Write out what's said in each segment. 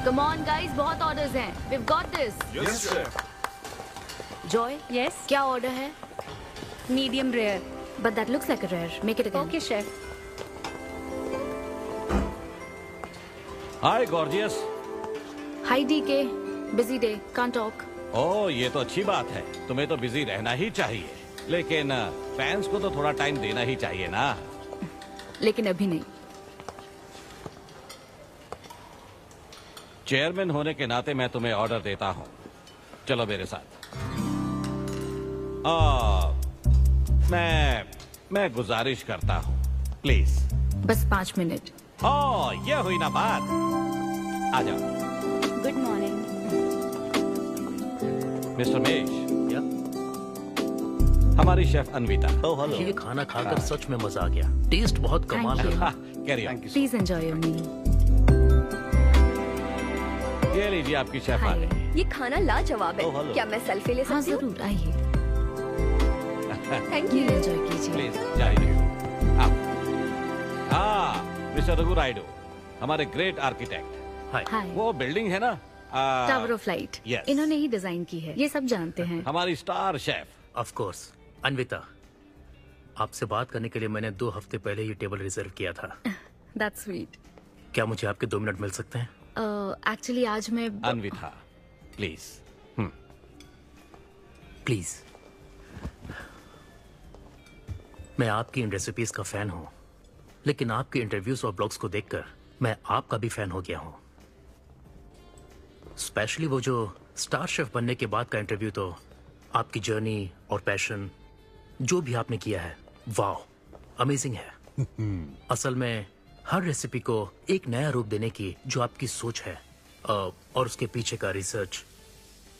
Come on guys, बहुत orders हैं. We've got this. Yes, chef. Joy? Yes. क्या order है? Medium rare. But that looks like a rare. Make it again. Okay, chef. Hi, gorgeous. Hi DK. Busy day. Can't talk. ओह, ये तो अच्छी बात है. तुम्हें तो बिजी रहना ही चाहिए. लेकिन फैंस को तो थोड़ा टाइम देना ही चाहिए ना. लेकिन अभी नहीं. चेयरमैन होने के नाते मैं तुम्हें ऑर्डर देता हूँ. चलो मेरे साथ. मैं गुजारिश करता हूँ. प्लीज. बस 5 मिनट. ओह, ये हुई ना बात. आ जाओ. Good morning. मिस्टर मेश. हमारी शेफ अन्विता. Oh hello. ये खाना खाकर सच में मजा आ गया. टेस्ट बहुत कमाल Thank you. है. Carry on. Please enjoy your meal. ये लीजिए आपकी शेफ आ Hi. गई. ये खाना लाजवाब Oh, है. hello. क्या मैं सेल्फी ले हाँ सकती हूँ? जरूर आइए. Thank Meal you. enjoy कीजिए. प्लीज जारी रहिए. हाँ, मिस्टर रघु राइडू, हमारे ग्रेट आर्किटेक्ट. हाय. Hi. वो बिल्डिंग है ना, टावर ऑफ लाइट. yes. इन्होंने ही डिजाइन की है. ये सब जानते हैं. हमारी star chef. Of course. Anvita, आपसे बात करने के लिए मैंने 2 हफ्ते पहले ये टेबल रिजर्व किया था. That's sweet. क्या मुझे आपके 2 मिनट मिल सकते हैं? एक्चुअली आज मैं अन्विता, प्लीज. प्लीज. मैं आपकी इन रेसिपीज का फैन हूँ, लेकिन आपके इंटरव्यूज और ब्लॉग्स को देखकर मैं आपका भी फैन हो गया हूँ. स्पेशली वो जो स्टार शेफ बनने के बाद का इंटरव्यू, तो आपकी जर्नी और पैशन जो भी आपने किया है, वाह, अमेजिंग है. असल में हर रेसिपी को एक नया रूप देने की जो आपकी सोच है, और उसके पीछे का रिसर्च,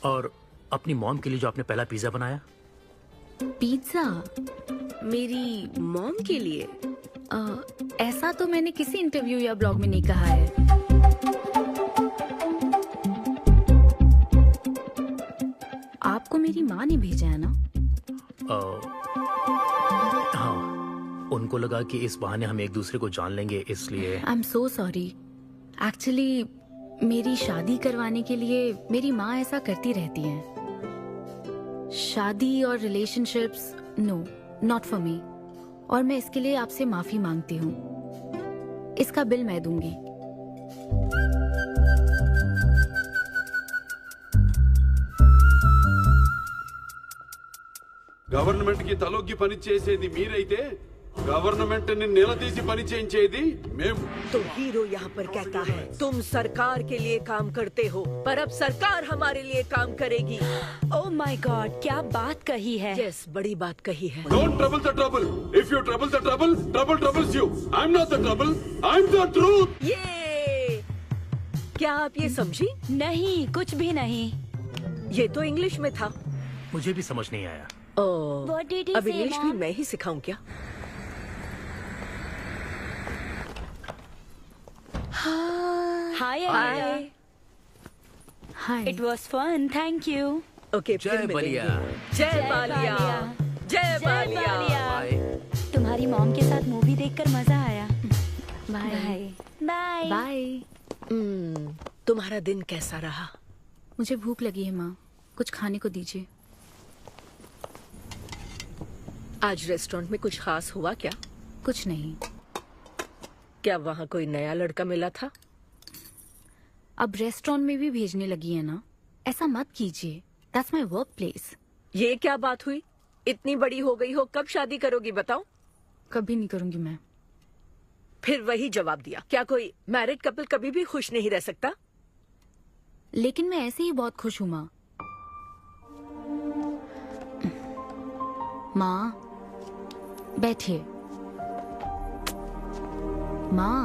और अपनी मॉम के लिए जो आपने पहला पिज्जा बनाया. पिज्जा. मेरी मॉम के लिए? ऐसा तो मैंने किसी इंटरव्यू या ब्लॉग में नहीं कहा है. आपको मेरी माँ ने भेजा है ना? हाँ, उनको लगा कि इस बहाने हम एक दूसरे को जान लेंगे, इसलिए. आई एम सो सॉरी. एक्चुअली मेरी शादी करवाने के लिए मेरी माँ ऐसा करती रहती हैं. शादी और relationships, no, not for me. और मैं इसके लिए आपसे माफी मांगती हूँ. इसका बिल मैं दूंगी. గవర్నమెంట్ కి తలొగ్గి పని చేసేది మీరైతే గవర్నమెంట్ ని నిలదీసి పని చేయించేది మేము. तो हीरो यहाँ पर कहता है तुम सरकार के लिए काम करते हो, पर अब सरकार हमारे लिए काम करेगी. Oh my God, क्या बात कही है. यस, बड़ी बात कही है. Don't trouble the trouble. If you trouble the trouble, trouble troubles you. I'm not the trouble. I'm the truth. ये क्या आप ये समझी? नहीं, कुछ भी नहीं. ये तो इंग्लिश में था. मुझे भी समझ नहीं आया. What did he अब say, इंग्लिश भी Mom? मैं ही सिखाऊं क्या? Hi, hi. Anita. Hi. It was fun. Thank you. Okay, जय फिर मिलेंगे. बलिया. जय बालिया. जय बालिया. बाय. तुम्हारी मॉम के साथ मूवी देखकर मजा आया. बाय. बाय. बाय. तुम्हारा दिन कैसा रहा? मुझे भूख लगी है माँ. कुछ खाने को दीजिए. आज रेस्टोरेंट में कुछ खास हुआ क्या? कुछ नहीं. क्या वहाँ कोई नया लड़का मिला था? अब रेस्टोरेंट में भी भेजने लगी है ना. ऐसा मत कीजिए. That's my work place. ये क्या बात हुई? इतनी बड़ी हो गई हो, कब शादी करोगी बताओ? कभी नहीं करूंगी मैं. फिर वही जवाब दिया. क्या कोई मैरिड कपल कभी भी खुश नहीं रह सकता? लेकिन मैं ऐसे ही बहुत खुश हूँ माँ. माँ बैठिए. माँ,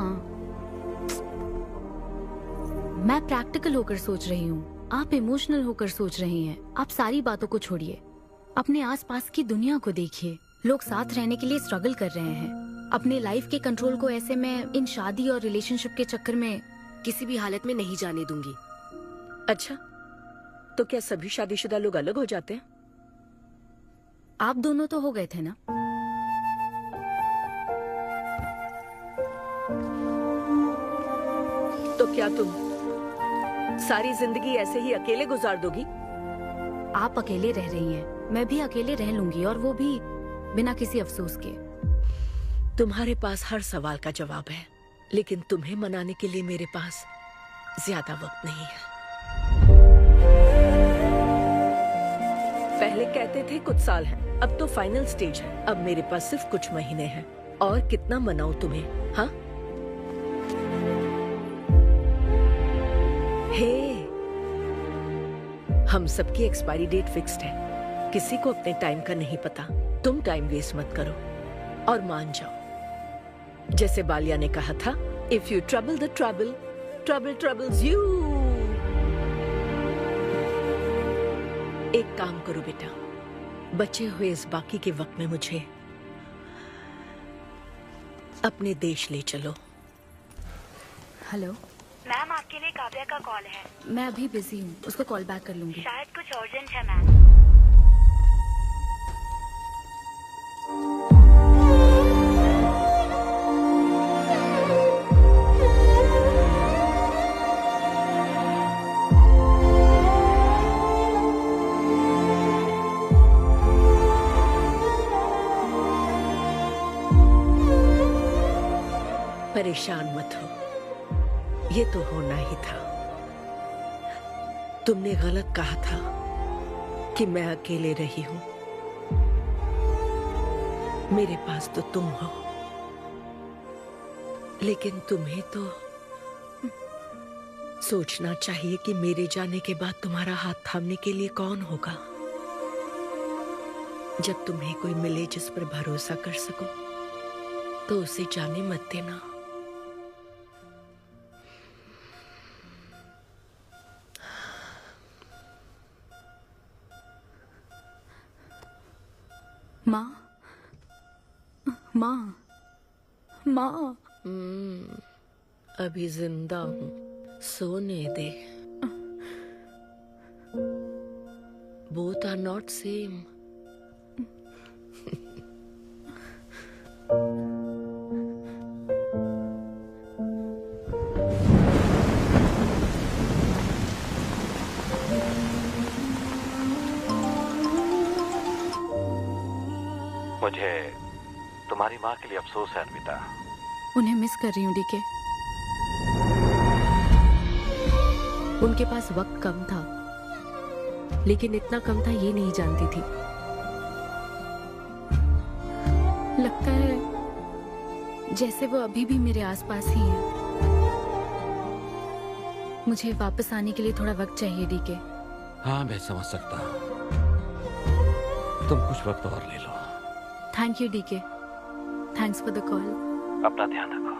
मैं प्रैक्टिकल होकर सोच रही हूँ. आप इमोशनल होकर सोच रही हैं. आप सारी बातों को छोड़िए. अपने आसपास की दुनिया को देखिए. लोग साथ रहने के लिए स्ट्रगल कर रहे हैं. अपने लाइफ के कंट्रोल को ऐसे मैं इन शादी और रिलेशनशिप के चक्कर में किसी भी हालत में नहीं जाने दूंगी. अच्छा, तो क्या सभी शादीशुदा लोग अलग हो जाते हैं? आप दोनों तो हो गए थे ना. तो क्या तुम सारी जिंदगी ऐसे ही अकेले गुजार दोगी? आप अकेले रह रही हैं, मैं भी अकेले रह लूंगी, और वो भी बिना किसी अफसोस के। तुम्हारे पास हर सवाल का जवाब है, लेकिन तुम्हें मनाने के लिए मेरे पास ज्यादा वक्त नहीं है। पहले कहते थे कुछ साल हैं, अब तो फाइनल स्टेज है। अब मेरे पास सिर्फ कुछ महीने हैं, और कितना मनाऊं तुम्हें? हाँ, हे, हम सबकी एक्सपायरी डेट फिक्स्ड है। किसी को अपने टाइम का नहीं पता। तुम टाइम वेस्ट मत करो और मान जाओ। जैसे बालिया ने कहा था, if you trouble the trouble, trouble troubles you. एक काम करो बेटा, बचे हुए इस बाकी के वक्त में मुझे अपने देश ले चलो। हेलो मैम, आपके लिए काव्या का कॉल है। मैं अभी बिजी हूँ, उसको कॉल बैक कर लूंगी। शायद कुछ अर्जेंट है मैम। परेशान मत हो, ये तो होना ही था। तुमने गलत कहा था कि मैं अकेले रही हूं। मेरे पास तो तुम हो, लेकिन तुम्हें तो सोचना चाहिए कि मेरे जाने के बाद तुम्हारा हाथ थामने के लिए कौन होगा। जब तुम्हें कोई मिले जिस पर भरोसा कर सको, तो उसे जाने मत देना। माँ, माँ, माँ। अभी जिंदा हूँ, सोने दे। Both are not same. मुझे तुम्हारी माँ के लिए अफसोस है अन्विता। उन्हें मिस कर रही हूँ डीके। उनके पास वक्त कम था, लेकिन इतना कम था ये नहीं जानती थी। लगता है जैसे वो अभी भी मेरे आसपास ही है। मुझे वापस आने के लिए थोड़ा वक्त चाहिए डीके। हाँ, मैं समझ सकता हूँ। तुम कुछ वक्त और ले लो। Thank you DK. Thanks for the call. अपना ध्यान रखो।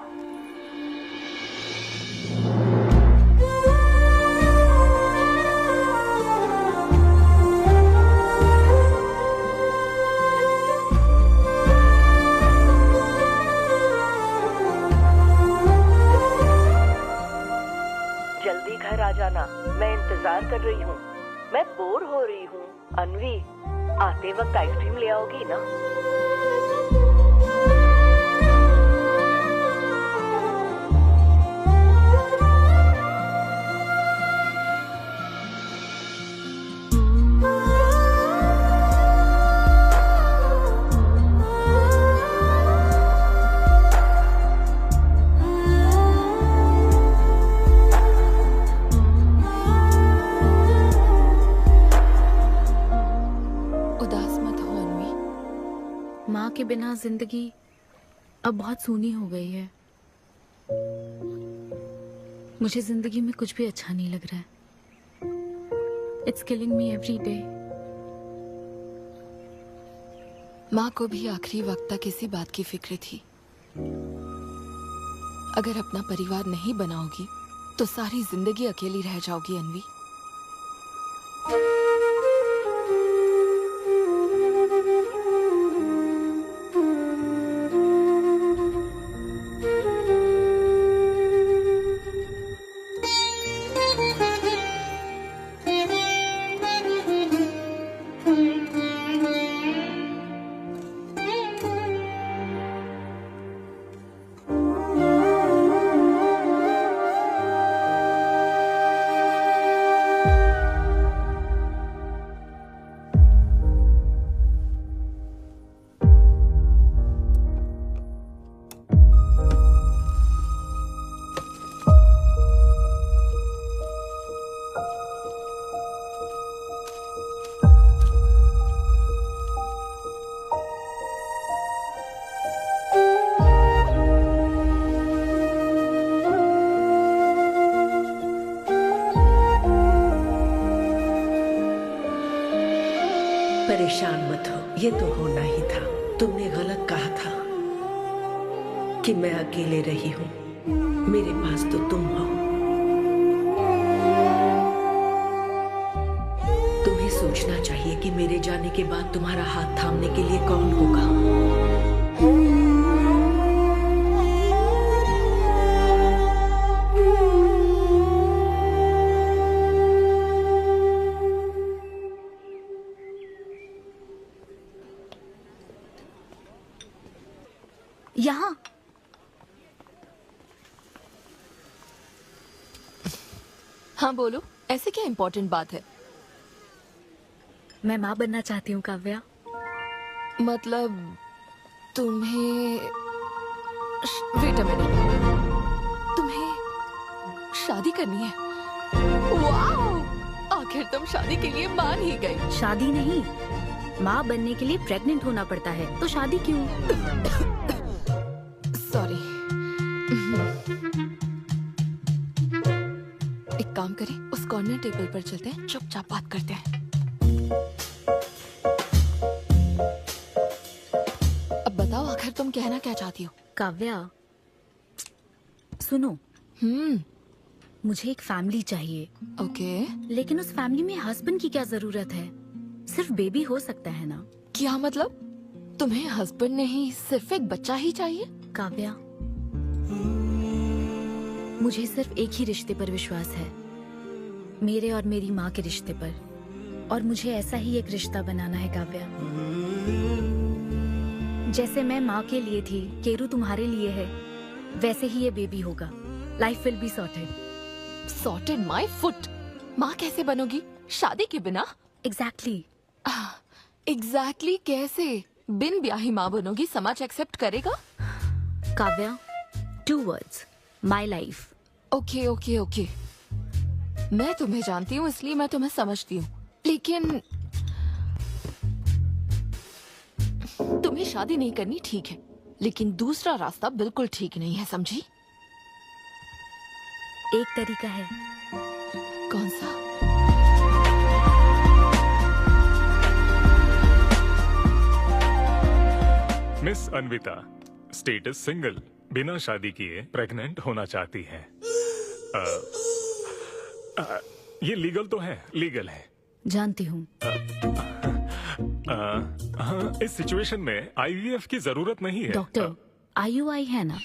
जल्दी घर आ जाना, मैं इंतजार कर रही हूँ। मैं बोर हो रही हूँ। अनवी, आते वक्त आइसक्रीम ले आओगी ना? माँ के बिना जिंदगी अब बहुत सूनी हो गई है। मुझे जिंदगी में कुछ भी अच्छा नहीं लग रहा है। It's killing me every day. माँ को भी आखिरी वक्त तक इसी बात की फिक्र थी। अगर अपना परिवार नहीं बनाओगी तो सारी जिंदगी अकेली रह जाओगी अनवी। परेशान मत हो, ये तो होना ही था। तुमने गलत कहा था कि मैं अकेले रही हूँ। मेरे पास तो तुम हो। तुम्हें सोचना चाहिए कि मेरे जाने के बाद तुम्हारा हाथ थामने के लिए कौन होगा। यहाँ हाँ बोलो, ऐसे क्या इम्पोर्टेंट बात है? मैं माँ बनना चाहती हूँ काव्या। मतलब तुम्हें वेट अ मिनट, तुम्हें शादी करनी है? वाओ! आखिर तुम शादी के लिए मान ही गई। शादी नहीं, माँ बनने के लिए प्रेग्नेंट होना पड़ता है, तो शादी क्यों? सॉरी। एक काम करें, उस कॉर्नर टेबल पर चलते हैं, चुपचाप बात करते हैं। अब बताओ आखिर तुम कहना क्या चाहती हो? काव्या सुनो, मुझे एक फैमिली चाहिए। ओके। लेकिन उस फैमिली में हस्बैंड की क्या जरूरत है? सिर्फ बेबी हो सकता है ना? क्या मतलब? तुम्हें हस्बैंड नहीं, सिर्फ एक बच्चा ही चाहिए? काव्या, मुझे सिर्फ एक ही रिश्ते पर विश्वास है, मेरे और मेरी माँ के रिश्ते पर, और मुझे ऐसा ही एक रिश्ता बनाना है काव्या। जैसे मैं माँ के लिए थी, केरू तुम्हारे लिए है, वैसे ही ये बेबी होगा। Life will be sorted. Sorted my foot. माँ कैसे बनोगी शादी के बिना? एग्जैक्टली। एग्जैक्टली कैसे? बिन ब्याही माँ बनोगी, समाज एक्सेप्ट करेगा? Kavya, 2 words, my life. Okay okay okay, मैं तुम्हें जानती हूँ इसलिए मैं तुम्हें समझती हूँ, लेकिन तुम्हें शादी नहीं करनी ठीक है, लेकिन दूसरा रास्ता बिल्कुल ठीक नहीं है, समझी? एक तरीका है। कौन सा? मिस अन्विता, स्टेटस सिंगल, बिना शादी किए प्रेग्नेंट होना चाहती हैं। ये लीगल तो है? लीगल है। जानती हूँ। हाँ, इस सिचुएशन में आईवीएफ की जरूरत नहीं है। डॉक्टर, IUI है ना?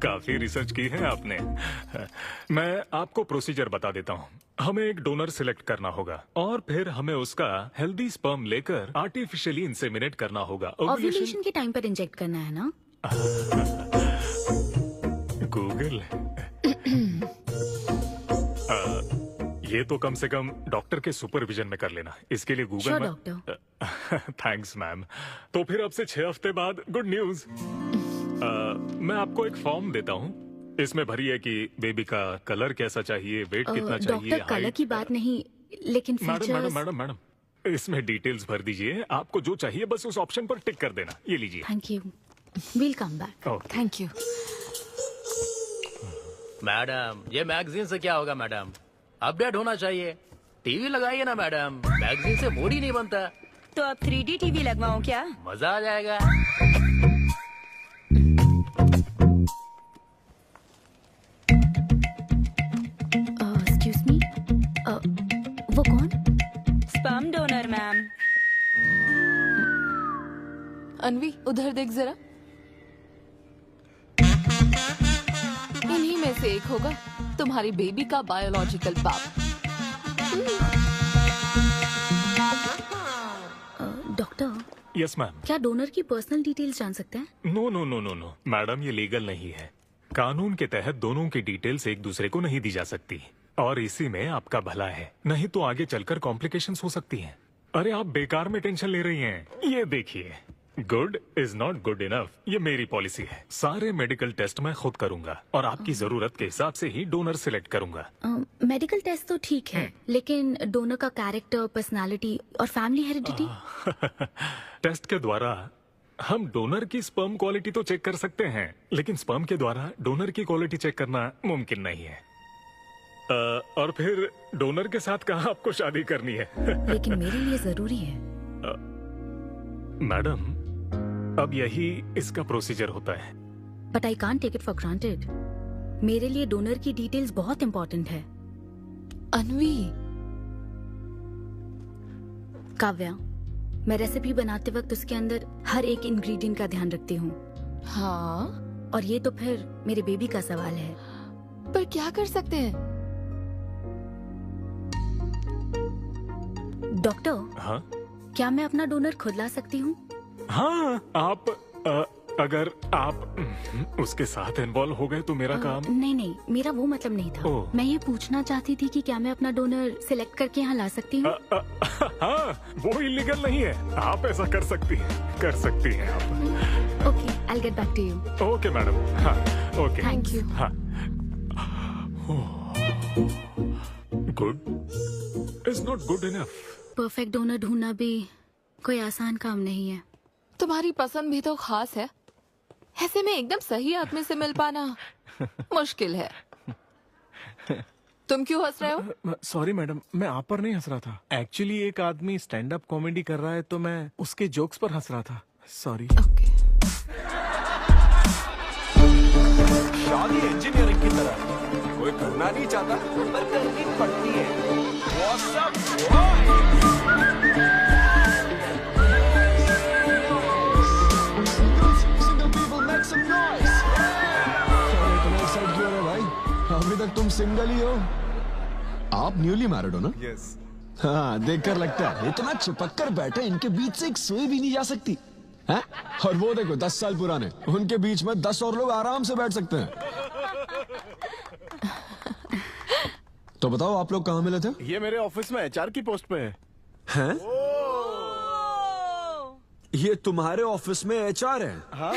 काफी रिसर्च की है आपने। मैं आपको प्रोसीजर बता देता हूँ। हमें एक डोनर सिलेक्ट करना होगा और फिर हमें उसका हेल्दी स्पर्म लेकर आर्टिफिशियली इंसेमिनेट करना होगा। ओव्यूलेशन के टाइम पर इंजेक्ट करना है ना? गूगल। ये तो कम से कम डॉक्टर के सुपरविजन में कर लेना, इसके लिए गूगल में। डॉक्टर। Thanks ma'am. तो फिर अब से 6 हफ्ते बाद गुड न्यूज। मैं आपको एक फॉर्म देता हूँ, इसमें भरिए कि बेबी का कलर कैसा चाहिए, वेट कितना चाहिए। डॉक्टर, कलर की बात नहीं, लेकिन फीचर्स। मैडम, इसमें डिटेल्स भर दीजिए। आपको जो चाहिए बस उस ऑप्शन पर टिक कर देना। ये लीजिए। Thank you, will come back. Thank you. Madam, ये मैगजीन से क्या होगा मैडम? अपडेट होना चाहिए। टीवी लगाइए ना मैडम, मैगजीन से मूड ही नहीं बनता। तो अब 3D टीवी लगवाऊं क्या? मजा आ जाएगा। एक्सक्यूज मी, वो कौन? Sperm donor ma'am. अनवी, उधर देख जरा। इन्हीं में से एक होगा तुम्हारी बेबी का बायोलॉजिकल बाप। Doctor, yes ma'am. क्या डोनर की पर्सनल डिटेल्स जान सकते हैं? No no no no no madam, ये लीगल नहीं है। कानून के तहत दोनों की डिटेल्स एक दूसरे को नहीं दी जा सकती, और इसी में आपका भला है, नहीं तो आगे चलकर कॉम्प्लिकेशंस हो सकती हैं। अरे आप बेकार में टेंशन ले रही हैं। ये देखिए, good is not good enough, ये मेरी पॉलिसी है। सारे मेडिकल टेस्ट मैं खुद करूंगा और आपकी जरूरत के हिसाब से ही डोनर सिलेक्ट करूंगा। मेडिकल टेस्ट तो ठीक है, लेकिन डोनर का कैरेक्टर, पर्सनालिटी और फैमिली हेरिडिटी? टेस्ट के द्वारा हम डोनर की स्पर्म क्वालिटी तो चेक कर सकते हैं, लेकिन स्पर्म के द्वारा डोनर की क्वालिटी चेक करना मुमकिन नहीं है। और फिर डोनर के साथ कहाँ आपको शादी करनी है? लेकिन मेरे लिए जरूरी है। मैडम, अब यही इसका प्रोसीजर होता है। But I can't take it for granted. मेरे लिए डोनर की डिटेल्स बहुत इंपॉर्टेंट है। अनवी, काव्या, मैं रेसिपी बनाते वक्त उसके अंदर हर एक इंग्रेडिएंट का ध्यान रखती हूँ। हाँ, और ये तो फिर मेरे बेबी का सवाल है। पर क्या कर सकते हैं? डॉक्टर, हाँ क्या मैं अपना डोनर खुद ला सकती हूँ? हाँ, आप अगर आप उसके साथ इन्वॉल्व हो गए तो मेरा काम। नहीं नहीं, मेरा वो मतलब नहीं था। ओह। मैं ये पूछना चाहती थी कि क्या मैं अपना डोनर सिलेक्ट करके यहाँ ला सकती हूँ? हाँ, वो इलीगल नहीं है। आप ऐसा कर सकती हैं आप। Okay, I will get back to you. Okay madam. हाँ, ओके, थैंक यू। हाँ। Good is not good enough. Perfect donor ढूंढना भी कोई आसान काम नहीं है। तुम्हारी पसंद भी तो खास है, ऐसे में एकदम सही आदमी से मिल पाना मुश्किल है। तुम क्यों हंस रहे हो? सॉरी मैडम, मैं आप पर नहीं हंस रहा था। एक्चुअली एक आदमी स्टैंड अप कॉमेडी कर रहा है तो मैं उसके जोक्स पर हंस रहा था। सॉरी। ओके। शादी इंजीनियरिंग की तरह कोई करना नहीं चाहता पर करनी पड़ती है। What's up, boys? Single people make some noise. इतना एक्साइट क्यों हो रहे भाई? अभी तक तुम सिंगल ही हो। आप न्यूली मैरिड हो ना? Yes. हाँ, देखकर लगता है इतना चिपक कर बैठे, इनके बीच से एक सुई भी नहीं जा सकती है? और वो देखो 10 साल पुराने, उनके बीच में 10 और लोग आराम से बैठ सकते हैं। तो बताओ आप लोग कहाँ मिले थे? ये मेरे ऑफिस में एचआर की पोस्ट पे है। हैं? ये तुम्हारे ऑफिस में एचआर है? हाँ।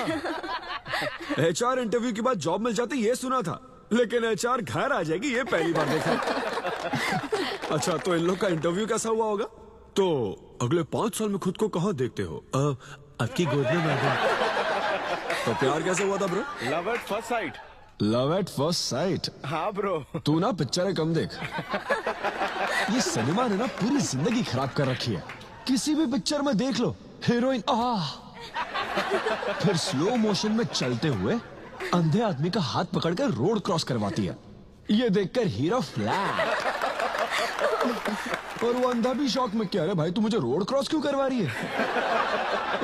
एचआर इंटरव्यू के बाद जॉब मिल जाती ये सुना था, लेकिन एचआर घर आ जाएगी ये पहली बार देखा। अच्छा, तो इन लोग का इंटरव्यू कैसा हुआ होगा? तो अगले 5 साल में खुद को कहाँ देखते हो? आपकी गोद में मैडम। तो प्यार कैसे हुआ था bro? Love at first sight. Love at first sight? हाँ ब्रो। तू ना पिक्चरें कम देख। ये सिनेमा ने ना पूरी जिंदगी खराब कर रखी है। किसी भी पिक्चर में देख लो, हीरोइन फिर स्लो मोशन में चलते हुए अंधे आदमी का हाथ पकड़कर रोड क्रॉस करवाती है। ये देखकर हीरो फ्लैट। और वो अंधा भी शौक में, क्या रे भाई तू मुझे रोड क्रॉस क्यों करवा रही है?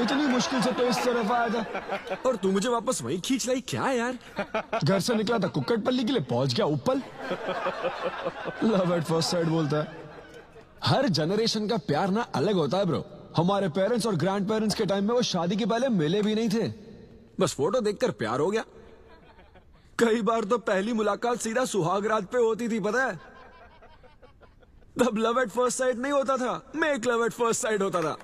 इतनी मुश्किल से तो इस तरफ आया था और तू मुझे वापस वहीं खींच लाई। क्या यार, घर से निकला था कुक्कड़पल्ली के लिए, पहुंच गया ऊपर। लव एट फर्स्ट साइट बोलता है। हर जनरेशन का प्यार ना अलग होता है ब्रो। हमारे पेरेंट्स और ग्रैंड पेरेंट्स के टाइम में वो शादी के पहले मिले भी नहीं थे, बस फोटो देखकर प्यार हो गया। कई बार तो पहली मुलाकात सीधा सुहाग रात पे होती थी, पता है? तब लव एट फर्स्ट साइट नहीं होता था, make love at first sight होता था।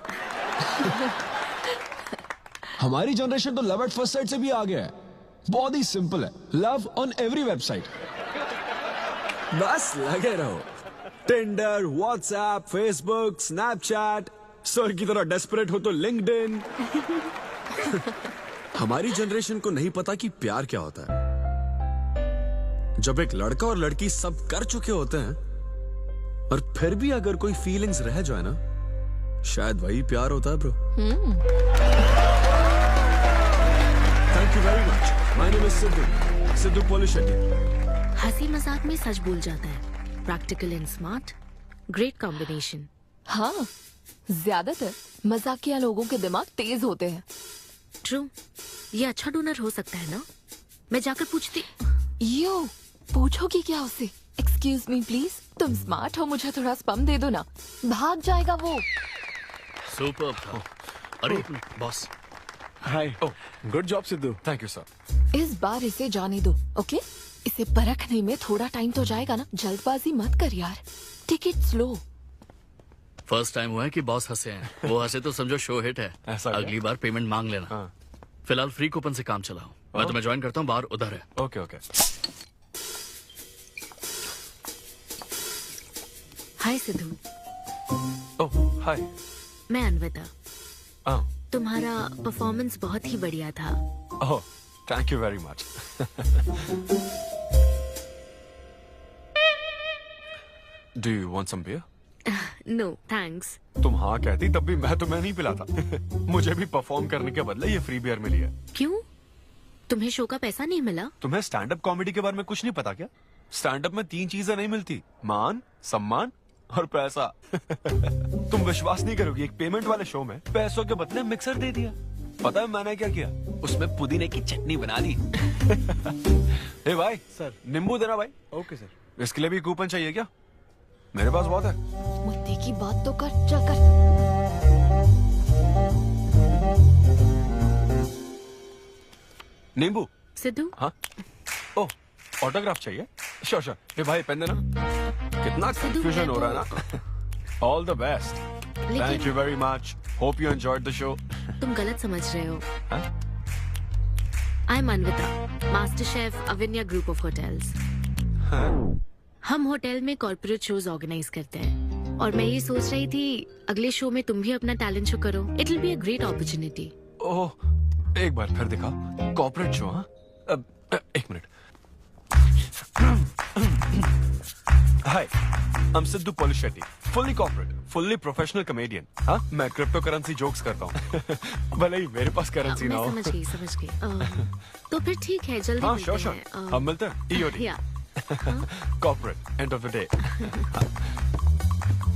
हमारी जनरेशन तो लव एट फर्स्ट साइट से भी आगे है। बहुत ही सिंपल है, लव ऑन एवरी वेबसाइट। बस लगे रहो, Tinder, WhatsApp, Facebook, Snapchat, sir की तरह डेस्परेट हो तो लिंक्डइन। हमारी जनरेशन को नहीं पता कि प्यार क्या होता है। जब एक लड़का और लड़की सब कर चुके होते हैं और फिर भी अगर कोई फीलिंग्स रह जाए ना, शायद वही प्यार होता है bro. Thank you very much. My name is Siddhu Polishetty. हंसी मजाक में सच बोल जाता है। Practical and smart, great combination. हाँ, ज्यादातर मजाकिया लोगों के दिमाग तेज होते हैं। ट्रू, ये अच्छा डोनर हो सकता है ना? मैं जाकर पूछती। यो, पूछोगी क्या उससे? एक्सक्यूज मी प्लीज, तुम स्मार्ट हो, मुझे थोड़ा स्पम दे दो ना। भाग जाएगा वो। सुपर था। अरे boss. Hi. Good job Sidhu. Thank you sir. इस बार इसे जाने दो, ओके? इसे परखने में थोड़ा टाइम तो जाएगा ना, जल्दबाजी मत कर यार। Take it slow. First time हुआ है कि बॉस हंसे हैं। वो हंसे तो समझो शो हिट है। ऐसा क्या? अगली बार पेमेंट मांग लेना। हाँ। फिलहाल फ्री कूपन से काम चलाओ। मैं तुम्हें ज्वाइन करता हूँ, बाहर उधर है। Okay okay. Hi Siddhu. Oh hi. मैं अनविता। ओह तुम्हारा परफॉर्मेंस बहुत ही बढ़िया था। Oh thank you very much. Do you want some beer? No thanks. तुम हाँ कहती तब भी मैं तुम्हें नहीं पिलाता। मुझे भी परफॉर्म करने के बदले ये फ्री बियर मिली है। क्यों? तुम्हें शो का पैसा नहीं मिला? तुम्हें स्टैंड अप कॉमेडी के बारे में कुछ नहीं पता क्या? स्टैंड अप में 3 चीजें नहीं मिलती, मान, सम्मान और पैसा। तुम विश्वास नहीं करोगी, एक पेमेंट वाले शो में पैसों के बदले मिक्सर दे दिया। पता है मैंने क्या किया? उसमें पुदीने की चटनी बना दी। ए भाई सर, नींबू देना भाई। Okay sir. इसके लिए भी कूपन चाहिए क्या? मेरे पास बहुत है। मुद्दे की बात तो कर, चल कर। नींबू। सिद्धू। हाँ। ओह, ऑटोग्राफ चाहिए? Sure sure. ए भाई पेन देना। कितना कंफ्यूजन हो रहा है ना। All the best. Thank you very much. Hope you enjoyed the show. तुम गलत समझ रहे हो। I am Anvita, master chef Avinya group of hotels. हम होटल में कॉर्पोरेट शोज ऑर्गेनाइज करते हैं और मैं ये सोच रही थी अगले शो में तुम भी अपना टैलेंट शो करो। It will be a great opportunity. Oh, एक बार फिर दिखा। Corporate show? हाँ, एक minute. Hi, I am Siddhu Polishetty, fully corporate, fully professional comedian. हाँ, मैं क्रिप्टो करेंसी जोक्स करता हूँ। भले ही मेरे पास करेंसी ना हो। समझ गई। तो फिर ठीक है, जल्दी हाँ, मिलते श्योर हैं। हम मिलते हैं। EOD corporate end of the day.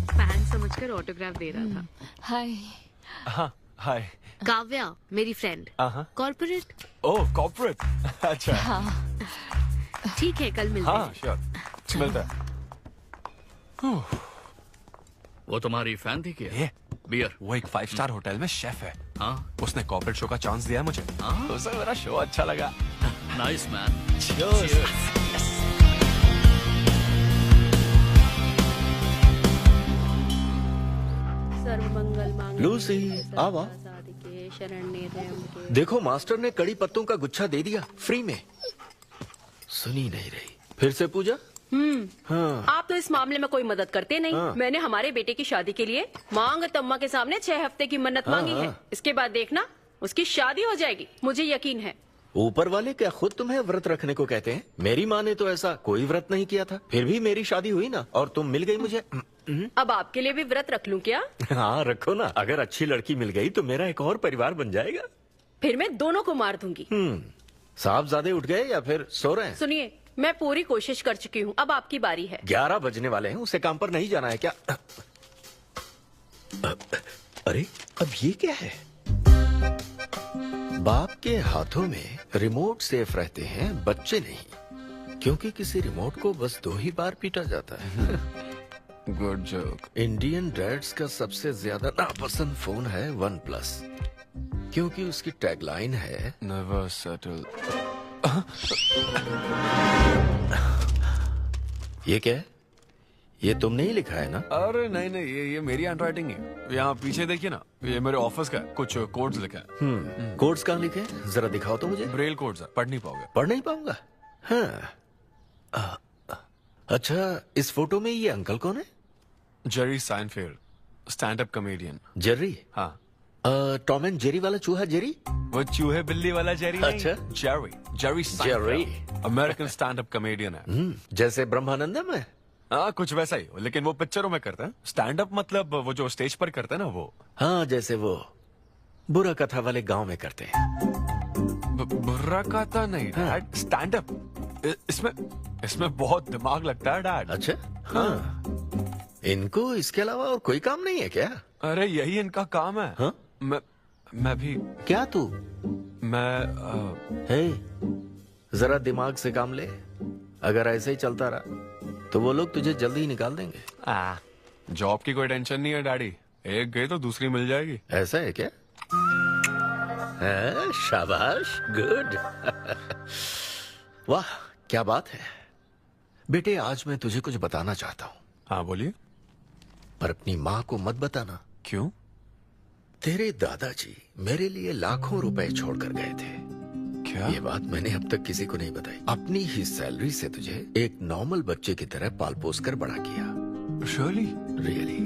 Fan समझकर ऑटोग्राफ दे रहा था। हाय। हाँ, हाय। काव्या, मेरी फ्रेंड। कॉर्पोरेट। ओह, कॉर्पोरेट। अच्छा। हाँ। ठीक है, कल मिलते हैं। हाँ, श्योर, मिलता है। वो तुम्हारी फैन थी क्या? बियर। वो एक 5 स्टार होटल में शेफ है। हाँ, उसने कॉर्पोरेट शो का चांस दिया है मुझे। उसे मेरा शो अच्छा लगा। Nice man. लूसी, आवा। देखो मास्टर ने कड़ी पत्तों का गुच्छा दे दिया फ्री में। सुनी नहीं रही। फिर से पूजा? हाँ। आप तो इस मामले में कोई मदद करते नहीं। हाँ। मैंने हमारे बेटे की शादी के लिए मांग तम्मा के सामने 6 हफ्ते की मन्नत मांगी है। इसके बाद देखना उसकी शादी हो जाएगी, मुझे यकीन है। ऊपर वाले क्या खुद तुम्हें व्रत रखने को कहते हैं? मेरी माँ ने तो ऐसा कोई व्रत नहीं किया था, फिर भी मेरी शादी हुई ना, और तुम मिल गई मुझे। अब आपके लिए भी व्रत रख लूं क्या? हाँ रखो ना, अगर अच्छी लड़की मिल गई तो मेरा एक और परिवार बन जाएगा। फिर मैं दोनों को मार दूंगी। साहबजादे उठ गए या फिर सो रहे हैं? सुनिए, मैं पूरी कोशिश कर चुकी हूँ, अब आपकी बारी है। 11 बजने वाले हैं, उसे काम पर नहीं जाना है क्या? अरे अब ये क्या है? बाप के हाथों में रिमोट सेफ रहते हैं, बच्चे नहीं, क्योंकि किसी रिमोट को बस 2 ही बार पीटा जाता है। Good joke. इंडियन डैड्स का सबसे ज्यादा नापसंद फोन है OnePlus, क्योंकि उसकी टैगलाइन है नेवर सेटल। ये क्या है? ये तुमने ही लिखा है ना? अरे नहीं नहीं, ये मेरी हैंडराइटिंग है। यहाँ पीछे देखिए ना, ये मेरे ऑफिस का है, कुछ कोड्स लिखा है। कोड्स कहाँ लिखे हैं? जरा दिखाओ तो मुझे। ब्रेल कोड्स है, पढ़ नहीं पाओगे। पढ़ नहीं पाऊंगा? हाँ। अच्छा, इस फोटो में ये अंकल कौन है? Jerry Seinfeld, stand up comedian. Jerry? हाँ। टॉम एंड जेरी वाला चूहा जेरी? वो चूहे बिल्ली वाला जेरी नहीं। अच्छा। Jerry Jerry American stand up comedian है। जैसे ब्रह्मानंदम है? हाँ, कुछ वैसा ही, लेकिन वो पिक्चरों में करता है। स्टैंड अप मतलब वो जो स्टेज पर करते हैं ना, वो। हाँ, जैसे वो बुरा कथा वाले गांव में करते हैं। बुरा कथा नहीं डैड, स्टैंड अप। इसमें बहुत दिमाग लगता है डैड। अच्छा। हाँ। इनको इसके अलावा और कोई काम नहीं है क्या? अरे यही इनका काम है। हाँ? मैं भी। क्या तू? मैं जरा दिमाग से काम ले। अगर ऐसे ही चलता रहा तो वो लोग तुझे जल्दी ही निकाल देंगे। जॉब की कोई टेंशन नहीं है डैडी, एक गई तो दूसरी मिल जाएगी। ऐसा है क्या? शाबाश, गुड। वाह क्या बात है। बेटे, आज मैं तुझे कुछ बताना चाहता हूँ। हाँ बोलिए। पर अपनी माँ को मत बताना। क्यों? तेरे दादाजी मेरे लिए लाखों रुपए छोड़कर गए थे। क्या? ये बात मैंने अब तक किसी को नहीं बताई। अपनी ही सैलरी से तुझे एक नॉर्मल बच्चे की तरह पाल पोस कर बड़ा किया। Really?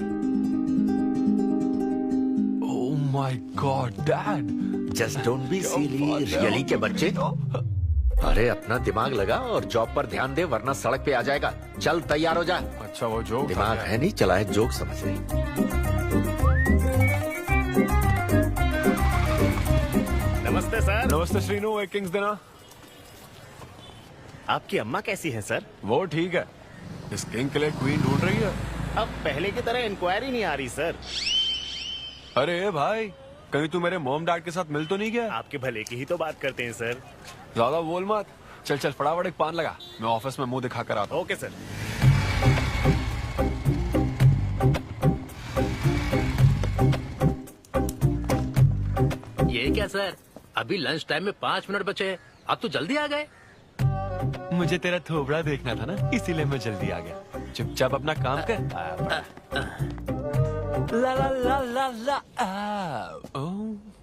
Oh my God dad. Just don't be silly. Really के बच्चे? अरे अपना दिमाग लगा और जॉब पर ध्यान दे, वरना सड़क पे आ जाएगा। चल तैयार हो जा। अच्छा वो जोक दिमाग है नहीं, चला है जोक समझ नहीं। नमस्ते सर। नमस्ते श्रीनु, एक किंग्स देना। आपकी अम्मा कैसी है सर? वो ठीक है। इस किंग के लिए क्वीन ढूंढ रही है। अब पहले की तरह इंक्वायरी नहीं आ रही सर। अरे भाई, कहीं तू मेरे मॉम डैड के साथ मिल तो नहीं गया? आपके भले की ही तो बात करते हैं सर। ज्यादा बोल मत। चल चल फटाफट एक पान लगा, मैं ऑफिस में मुंह दिखा कर आता हूँ। Okay sir. ये क्या सर, अभी लंच टाइम में 5 मिनट बचे हैं, आप तो जल्दी आ गए। मुझे तेरा थोबड़ा देखना था ना, इसीलिए मैं जल्दी आ गया। चुपचाप अपना काम कर। ला ला ला ला ला।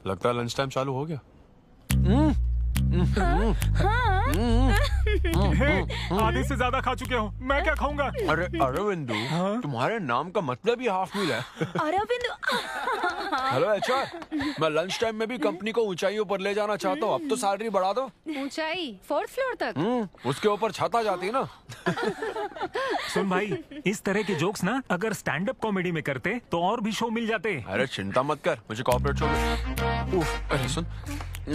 लगता है लंच टाइम चालू हो गया। आधे से ज्यादा खा चुके हो, मैं क्या खाऊंगा? अरे अरविंदु, तुम्हारे नाम का मतलब ही हाफ मील है। अरविंदु। हेलो एचआर, मैं लंच टाइम में भी कंपनी को ऊंचाइयों पर ले जाना चाहता हूँ। अब तो सैलरी बढ़ा दो। ऊंचाई 4th फ्लोर तक? उसके ऊपर छत आ जाती है ना। सुन भाई, इस तरह के जोक्स ना अगर स्टैंड अप कॉमेडी में करते तो और भी शो मिल जाते। अरे चिंता मत कर, मुझे कॉर्पोरेट शो में। अरे सुन,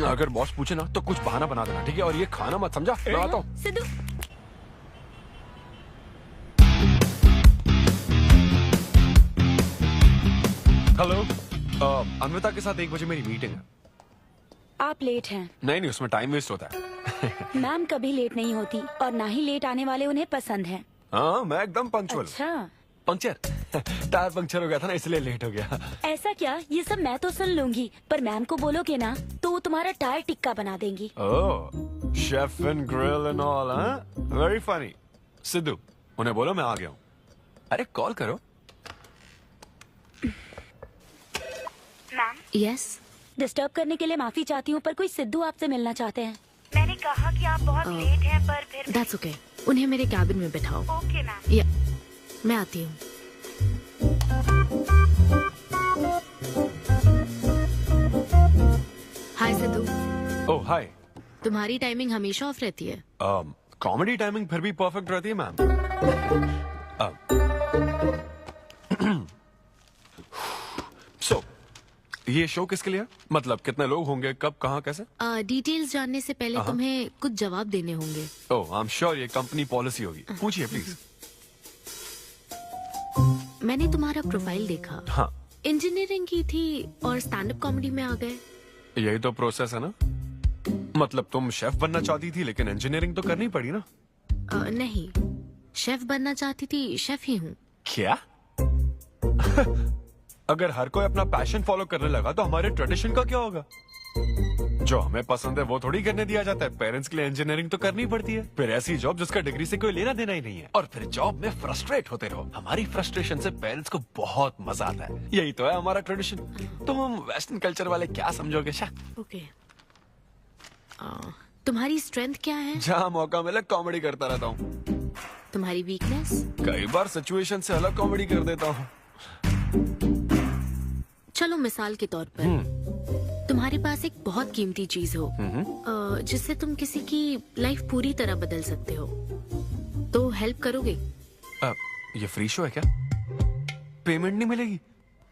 अगर बॉस पूछे ना तो कुछ बहाना बना देना, ठीक है? और ये खाना मत, समझा? मैं आता हूँ। सिद्धू। हेलो, अन्विता के साथ 1 बजे मेरी मीटिंग है। आप लेट हैं। नहीं, उसमें टाइम वेस्ट होता है। मैम कभी लेट नहीं होती और ना ही लेट आने वाले उन्हें पसंद हैं। हाँ, मैं एकदम पंक्चुअल। अच्छा। पंक्चर? टायर पंक्चर हो गया था ना, इसलिए लेट हो गया। ऐसा क्या? ये सब मैं तो सुन लूंगी, पर मैम को बोलोगे ना तो वो तुम्हारा टायर टिक्का बना देंगी। Oh, chef and grill and all, हाँ? Very funny. सिद्धू, उन्हें बोलो मैं आ गया हूँ। अरे कॉल करो। मैम। यस। डिस्टर्ब करने के लिए माफी चाहती हूँ, पर कोई सिद्धू आपसे मिलना चाहते हैं। मैंने कहा कि आप बहुत लेट हैं, पर फिर दैट्स ओके। उन्हें मेरे कैबिन में बिठाओ। Okay ma'am. या, मैं आती हूँ। हाय सिद्धू। ओह हाय। तुम्हारी टाइमिंग हमेशा ऑफ रहती है? कॉमेडी टाइमिंग फिर भी परफेक्ट रहती है मैम। सो ये शो किसके लिए? मतलब कितने लोग होंगे, कब, कहाँ, कैसे? डिटेल्स जानने से पहले तुम्हें कुछ जवाब देने होंगे। ओह, आई एम श्योर ये कंपनी पॉलिसी होगी। पूछिए प्लीज। मैंने तुम्हारा प्रोफाइल देखा। हाँ। इंजीनियरिंग की थी और स्टैंड अप कॉमेडी में आ गए। यही तो प्रोसेस है ना। मतलब तुम शेफ बनना चाहती थी, लेकिन इंजीनियरिंग तो करनी पड़ी ना। नहीं, शेफ बनना चाहती थी, शेफ ही हूँ। क्या? अगर हर कोई अपना पैशन फॉलो करने लगा तो हमारे ट्रेडिशन का क्या होगा? जो हमें पसंद है वो थोड़ी करने दिया जाता है। पेरेंट्स के लिए इंजीनियरिंग तो करनी पड़ती है, फिर ऐसी जॉब जिसका डिग्री से कोई लेना देना ही नहीं है, और फिर जॉब में फ्रस्ट्रेट होते रहो। हमारी फ्रस्ट्रेशन से पेरेंट्स को बहुत मजा आता है। यही तो है हमारा ट्रेडिशन। तुम वेस्टर्न कल्चर वाले क्या समझोगे? ओके। तुम्हारी स्ट्रेंथ क्या है? जहाँ मौका मिले कॉमेडी करता रहता हूँ। तुम्हारी वीकनेस? कई बार सिचुएशन से अलग कॉमेडी कर देता हूँ। चलो मिसाल के तौर पर तुम्हारे पास एक बहुत कीमती चीज हो जिससे तुम किसी की लाइफ पूरी तरह बदल सकते हो, तो हेल्प करोगे? ये फ्री शो है क्या? पेमेंट नहीं मिलेगी?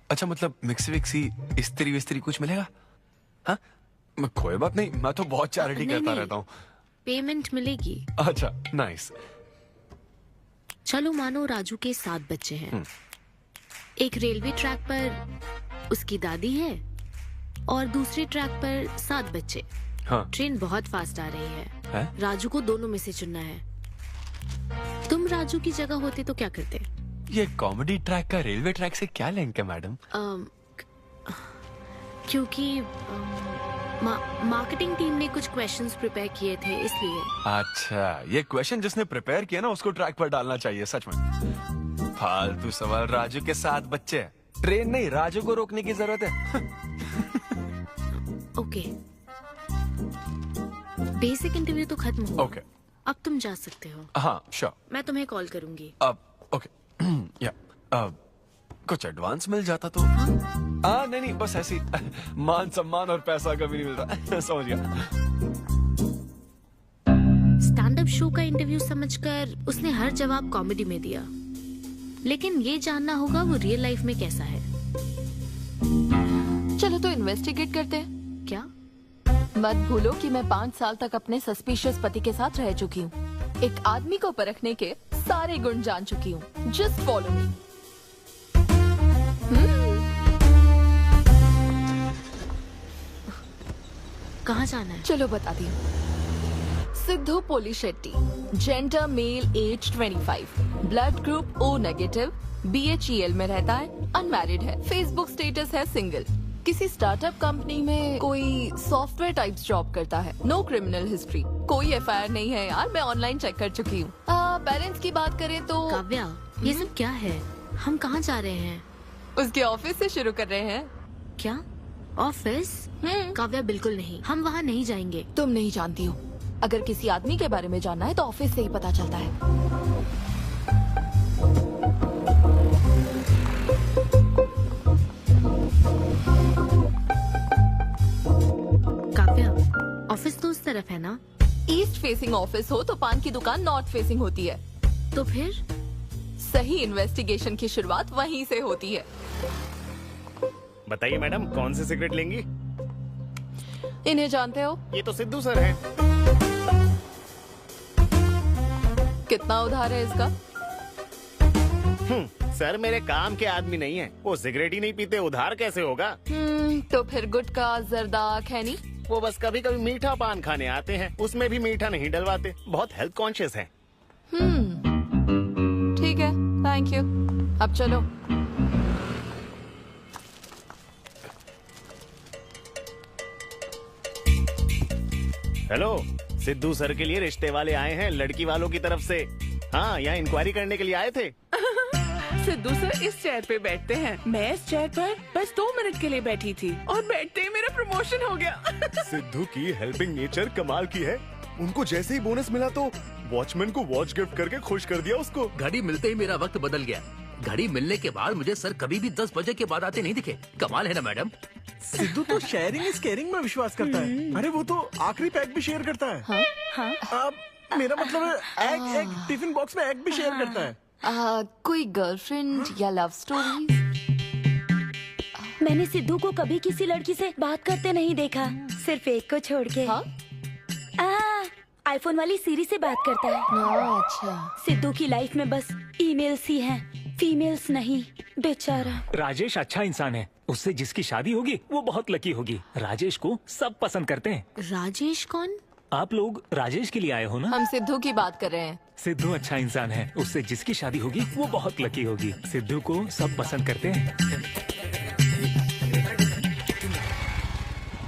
अच्छा, मतलब मिक्सी विक्सी इस्त्री विस्त्री कुछ मिलेगा? हाँ, कोई बात नहीं, मैं तो बहुत चैरिटी करता रहता हूँ। पेमेंट मिलेगी। अच्छा, नाइस। चलो मानो राजू के 7 बच्चे हैं। एक रेलवे ट्रैक पर उसकी दादी है और दूसरे ट्रैक पर 7 बच्चे। हाँ। ट्रेन बहुत फास्ट आ रही है। राजू को दोनों में से चुनना है। तुम राजू की जगह होते तो क्या करते? ये कॉमेडी ट्रैक का रेलवे ट्रैक से क्या लिंक है मैडम? क्योंकि मार्केटिंग टीम ने कुछ क्वेश्चंस प्रिपेयर किए थे, इसलिए। अच्छा, ये क्वेश्चन जिसने प्रिपेयर किया ना उसको ट्रैक पर डालना चाहिए। सच में फालतू सवाल। राजू के 7 बच्चे हैं, ट्रेन नहीं, राजू को रोकने की जरूरत है। ओके, बेसिक इंटरव्यू तो खत्म हो। ओके, अब तुम जा सकते हो। हाँ श्योर। मैं तुम्हें कॉल करूंगी। अब ओके। या कुछ एडवांस मिल जाता तो। हाँ नहीं, बस ऐसी मान सम्मान और पैसा कभी नहीं मिलता। समझ गया। शो का इंटरव्यू समझकर उसने हर जवाब कॉमेडी में दिया, लेकिन ये जानना होगा वो रियल लाइफ में कैसा है। चलो तो इन्वेस्टिगेट करते हैं। क्या? मत भूलो कि मैं 5 साल तक अपने सस्पिशियस पति के साथ रह चुकी हूँ। एक आदमी को परखने के सारे गुण जान चुकी हूँ। Just follow me. कहाँ जाना है? चलो बताती हूँ। Siddhu Polishetty, gender male, age 25, blood group O negative, BHEL में रहता है, अनमैरिड है, फेसबुक स्टेटस है सिंगल, किसी स्टार्टअप कंपनी में कोई सॉफ्टवेयर टाइप्स जॉब करता है, नो क्रिमिनल हिस्ट्री, कोई FIR नहीं है यार, मैं ऑनलाइन चेक कर चुकी हूँ। पेरेंट्स की बात करें तो काव्या, ये सब क्या है? हम कहाँ जा रहे हैं? उसके ऑफिस से शुरू कर रहे हैं। क्या ऑफिस? काव्या बिल्कुल नहीं, हम वहाँ नहीं जाएंगे। तुम नहीं जानती हो, अगर किसी आदमी के बारे में जानना है तो ऑफिस से ही पता चलता है। ऑफिस तो उस तरफ है ना? ईस्ट फेसिंग ऑफिस हो तो पान की दुकान नॉर्थ फेसिंग होती है। तो फिर सही इन्वेस्टिगेशन की शुरुआत वहीं से होती है। बताइए मैडम, कौन सी सिगरेट लेंगी? इन्हें जानते हो? ये तो सिद्धू सर हैं। कितना उधार है इसका? सर मेरे काम के आदमी नहीं है, वो सिगरेट ही नहीं पीते, उधार कैसे होगा? तो फिर गुटखा, जर्दा, खैनी? वो बस कभी कभी मीठा पान खाने आते हैं, उसमें भी मीठा नहीं डलवाते, बहुत हेल्थ कॉन्शियस हैं। ठीक है, थैंक यू। अब चलो। हेलो, सिद्धू सर के लिए रिश्ते वाले आए हैं लड़की वालों की तरफ से। हाँ, यहाँ इंक्वायरी करने के लिए आए थे। सिद्धू सर इस चेयर पे बैठते हैं, मैं इस चेयर पर बस 2 मिनट के लिए बैठी थी और बैठते ही मेरा प्रमोशन हो गया। सिद्धू की हेल्पिंग नेचर कमाल की है। उनको जैसे ही बोनस मिला तो वॉचमैन को वॉच गिफ्ट करके खुश कर दिया उसको। घड़ी मिलते ही मेरा वक्त बदल गया। घड़ी मिलने के बाद मुझे सर कभी भी 10 बजे के बाद आते नहीं दिखे। कमाल है ना मैडम? सिद्धू तो शेयरिंग इज केयरिंग में विश्वास करता है। अरे वो तो आखिरी पैक भी शेयर करता है। हाँ? मेरा मतलब है एग टिफिन बॉक्स में एग भी शेयर करता है। कोई गर्लफ्रेंड या लव स्टोरी? मैंने सिद्धू को कभी किसी लड़की से बात करते नहीं देखा, सिर्फ एक को छोड़ के। आईफोन वाली सीरी से बात करता है। अच्छा। सिद्धू की लाइफ में बस ईमेल्स ही हैं, फीमेल्स नहीं, बेचारा। राजेश अच्छा इंसान है, उससे जिसकी शादी होगी वो बहुत लकी होगी। राजेश को सब पसंद करते हैं। राजेश कौन? आप लोग राजेश के लिए आए हो ना? हम सिद्धू की बात कर रहे हैं। सिद्धू अच्छा इंसान है, उससे जिसकी शादी होगी वो बहुत लकी होगी। सिद्धू को सब पसंद करते हैं।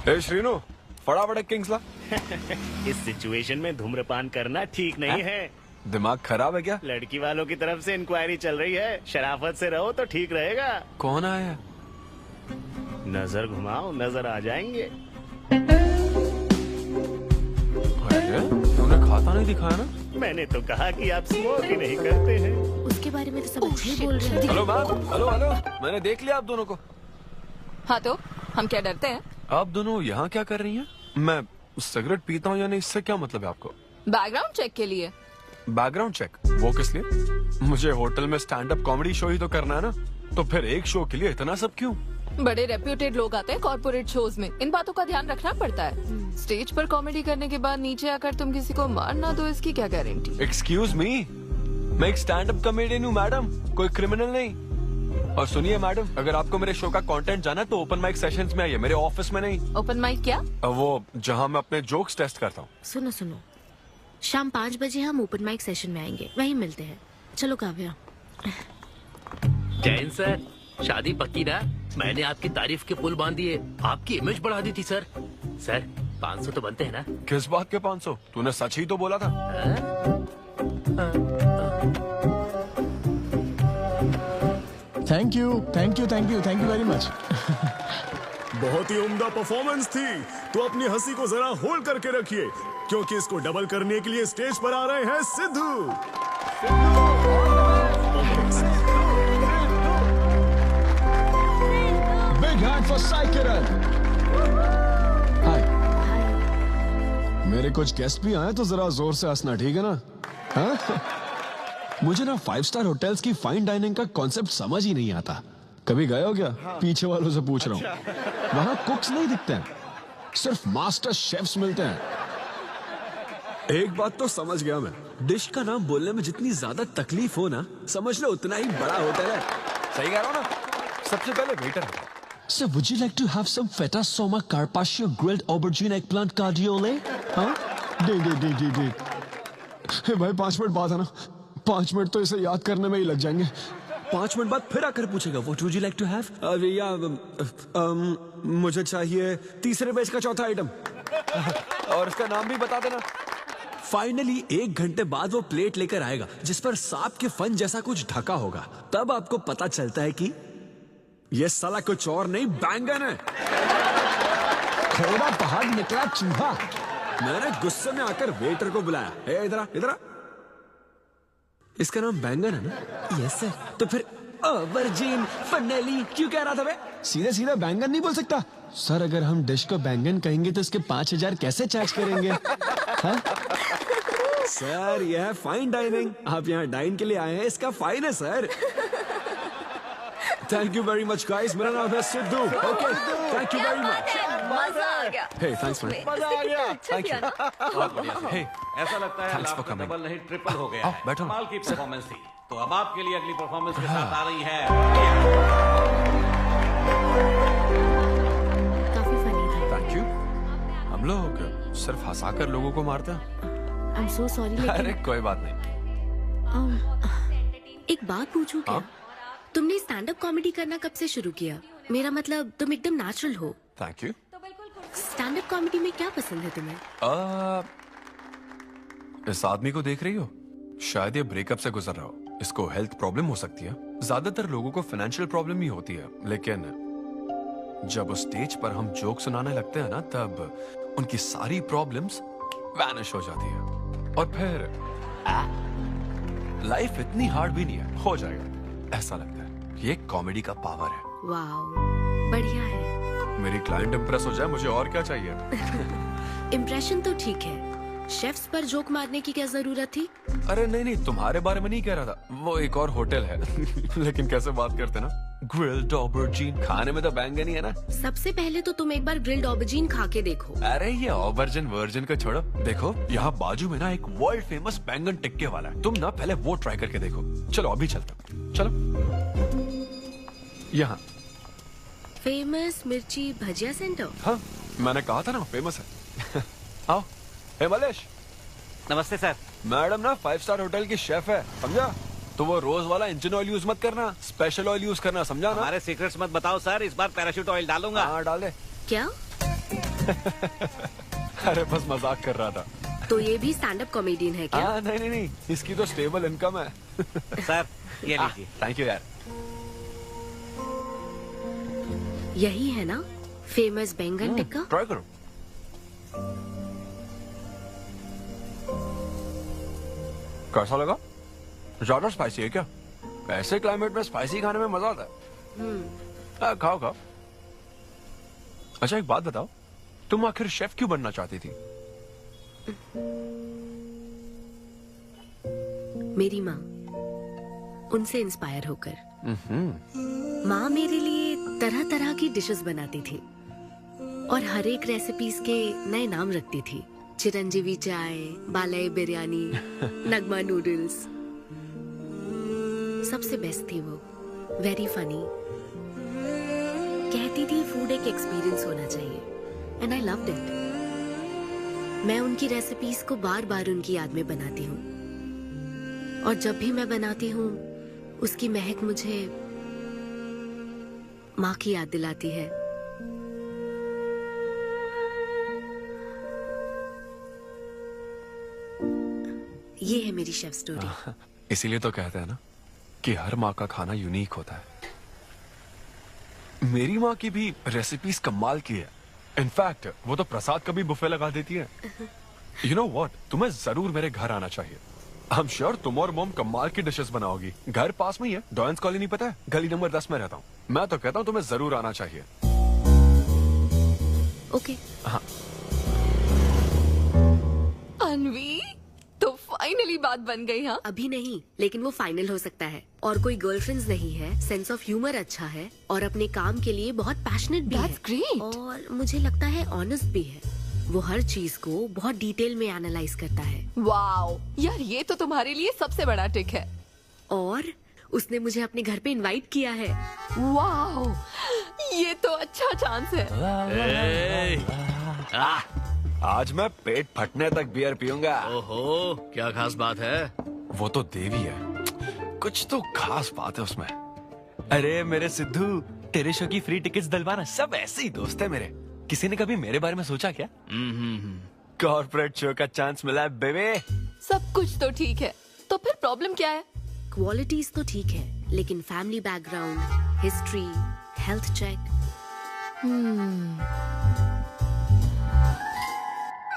ए श्रीनु, फटाफट किंग्स ला। इस सिचुएशन में धूम्रपान करना ठीक नहीं है। दिमाग खराब है क्या? लड़की वालों की तरफ से इंक्वायरी चल रही है, शराफत से रहो तो ठीक रहेगा। कौन आया? नजर घुमाओ, नजर आ जाएंगे। तूने खाता नहीं दिखाया ना? मैंने तो कहा कि आप स्मोक ही नहीं करते हैं। उसके बारे में तो सब अच्छे ही बोल रहे हैं। हेलो मैम, हेलो हेलो, मैंने देख लिया आप दोनों को। हाँ तो हम क्या डरते हैं? आप दोनों यहाँ क्या कर रही हैं? मैं सिगरेट पीता हूँ या नहीं, इससे क्या मतलब है आपको? बैकग्राउंड चेक के लिए। Background check? वो किस लिए? मुझे होटल में स्टैंड अप कॉमेडी शो ही तो करना है ना, तो फिर एक शो के लिए इतना सब क्यों? बड़े रेप्यूटेड लोग आते हैं कॉर्पोरेट शोज में, इन बातों का ध्यान रखना पड़ता है। स्टेज पर कॉमेडी करने के बाद नीचे आकर तुम किसी को मार ना दो, इसकी क्या गारंटी? एक्सक्यूज मी, मैं एक स्टैंड अप कॉमेडियन हूँ मैडम, कोई क्रिमिनल नहीं। और सुनिए मैडम, अगर आपको मेरे शो का कंटेंट जाना है तो ओपन माइक सेशंस में आइए, मेरे ऑफिस में नहीं। ओपन माइक क्या? वो जहाँ मैं अपने जोक्स टेस्ट करता हूँ। सुनो सुनो, शाम 5 बजे हम ओपन माइक सेशन में आएंगे, वहीं मिलते हैं। चलो काव्या। जैन सर, शादी पक्की ना? मैंने आपकी तारीफ के पुल बांध दिए, आपकी इमेज बढ़ा दी थी सर। सर 500 तो बनते हैं ना? किस बात के 500? तूने सच ही तो बोला था। Thank you thank you thank you thank you very much. बहुत ही उम्दा परफॉर्मेंस थी, तो अपनी हंसी को जरा होल्ड करके रखिए, क्योंकि इसको डबल करने के लिए स्टेज पर आ रहे हैं Siddhu. Big hand for Sai Kiran. Hi. मेरे कुछ गेस्ट भी आए तो जरा जोर से हंसना, ठीक है ना? हाँ? मुझे ना 5 स्टार होटल्स की फाइन डाइनिंग का कॉन्सेप्ट समझ ही नहीं आता। कभी गए हो क्या? पीछे वालों से पूछ रहा हूँ। वहाँ कुक्स नहीं दिखते हैं, सिर्फ मास्टर शेफ्स मिलते हैं। एक बात तो समझ गया मैं, डिश का नाम बोलने में जितनी ज्यादा तकलीफ हो ना, समझ लो उतना ही बड़ा होटल है। सही कह रहा हूँ ना? सबसे पहले वेटर है। Sir, would you like to have some feta soma carpaccio grilled aubergine eggplant cardiole? हाँ? दे। हे भाई 5 मिनट बाद है ना, 5 मिनट तो इसे याद करने में ही लग जाएंगे। 5 मिनट बाद फिर आकर पूछेगा What would you like to have? मुझे चाहिए तीसरे पेज का चौथा आइटम। और इसका नाम भी बता देना। फाइनली 1 घंटे बाद वो प्लेट लेकर आएगा जिस पर सांप के फन जैसा कुछ ढका होगा। तब आपको पता चलता है कि ये साला कुछ और नहीं, बैंगन है। थोड़ा बाहर निकला चूहा। मैंने गुस्से में आकर वेटर को बुलाया, हे इधर आ। इसका नाम बैंगन है ना? Yes sir. तो फिर ऑबरजीन फनेली क्यों कह रहा था? सीधे बैंगन नहीं बोल सकता? सर, अगर हम डिश को बैंगन कहेंगे तो इसके 5000 कैसे चार्ज करेंगे? हाँ? सर, यह है फाइन डाइनिंग। आप यहाँ डाइन के लिए आए हैं, इसका फाइन है sir. Thank you very much guys, मेरा नाम है Sidhu. Okay, thank you very much. मजा आ गया। हे, थैंक्स मैन। मजा आ गया। Thank you. बहुत बढ़िया। हे, ऐसा लगता है Thanks for लाभ coming. डबल नहीं ट्रिपल हो गया आओ, है। बैठो। कमाल की परफॉर्मेंस थी। तो अब आपके लिए अगली परफॉर्मेंस के साथ आ रही है। काफी फनी था। Thank you. हम लोग सिर्फ हंसाकर लोगों को मारते हैं। आई एम सो सॉरी, अरे कोई बात नहीं। एक बात पूछूं क्या? तुमने स्टैंड अप कॉमेडी करना कब से शुरू किया? मेरा मतलब तुम एकदम नेचुरल हो। Thank you. Stand up comedy में क्या पसंद है तुम्हें? इस आदमी को देख रही हो? शायद ये ब्रेकअप से गुजर रहा हो। इसको हेल्थ प्रॉब्लम हो सकती है। ज्यादातर लोगों को फाइनेंशियल प्रॉब्लम ही होती है, लेकिन जब उस स्टेज पर हम जोक सुनाने लगते हैं ना, तब उनकी सारी प्रॉब्लम्स वैनिश हो जाती है। और फिर लाइफ इतनी हार्ड भी नहीं है, हो जाएगा ऐसा लगता है। ये कॉमेडी का पावर है। वाओ, बढ़िया है। मेरी क्लाइंट इंप्रेस हो जाए, मुझे और क्या चाहिए? इम्प्रेशन तो ठीक है, शेफ्स पर जोक मारने की क्या जरूरत थी? अरे नहीं, तुम्हारे बारे में नहीं कह रहा था। वो एक और होटल है। लेकिन कैसे बात करते ना, ग्रिल्ड ऑबरजीन। खाने में तो बैंगन ही है ना। सबसे पहले तो तुम एक बार ग्रिल्ड ऑबरजीन खा के देखो। अरे ये ऑबरजीन वर्जिन को छोड़ो, देखो यहाँ बाजू में ना एक वर्ल्ड फेमस बैंगन टिक्के वाला है। तुम ना पहले वो ट्राई करके देखो। चलो अभी चलता हूँ, चलो। यहाँ फेमस मिर्ची भजिया सेंटर। हाँ, मैंने कहा था ना फेमस है। आओ। हे मलेश। नमस्ते सर। मैडम ना 5 स्टार होटल की शेफ है, समझा? तो वो रोज वाला इंजन ऑयल यूज मत करना, स्पेशल ऑयल यूज करना, समझा ना? हमारे सीक्रेट्स मत बताओ सर, इस बार पैराशूट ऑयल डालूंगा। हाँ डाल दे। क्या? अरे बस मजाक कर रहा था। तो ये भी स्टैंड अप कॉमेडियन है क्या? हाँ नहीं, इसकी तो स्टेबल इनकम है। सर ये लीजिए। थैंक यू यार। यही है ना फेमस बैंगन टिक्का? ट्राई करो। कैसा लगा? ज्यादा स्पाइसी है क्या? ऐसे क्लाइमेट में स्पाइसी खाने में मजा आता है। खाओ खाओ। अच्छा एक बात बताओ, तुम आखिर शेफ क्यों बनना चाहती थी? मेरी माँ, उनसे इंस्पायर होकर। माँ मेरे लिए तरह तरह की डिशेस बनाती थी और हर एक रेसिपीज के नए नाम रखती थी। चिरंजीवी चाय, बालाई बिरयानी, नगमा नूडल्स। सबसे बेस्ट थी वो, वेरी फनी। कहती थी फूड एक एक्सपीरियंस होना चाहिए, एंड आई लव्ड इट। मैं उनकी रेसिपीज को बार बार उनकी याद में बनाती हूँ, और जब भी मैं बनाती हूँ उसकी महक मुझे माँ की याद दिलाती है। ये है मेरी शेफ स्टोरी। इसीलिए तो कहते हैं ना कि हर माँ का खाना यूनिक होता है। मेरी माँ की भी रेसिपीज कमाल की है। इनफैक्ट वो तो प्रसाद का भी बुफे लगा देती है। यू नो व्हाट, तुम्हें जरूर मेरे घर आना चाहिए। आई एम श्योर तुम और मॉम कमाल की डिशेस बनाओगी। घर पास में ही है, डॉयंस कॉलोनी, पता है? गली नंबर 10 में रहता हूँ। मैं तो कहता हूँ तुम्हें जरूर आना चाहिए। ओके। हाँ अन्वी, तो फाइनली बात बन गई। हाँ, अभी नहीं, लेकिन वो फाइनल हो सकता है। और कोई गर्लफ्रेंड्स नहीं है, सेंस ऑफ ह्यूमर अच्छा है और अपने काम के लिए बहुत पैशनेट भी है। ग्रेट। और मुझे लगता है ऑनेस्ट भी है। वो हर चीज को बहुत डिटेल में एनालाइज करता है। वाओ यार, ये तो तुम्हारे लिए सबसे बड़ा टिक है। और उसने मुझे अपने घर पे इनवाइट किया है। वाओ, ये तो अच्छा चांस है। आज मैं पेट फटने तक बियर पीऊंगा। ओहो, क्या खास बात है? वो तो देवी है, कुछ तो खास बात है उसमें। अरे मेरे सिद्धू, तेरे शो की फ्री टिकट्स दिलवाना, सब ऐसे ही दोस्त है मेरे। किसी ने कभी मेरे बारे में सोचा क्या? कॉर्पोरेट शो का चांस मिला है बेबे। सब कुछ तो ठीक है, तो फिर प्रॉब्लम क्या है? क्वालिटीज तो ठीक है, लेकिन family background, history, health check.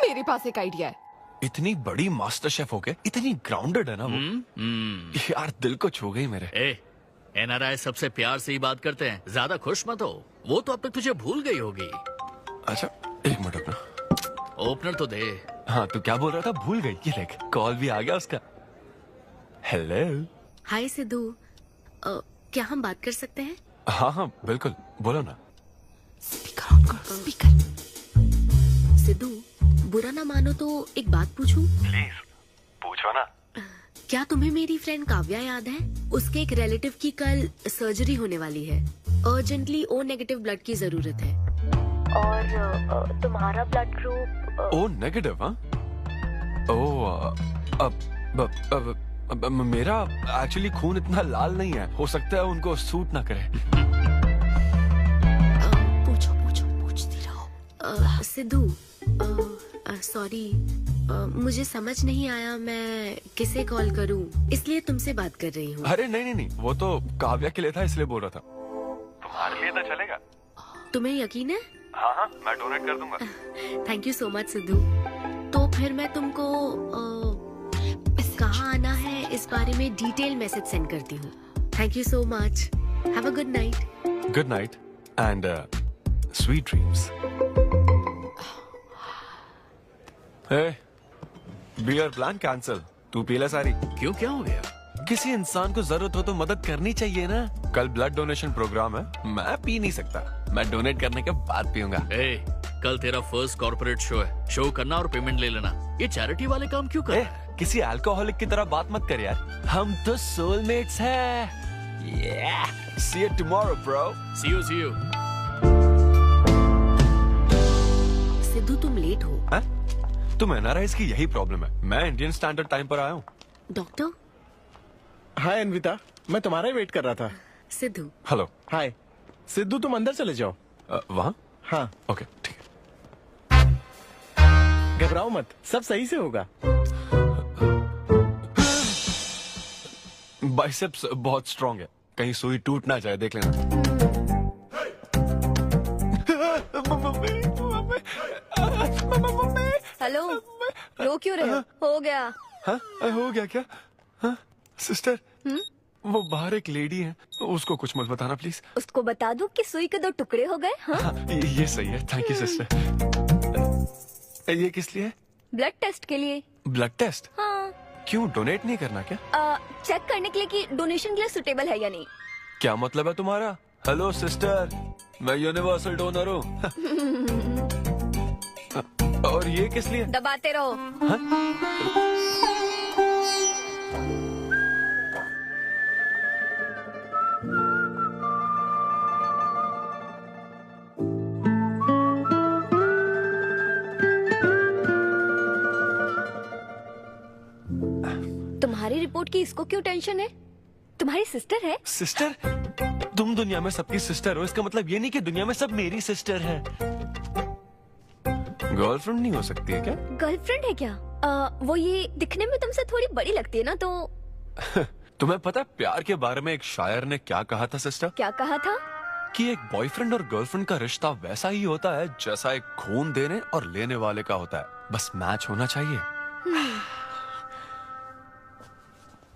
मेरे पास एक आइडिया है। इतनी बड़ी मास्टर शेफ होके इतनी ग्राउंडेड है ना वो। यार दिल को छू गई मेरे। एनआरआई सबसे प्यार से ही बात करते हैं, ज्यादा खुश मत हो। वो तो अब तक तुझे भूल गई होगी। अच्छा एक मिनट रुकना। ओपनर तो दे। हाँ, तू क्या बोल रहा था? भूल गई? ये देख, कॉल भी आ गया उसका। हेलो। हाय सिद्धू, क्या हम बात कर सकते हैं? हाँ हाँ बिल्कुल, बोलो ना। स्पीकर ऑन करो, स्पीकर। सिद्धू, बुरा ना मानो तो एक बात पूछूं? प्लीज पूछो ना। क्या तुम्हें मेरी फ्रेंड काव्या याद है? उसके एक रिलेटिव की कल सर्जरी होने वाली है। अर्जेंटली O नेगेटिव ब्लड की जरूरत है। और तुम्हारा ब्लड ग्रुप? O negative? हाँ। मेरा एक्चुअली खून इतना लाल नहीं है, हो सकता है उनको सूट ना करे। पूछती रहो। सिद्धू, सॉरी, मुझे समझ नहीं आया मैं किसे कॉल करूं, इसलिए तुमसे बात कर रही हूँ। अरे नहीं, वो तो काव्या के लिए था, इसलिए बोल रहा था। तुम्हारे लिए तो चलेगा? तुम्हें यकीन है? हाँ, मैं डोनेट कर दूंगा। Thank you so much Sidhu. तो फिर मैं तुमको कहाँ आना है इस बारे में डिटेल मैसेज सेंड करती हूँ। Thank you so much. Have a good night. Good night and sweet dreams. Beer plan cancel. तू पी ले सारी। क्यों, क्या हो गया? किसी इंसान को जरूरत हो तो मदद करनी चाहिए ना। कल ब्लड डोनेशन प्रोग्राम है, मैं पी नहीं सकता। मैं डोनेट करने के बाद पीऊंगा। कल तेरा फर्स्ट कॉर्पोरेट शो है, शो करना और पेमेंट ले लेना। ये चैरिटी वाले काम क्यों कर रहा है? किसी अल्कोहलिक की तरह बात मत कर यार, हम तो सोलमेट्स हैं। See you tomorrow, bro. See you. Sidhu, तुम लेट हो। तुम एनआरआईज की यही प्रॉब्लम है। मैं इंडियन स्टैंडर्ड टाइम पर आया हूँ। डॉक्टर। हाय अन्विता, मैं तुम्हारा ही वेट कर रहा था। सिद्धू। हेलो। हाय सिद्धू, तुम अंदर चले जाओ। वहाँ? हाँ। ओके ठीक है। घबराओ मत, सब सही से होगा। बाइसेप्स बहुत स्ट्रांग है, कहीं सुई टूट ना जाए, देख लेना। हेलो, रो क्यों रहे हो? हो गया। हाँ, हो गया क्या? हाँ, सिस्टर, वो बाहर एक लेडी है, उसको कुछ मत बताना प्लीज। उसको बता दूं कि सुई के 2 टुकड़े हो गए। हाँ? ये सही है, थैंक यू सिस्टर। ये किस लिए है? ब्लड टेस्ट के लिए। Blood test? हाँ। क्यों, डोनेट नहीं करना क्या? चेक करने के लिए कि डोनेशन के लिए सुटेबल है या नहीं। क्या मतलब है तुम्हारा? हेलो सिस्टर, मैं यूनिवर्सल डोनर हूँ। और ये किस लिए? दबाते रहो। तुम्हारी रिपोर्ट की इसको क्यों टेंशन है? तुम्हारी सिस्टर है। सिस्टर? तुम दुनिया में सबकी सिस्टर हो, इसका मतलब ये नहीं कि दुनिया में सब मेरी सिस्टर है। गर्लफ्रेंड नहीं हो सकती है क्या? गर्लफ्रेंड है क्या? वो ये दिखने में तुमसे थोड़ी बड़ी लगती है ना, तो तुम्हें पता है प्यार के बारे में एक शायर ने क्या कहा था सिस्टर? क्या कहा था? कि एक बॉयफ्रेंड और गर्लफ्रेंड का रिश्ता वैसा ही होता है जैसा एक खून देने और लेने वाले का होता है, बस मैच होना चाहिए।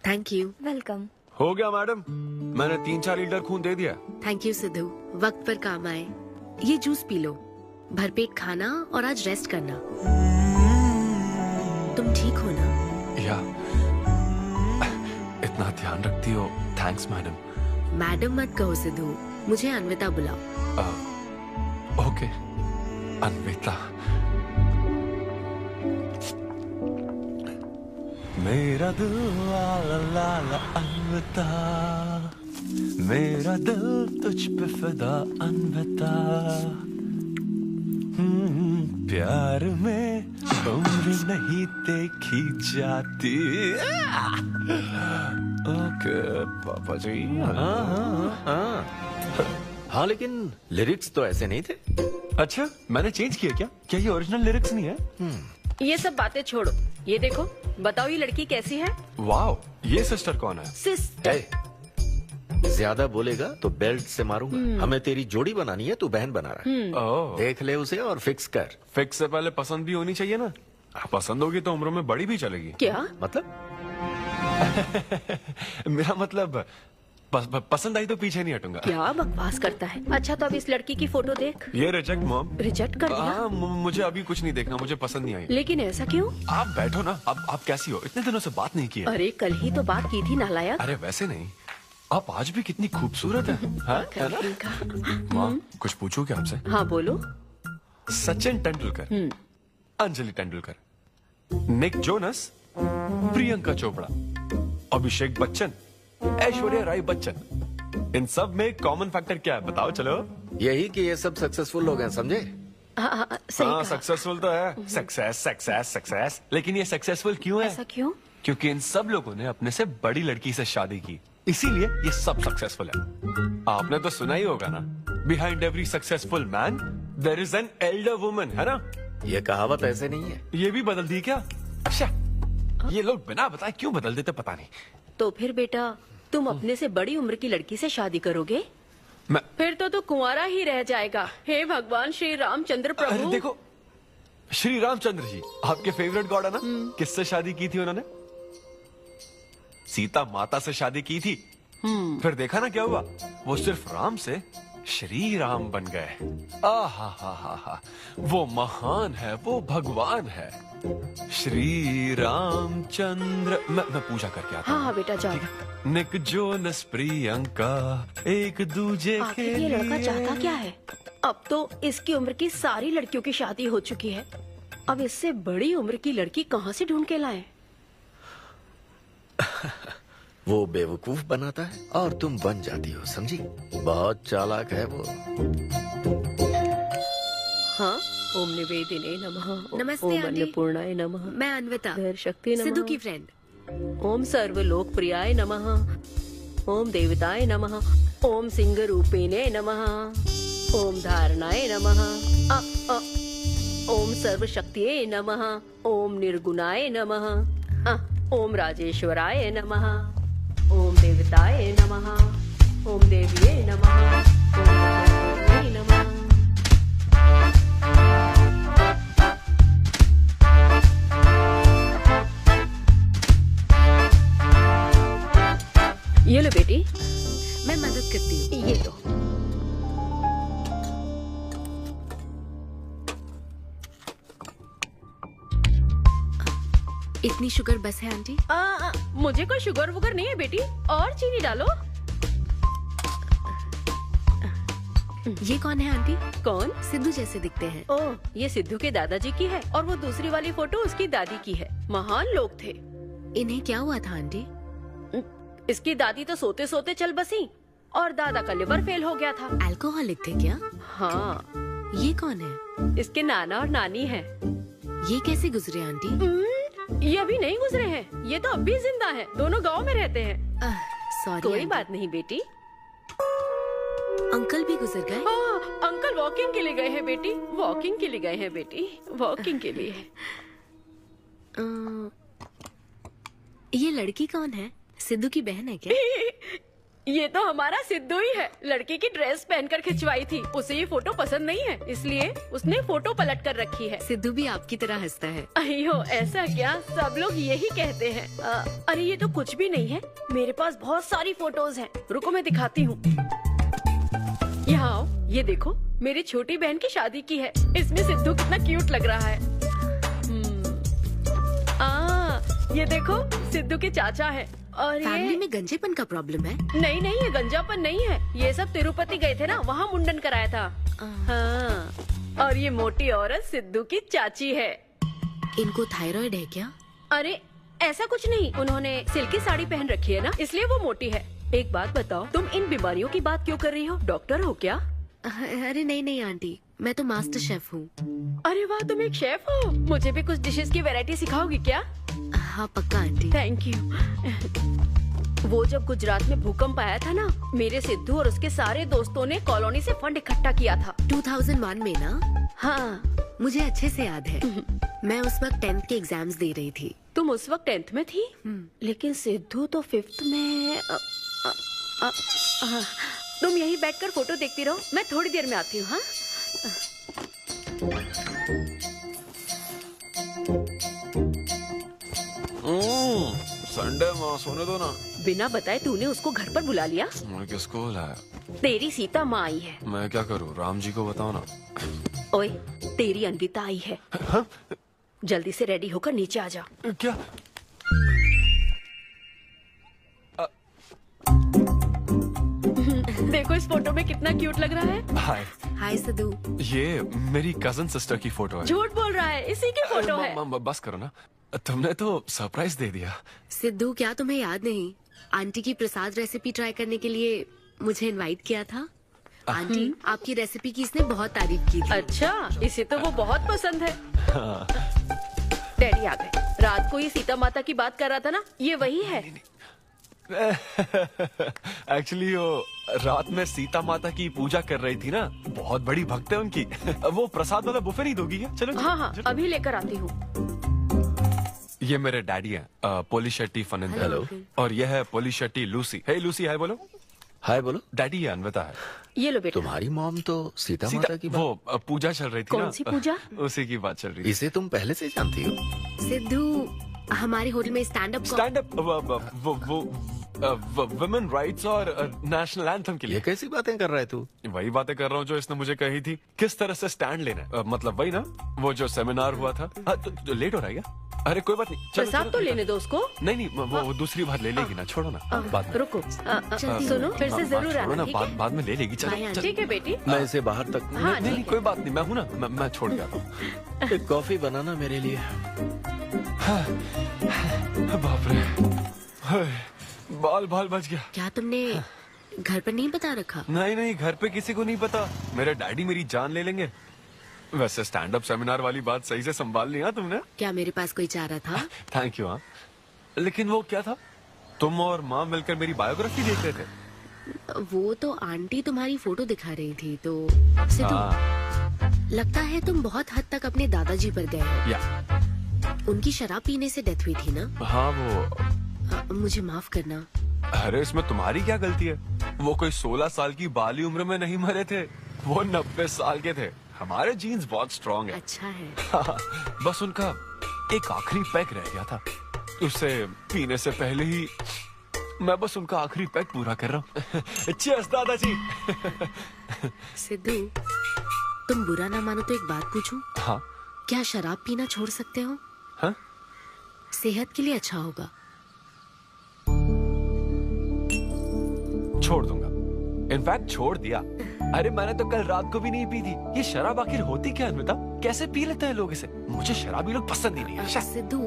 Thank you. वेलकम। हो गया मैडम, मैंने 3-4 लीटर खून दे दिया। थैंक यू सिद्धू, वक्त पर काम आए। ये जूस पी लो, भरपेट खाना और आज रेस्ट करना। तुम ठीक हो ना? या इतना ध्यान रखती हो, थैंक्स मैडम। मैडम मत कहो सिद्धू, मुझे अन्विता बुलाओ। ओके अन्विता। मेरा दिल ला ला ला ला अन्विता, मेरा दिल तुझ पे फिदा अन्विता। प्यार में उम्र नहीं देखी जाती। ओके पापा जी। हाँ लेकिन लिरिक्स तो ऐसे नहीं थे। अच्छा मैंने चेंज किया क्या ये ओरिजिनल लिरिक्स नहीं है? ये सब बातें छोड़ो, ये देखो, बताओ ये लड़की कैसी है? वाओ, ये सिस्टर कौन है? सिस्टर। ज्यादा बोलेगा तो बेल्ट से मारूंगा। हमें तेरी जोड़ी बनानी है, तू बहन बना रहा है। देख ले उसे और फिक्स कर। फिक्स से पहले पसंद भी होनी चाहिए ना। पसंद होगी तो उम्र में बड़ी भी चलेगी। क्या मतलब? मेरा मतलब पसंद आई तो पीछे नहीं हटूंगा। क्या बकवास करता है। अच्छा तो अब इस लड़की की फोटो देख। ये रिजेक्ट मॉम। रिजेक्ट कर दिया? मुझे अभी कुछ नहीं देखना, मुझे पसंद नहीं आई। लेकिन ऐसा क्यों? आप बैठो ना। अब आप कैसी हो? इतने दिनों से बात नहीं की है। अरे कल ही तो बात की थी नालायक। अरे वैसे नहीं, आप आज भी कितनी खूबसूरत है, है ना? माँ कुछ पूछूं क्या आपसे? हाँ बोलो। सचिन तेंदुलकर, अंजलि तेंदुलकर, निक जोनस, प्रियंका चोपड़ा, अभिषेक बच्चन, ऐश्वर्या राय बच्चन, इन सब में कॉमन फैक्टर क्या है बताओ? चलो यही कि ये सब सक्सेसफुल लोग हैं, समझे? हाँ सक्सेसफुल तो है। Success success success. लेकिन ये सक्सेसफुल क्यों है? ऐसा क्यों? क्योंकि इन सब लोगों ने अपने से बड़ी लड़की से शादी की, इसीलिए ये सब सक्सेसफुल है। आपने तो सुना ही होगा ना, behind every successful man there is an elder woman, है ना? ये कहावत ऐसे नहीं है। ये भी बदल दी क्या? अच्छा ये लोग बिना बताए क्यों बदल देते पता नहीं। तो फिर बेटा तुम अपने से बड़ी उम्र की लड़की से शादी करोगे? फिर तो तू कुंवारा ही रह जाएगा। हे भगवान श्री रामचंद्र प्रभु। अरे देखो, श्री रामचंद्र जी आपके फेवरेट गॉड है ना? किससे शादी की थी उन्होंने? सीता माता से शादी की थी। फिर देखा ना क्या हुआ, वो सिर्फ राम से श्री राम बन गए। आहा, वो महान है, वो भगवान है श्री रामचंद्र। मैं पूजा करके आता हूँ। हाँ बेटा जाओ। निक जोनस प्रियंका एक दूजे के लिए। ये लड़का चाहता क्या है? अब तो इसकी उम्र की सारी लड़कियों की शादी हो चुकी है, अब इससे बड़ी उम्र की लड़की कहाँ से ढूंढ के लाए? वो बेवकूफ बनाता है और तुम बन जाती हो, समझी? बहुत चालाक है वो। हाँ, ओम निवेदिने नमः। नमस्ते ओम आंटी। अन्नपूर्णाय नमः। मैं अन्विता, शक्ति नमः। सिद्धू की फ्रेंड। ओम सर्वलोकप्रियाय नमः। ओम देवताय नमः। ओम सिंह रूपेणे नमः। ओम धारणाय नमः। ओम सर्वशक्तिये नमः। ओम निर्गुणाय नमः। ओम राजेश्वराय नमः। ओम देवताय नमः। ओम देव्ये नमः। ओम नमः। ये लो बेटी, मैं मदद करती हूँ। ये लो। इतनी शुगर बस है आंटी? मुझे कोई शुगर वुगर नहीं है बेटी, और चीनी डालो। ये कौन है आंटी? कौन? सिद्धू जैसे दिखते हैं। ओह, ये सिद्धू के दादाजी की है और वो दूसरी वाली फोटो उसकी दादी की है। महान लोग थे। इन्हें क्या हुआ था आंटी? इसकी दादी तो सोते सोते चल बसी और दादा का लिवर फेल हो गया था। अल्कोहलिक थे क्या? हाँ। ये कौन है? इसके नाना और नानी है। ये कैसे गुजरे आंटी? ये अभी नहीं गुजरे हैं, ये तो अब भी जिंदा है। दोनों गांव में रहते हैं। सॉरी। कोई बात नहीं बेटी। अंकल भी गुजर गए? अंकल वॉकिंग के लिए गए हैं बेटी, वॉकिंग के लिए गए हैं बेटी, वॉकिंग के लिए। ये लड़की कौन है? सिद्धू की बहन है क्या? ये तो हमारा सिद्धू ही है। लड़की की ड्रेस पहनकर खिंचवाई थी, उसे ये फोटो पसंद नहीं है, इसलिए उसने फोटो पलट कर रखी है। सिद्धू भी आपकी तरह हंसता है। अयो ऐसा क्या? सब लोग यही कहते हैं। अरे ये तो कुछ भी नहीं है, मेरे पास बहुत सारी फोटोज हैं। रुको मैं दिखाती हूँ। यहाँ आओ, ये देखो मेरी छोटी बहन की शादी की है। इसमें सिद्धू कितना क्यूट लग रहा है। ये देखो सिद्धू के चाचा है। और फैमिली में गंजेपन का प्रॉब्लम है? नहीं नहीं, ये गंजापन नहीं है। ये सब तिरुपति गए थे ना, वहाँ मुंडन कराया था। हाँ। और ये मोटी औरत सिद्धू की चाची है। इनको थायराइड है क्या? अरे ऐसा कुछ नहीं, उन्होंने सिल्की साड़ी पहन रखी है ना, इसलिए वो मोटी है। एक बात बताओ, तुम इन बीमारियों की बात क्यों कर रही हो? डॉक्टर हो क्या? अरे नहीं नहीं आंटी, मैं तो मास्टर शेफ हूँ। अरे वाह, तुम एक शेफ हो। मुझे भी कुछ डिशेस की वैरायटी सिखाओगी क्या? हाँ पक्का आंटी। Thank you. वो जब गुजरात में भूकंप आया था ना, मेरे सिद्धू और उसके सारे दोस्तों ने कॉलोनी से फंड इकट्ठा किया था। 2001 में ना? हाँ मुझे अच्छे से याद है। मैं उस वक्त 10th के एग्जाम्स दे रही थी। तुम उस वक्त 10th में थी? लेकिन सिद्धू तो 5th में। तुम यहीं बैठकर फोटो देखती रहो, मैं थोड़ी देर में आती हूँ। हाँ संडे माँ, सोने दो ना। बिना बताए तूने उसको घर पर बुला लिया? मैं किसको बुलाया? तेरी सीता माँ आई है। मैं क्या करूँ, राम जी को बताओ ना। ओए, तेरी अन्विता आई है। हाँ? जल्दी से रेडी होकर नीचे आ जा। क्या? देखो इस फोटो में कितना क्यूट लग रहा है। हाय। हाय सिद्धू। ये मेरी कजन सिस्टर की फोटो है। झूठ बोल रहा है, इसी की फोटो है। बस करो ना, तुमने तो सरप्राइज दे दिया। सिद्धू, क्या तुम्हें याद नहीं, आंटी की प्रसाद रेसिपी ट्राई करने के लिए मुझे इनवाइट किया था? आंटी, आपकी रेसिपी की इसने बहुत तारीफ की थी। अच्छा, इसे तो वो बहुत पसंद है। डैडी आ गए। रात को ये सीता माता की बात कर रहा था ना, ये वही है। एक्चुअली वो रात में सीता माता की पूजा कर रही थी ना, बहुत बड़ी भक्त है उनकी। वो प्रसाद वाला बुफे नहीं दोगी क्या? चलो। हाँ हाँ, अभी लेकर आती हूँ। ये मेरे डैडी हैं, पोलिशेट्टी फर्नांडिस। हेलो। और ये है पोलिशेट्टी लूसी। हे लूसी, हाय बोलो। हाय बोलो। डैडी ये अन्विता है। ये लो बेटा। तुम्हारी मॉम तो सीता माता की वो पूजा चल रही थी ना। कौन सी पूजा? उसी की बात चल रही थी। इसे तुम पहले से जानती हो? सिद्धू, हमारे होटल में स्टैंड अप वुमेन राइट्स और नेशनल एंथम के लिए। ये कैसी बातें कर रहा है तू? वही बातें कर रहा हूँ जो इसने मुझे कही थी, किस तरह से स्टैंड लेना है। मतलब वही ना, वो जो सेमिनार हुआ था। तो लेट हो रहा है क्या? अरे कोई बात नहीं, प्रसाद तो लेने दो उसको। नहीं, वो दूसरी बार ले लेगी ना, छोड़ो ना। बाद में रुको, सुनो, फिर से जरूर आना। ना, बाद में ले लेगी। चलो। ठीक है बेटी। मैं इसे बाहर तक नहीं, कोई बात नहीं, मैं हूँ ना, मैं छोड़ के आता हूँ। एक कॉफी बनाना मेरे लिए। बाप रे, बाल बच गया। क्या तुमने घर पर नहीं बता रखा? नहीं, घर पे किसी को नहीं पता। मेरे डैडी मेरी जान ले लेंगे। वैसे स्टैंड अप सेमिनार वाली बात सही से संभाल लिया तुमने। क्या मेरे पास कोई चारा था? Thank you. हाँ, लेकिन वो क्या था, तुम और माँ मिलकर मेरी बायोग्राफी देख रहे थे? वो तो आंटी तुम्हारी फोटो दिखा रही थी, तो लगता है तुम बहुत हद तक अपने दादाजी पर गए हो। या उनकी शराब पीने से डेथ हुई थी ना? हाँ, वो मुझे माफ करना। अरे इसमें तुम्हारी क्या गलती है? वो कोई 16 साल की बाली उम्र में नहीं मरे थे, वो 90 साल के थे। हमारे जीन्स बहुत स्ट्रॉन्ग है। अच्छा है। बस उनका एक आखिरी पैक रह गया था, उसे पीने से पहले ही मैं बस उनका आखिरी पैक पूरा कर रहा हूँ। चीयर्स दादाजी। सिद्धू, तुम बुरा ना मानो तो एक बात पूछूं? हाँ। क्या शराब पीना छोड़ सकते हो? हाँ? सेहत के लिए अच्छा होगा। छोड़ दूंगा, इनफैक्ट छोड़ दिया। अरे मैंने तो कल रात को भी नहीं पी थी। ये शराब आखिर होती क्या है? कैसे पी लेते हैं लोग इसे? मुझे शराबी लोग पसंद ही नहीं है। सिद्धू,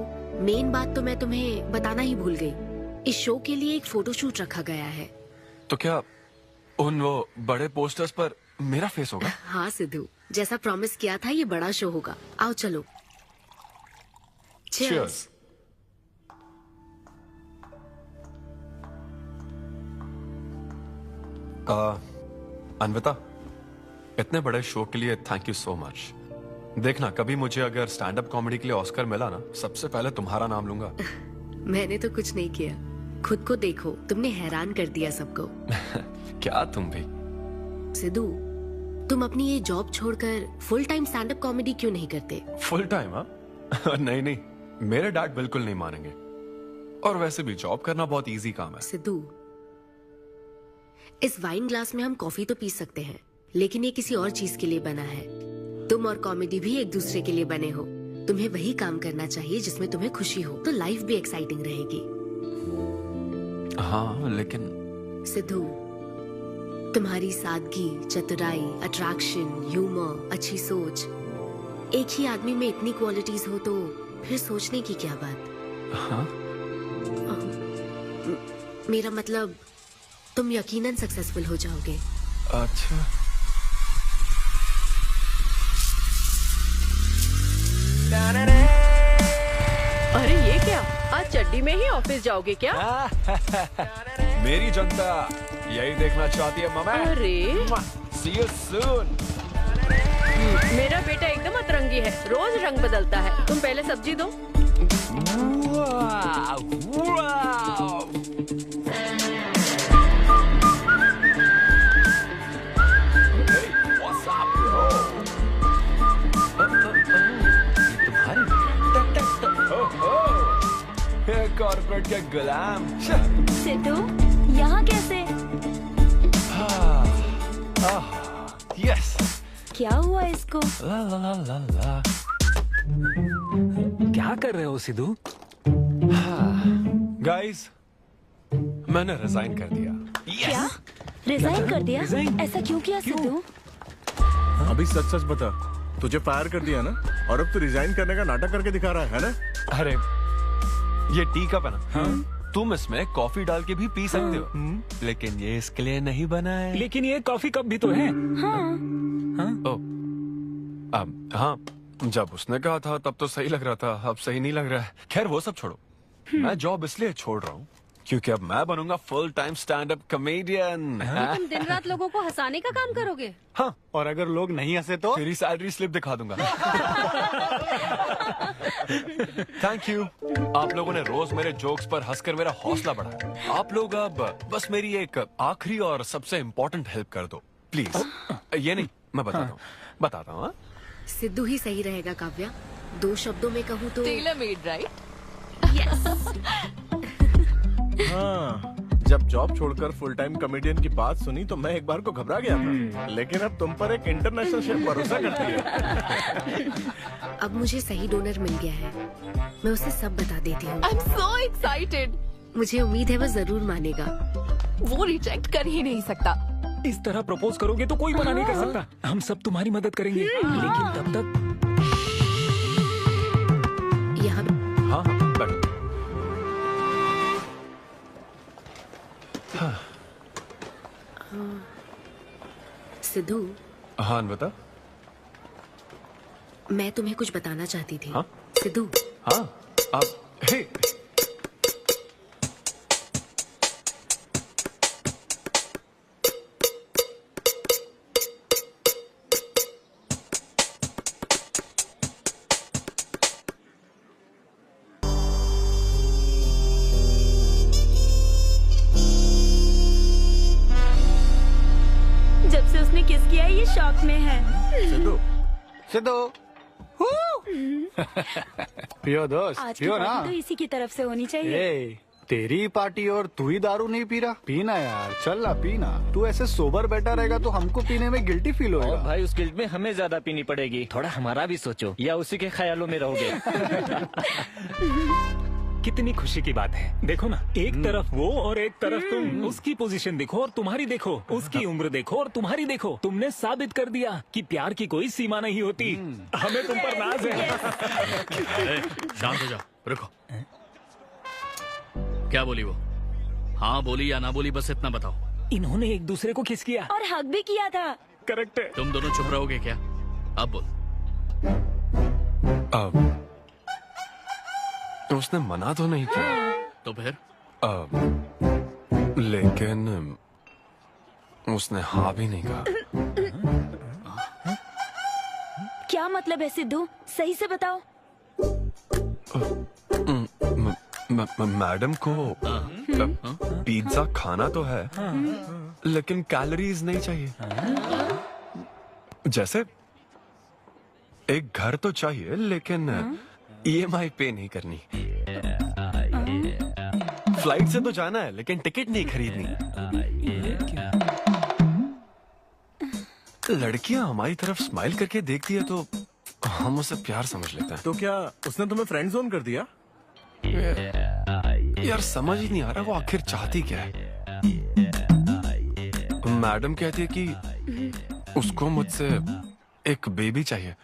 मेन बात तो मैं तुम्हें बताना ही भूल गई। इस शो के लिए एक फोटोशूट रखा गया है। तो क्या उन वो बड़े पोस्टर्स पर मेरा फेस होगा? हाँ सिद्धू, जैसा प्रॉमिस किया था, ये बड़ा शो होगा। आओ चलो। Cheers. अन्विता, इतने बड़े शो के लिए थैंक यू सो मच। देखना, कभी मुझे अगर स्टैंड अप कॉमेडी के लिए ऑस्कर मिला ना, सबसे पहले तुम्हारा नाम लूंगा। मैंने तो कुछ नहीं किया, खुद को देखो, तुमने हैरान कर दिया सबको। क्या तुम भी? सिद्धू, तुम अपनी ये जॉब छोड़कर full time stand up comedy क्यों नहीं करते? Full time? हाँ। नहीं, मेरे डैड बिल्कुल नहीं मानेंगे। और वैसे भी जॉब करना बहुत इजी काम है। सिद्धू, इस वाइन ग्लास में हम कॉफी तो पी सकते हैं, लेकिन ये किसी और चीज के लिए बना है। तुम और कॉमेडी भी एक दूसरे के लिए बने हो। तुम्हें वही काम करना चाहिए जिसमें तुम्हें खुशी हो, तो लाइफ भी एक्साइटिंग रहेगी। हाँ लेकिन सिद्धू, तुम्हारी सादगी, चतुराई, अट्रैक्शन, ह्यूमर, अच्छी सोच, एक ही आदमी में इतनी क्वालिटीज हो तो फिर सोचने की क्या बात। हाँ? मेरा मतलब तुम यकीनन सक्सेसफुल हो जाओगे। अच्छा। अरे ये क्या, आज चड्डी में ही ऑफिस जाओगे क्या? मेरी जनता यही देखना चाहती है मम्मी। अरे See you soon। मेरा बेटा एकदम अतरंगी है, रोज रंग बदलता है। तुम पहले सब्जी दो। कॉर्पोरेट के गुलाम। सिद्धू, यहाँ कैसे? यस। क्या हुआ इसको? ला ला ला ला ला। क्या कर रहे हो सिद्धू? गाइस, मैंने रिजाइन कर दिया। क्या? रिजाइन कर दिया? ऐसा क्यों किया सिद्धू? अभी सच सच बता, तुझे फायर कर दिया ना, और अब तू रिजाइन करने का नाटक करके दिखा रहा है ना? अरे ये टी कप है ना? हाँ? तुम इसमें कॉफी डाल के भी पी सकते हो, लेकिन ये इसके लिए नहीं बना है। लेकिन ये कॉफी कप भी तो है। हाँ, जब उसने कहा था तब तो सही लग रहा था, अब सही नहीं लग रहा है। खैर वो सब छोड़ो, मैं जॉब इसलिए छोड़ रहा हूँ क्योंकि अब मैं बनूंगा full time stand up comedian. तुम दिन रात लोगों को हंसाने का काम करोगे? हाँ, और अगर लोग नहीं हंसे तो तेरी सैलरी स्लिप दिखा दूंगा। Thank you. आप लोगों ने रोज मेरे जोक्स पर हंसकर मेरा हौसला बढ़ाया। आप लोग अब बस मेरी एक आखिरी और सबसे इम्पोर्टेंट हेल्प कर दो प्लीज। ये नहीं, मैं बताता हूँ। सिद्धू ही सही रहेगा काव्या। 2 शब्दों में कहूँ तो टेलर मेड, राइट? हाँ, जब जॉब छोड़कर फुल टाइम कॉमेडियन की बात सुनी तो मैं एक बार को घबरा गया था, लेकिन अब तुम पर एक इंटरनेशनल शेफ भरोसा करती है। अब मुझे सही डोनर मिल गया है, मैं उसे सब बता देती हूँ। I'm so excited। मुझे उम्मीद है वो जरूर मानेगा। वो रिजेक्ट कर ही नहीं सकता। इस तरह प्रपोज करोगे तो कोई मना नहीं कर सकता। हम सब तुम्हारी मदद करेंगे, लेकिन तब तक यहाँ। हाँ हाँ, बैठो। सिद्धू। हाँ बता। मैं तुम्हें कुछ बताना चाहती थी। हाँ? सिद्धू। हाँ, अब हे। जब से उसने किस किया ये शॉक में है। सिद्धू, सिद्धू। पियो दोस्त, आज की पियो ना। पार्टी तो इसी की तरफ से होनी चाहिए। ए, तेरी पार्टी और तू ही दारू नहीं पी रहा। पीना यार, चल ना पीना। तू ऐसे सोबर बैठा रहेगा तो हमको पीने में गिल्टी फील होगा। और भाई उस गिल्ट में हमें ज्यादा पीनी पड़ेगी। थोड़ा हमारा भी सोचो, या उसी के ख्यालों में रहोगे। कितनी खुशी की बात है। देखो ना, एक तरफ वो और एक तरफ तुम। उसकी पोजीशन देखो और तुम्हारी देखो, उसकी उम्र देखो और तुम्हारी देखो। तुमने साबित कर दिया कि प्यार की कोई सीमा नहीं होती। हमें तुम पर नाज है। शांत हो जाओ, रुको। क्या बोली वो? हाँ बोली या ना बोली, बस इतना बताओ। इन्होंने एक दूसरे को किस किया और हक भी किया था। करेक्ट है। तुम दोनों चुप रहोगे क्या? अब बोल। उसने मना तो नहीं किया। तो फिर? लेकिन उसने हाँ भी नहीं कहा। क्या मतलब है सिद्धू? सही से बताओ। मैडम को पिज्जा खाना तो है, लेकिन कैलोरीज नहीं चाहिए। जैसे एक घर तो चाहिए, लेकिन EMI पे नहीं करनी। फ्लाइट से तो जाना है, लेकिन टिकट नहीं खरीदनी। लड़कियां हमारी तरफ स्माइल करके देखती है तो हम उसे प्यार समझ लेते हैं। तो क्या उसने तुम्हें फ्रेंड जोन कर दिया? यार समझ ही नहीं आ रहा वो आखिर चाहती क्या है। मैडम कहती है कि उसको मुझसे एक बेबी चाहिए,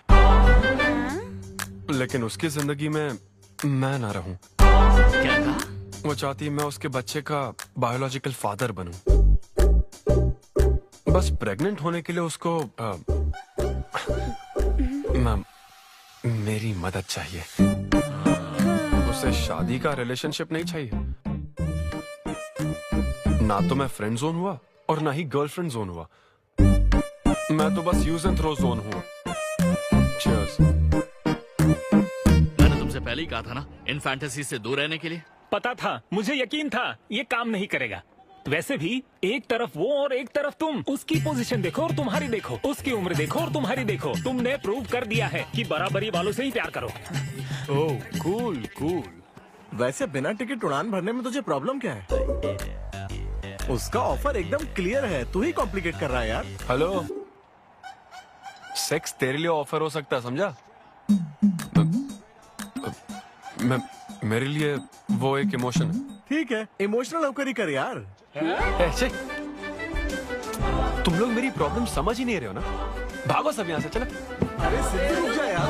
लेकिन उसकी जिंदगी में मैं ना रहूं। क्या कहा? वो चाहती है मैं उसके बच्चे का बायोलॉजिकल फादर बनूं। बस प्रेग्नेंट होने के लिए उसको मेरी मदद चाहिए। उसे शादी का रिलेशनशिप नहीं चाहिए। ना तो मैं फ्रेंड जोन हुआ और ना ही गर्लफ्रेंड जोन हुआ। मैं तो बस यूज एंड थ्रो जोन हूँ। Cheers. मैंने तुमसे पहले ही कहा था ना इन फैंटेसी से दूर रहने के लिए। पता था, मुझे यकीन था ये काम नहीं करेगा। वैसे भी एक तरफ वो और एक तरफ तुम, उसकी पोजीशन देखो और तुम्हारी देखो, उसकी उम्र देखो और तुम्हारी देखो। तुमने प्रूव कर दिया है कि बराबरी वालों से ही प्यार करो। ओह कूल कूल। वैसे बिना टिकट उड़ान भरने में तुझे प्रॉब्लम क्या है? उसका ऑफर एकदम क्लियर है, तू ही कॉम्प्लिकेट कर रहा है यार। हेलो, सेक्स तेरे लिए ऑफर हो सकता है, समझा? मेरे लिए वो एक इमोशन है। ठीक है, इमोशनल होकर ही कर यार। ऐसे तुम लोग मेरी प्रॉब्लम समझ ही नहीं रहे हो ना। भागो सब यहाँ से, चलो। अरे सिद्धू रुक जा यार।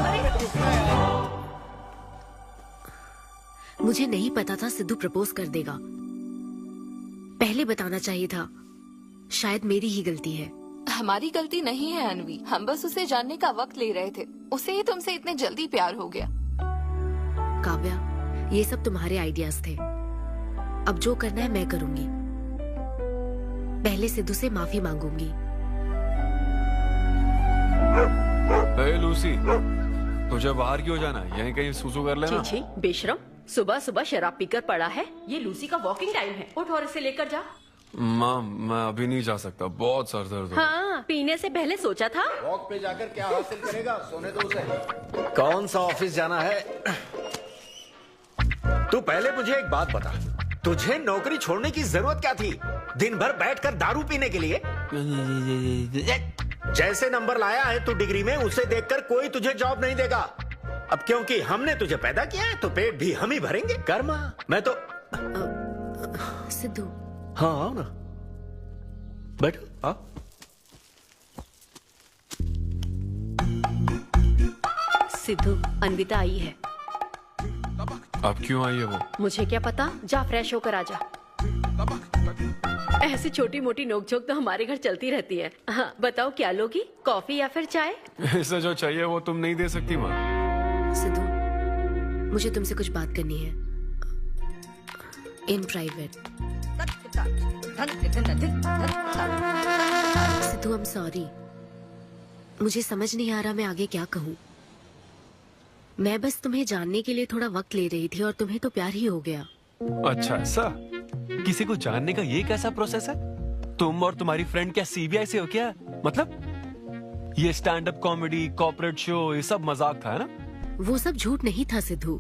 मुझे नहीं पता था सिद्धू प्रपोज कर देगा। पहले बताना चाहिए था। शायद मेरी ही गलती है। हमारी गलती नहीं है अनवी, हम बस उसे जानने का वक्त ले रहे थे। उसे ही तुमसे इतने जल्दी प्यार हो गया। काव्या, ये सब तुम्हारे आइडियाज थे। अब जो करना है मैं करूंगी। पहले सिद्धू से माफी मांगूंगी। हे लूसी, तुझे बाहर क्यों जाना है? यहीं कहीं सुसु कर लेना। छी बेशरम, सुबह सुबह शराब पीकर पड़ा है। ये लूसी का वॉकिंग टाइम है, उठ और इसे लेकर जा। माँ, मैं अभी नहीं जा सकता, बहुत सर दर्द हो रहा है। हाँ, पीने से पहले सोचा था। वॉक पे जाकर क्या हासिल करेगा? सोने दो उसे। कौन सा ऑफिस जाना है? तू पहले मुझे एक बात बता, तुझे नौकरी छोड़ने की जरूरत क्या थी? दिन भर बैठकर दारू पीने के लिए? जैसे नंबर लाया है तू डिग्री में, उसे देखकर कोई तुझे जॉब नहीं देगा। अब क्योंकि हमने तुझे पैदा किया है तो पेट भी हम ही भरेंगे। कर्मा, मैं तो सिद्धू। हाँ आओ ना, बैठो। हाँ सिद्धू, अन्विता आई है। अब क्यों आई है वो? मुझे क्या पता, जा फ्रेश होकर आजा। ऐसी छोटी मोटी नोकझोंक तो हमारे घर चलती रहती है। हाँ, बताओ क्या लोगी, कॉफी या फिर चाय? इसे जो चाहिए वो तुम नहीं दे सकती माँ। सिद्धू, मुझे तुमसे कुछ बात करनी है, in private. Sidhu, I am sorry. मुझे समझ नहीं आ रहा मैं आगे क्या कहूँ। मैं बस तुम्हें जानने के लिए थोड़ा वक्त ले रही थी और तुम्हें तो प्यार ही हो गया। अच्छा ऐसा? किसी को जानने का ये कैसा प्रोसेस है? तुम और तुम्हारी फ्रेंड क्या सीबीआई से हो क्या? मतलब ये stand up comedy, corporate show, ये सब मजाक था, है ना? वो सब झूठ नहीं था सिद्धू।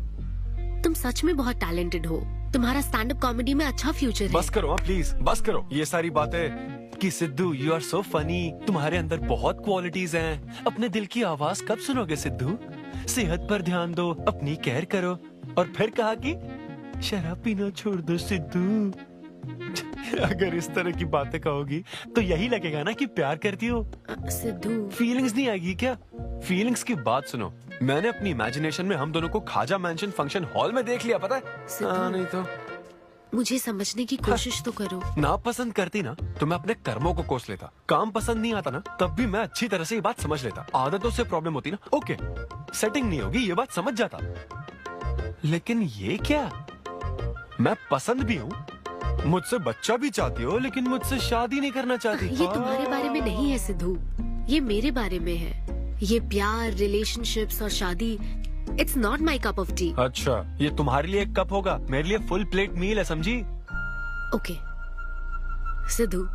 तुम सच में बहुत टैलेंटेड हो। तुम्हारा स्टैंड अप कॉमेडी में अच्छा फ्यूचर है। बस करो प्लीज, बस करो ये सारी बातें कि Sidhu you are so funny, तुम्हारे अंदर बहुत क्वालिटीज हैं। अपने दिल की आवाज कब सुनोगे सिद्धू? सेहत पर ध्यान दो, अपनी केयर करो। और फिर कहा कि शराब पीना छोड़ दो सिद्धू। अगर इस तरह की बातें कहोगी तो यही लगेगा ना कि प्यार करती हो। सिद्धू, फीलिंग्स नहीं आएगी क्या? फीलिंग्स की बात सुनो, मैंने अपनी इमेजिनेशन में हम दोनों को खाजा मैंशन फंक्शन हॉल में देख लिया, पता है? नहीं तो मुझे समझने की कोशिश तो करो। ना पसंद करती ना तो मैं अपने कर्मों को कोस लेता। काम पसंद नहीं आता ना तब भी मैं अच्छी तरह से ये बात समझ लेता। आदतों से प्रॉब्लम होती ना, ओके सेटिंग नहीं होगी, ये बात समझ जाता। लेकिन ये क्या, मैं पसंद भी हूँ, मुझसे बच्चा भी चाहती हो, लेकिन मुझसे शादी नहीं करना चाहती। ये तुम्हारे बारे में नहीं है सिद्धू, ये मेरे बारे में है। ये प्यार, रिलेशनशिप्स और शादी, it's not my cup of T. अच्छा, ये तुम्हारे लिए एक कप होगा, मेरे लिए फुल प्लेट मील है, समझी? ओके सिद्धू,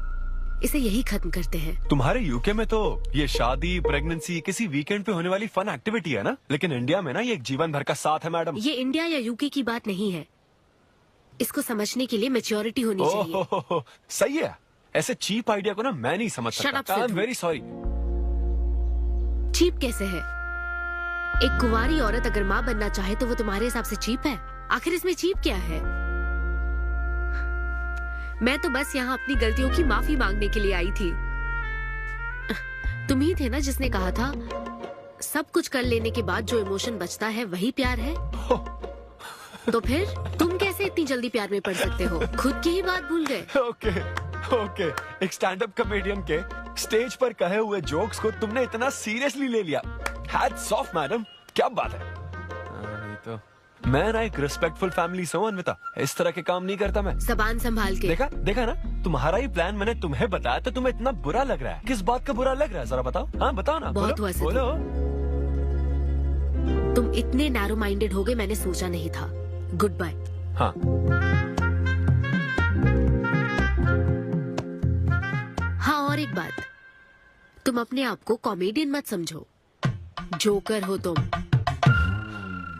इसे यही खत्म करते हैं। तुम्हारे यूके में तो ये शादी, प्रेगनेंसी किसी वीकेंड पे होने वाली फन एक्टिविटी है ना, लेकिन इंडिया में ना ये एक जीवन भर का साथ है मैडम। ये इंडिया या यूके की बात नहीं है। इसको समझने के लिए मैच्योरिटी होनी चाहिए। सही है, ऐसे चीप आइडिया को ना मैं नहीं समझ सकता। I am very sorry. Cheap कैसे है? एक कुंवारी औरत अगर माँ बनना चाहे तो वो तुम्हारे हिसाब से चीप है? आखिर इसमें चीप क्या है? मैं तो बस यहाँ अपनी गलतियों की माफी मांगने के लिए आई थी। तुम ही थे ना जिसने कहा था सब कुछ कर लेने के बाद जो इमोशन बचता है वही प्यार है। तो फिर तुम कैसे इतनी जल्दी प्यार में पड़ सकते हो? खुद की ही बात भूल गए। ओके, एक स्टैंड अप कॉमेडियन के स्टेज पर कहे हुए जोक्स को तुमने इतना सीरियसली ले लिया। हैट्स ऑफ मैडम, क्या बात है। नहीं तो मैं ना एक रिस्पेक्टफुल फैमिली से हूं अन्विता, इस तरह के काम नहीं करता मैं। जबान संभाल के। देखा ना, तुम्हारा ही प्लान मैंने तुम्हें बताया तो तुम्हें इतना बुरा लग रहा है। किस बात का बुरा लग रहा है जरा बताओ। हाँ बताओ ना। बहुत हुआ बोलो। तुम इतने नैरो माइंडेड हो गए मैंने सोचा नहीं था। Good bye. हाँ हाँ, और एक बात, तुम अपने आप को कॉमेडियन मत समझो। जोकर हो तुम,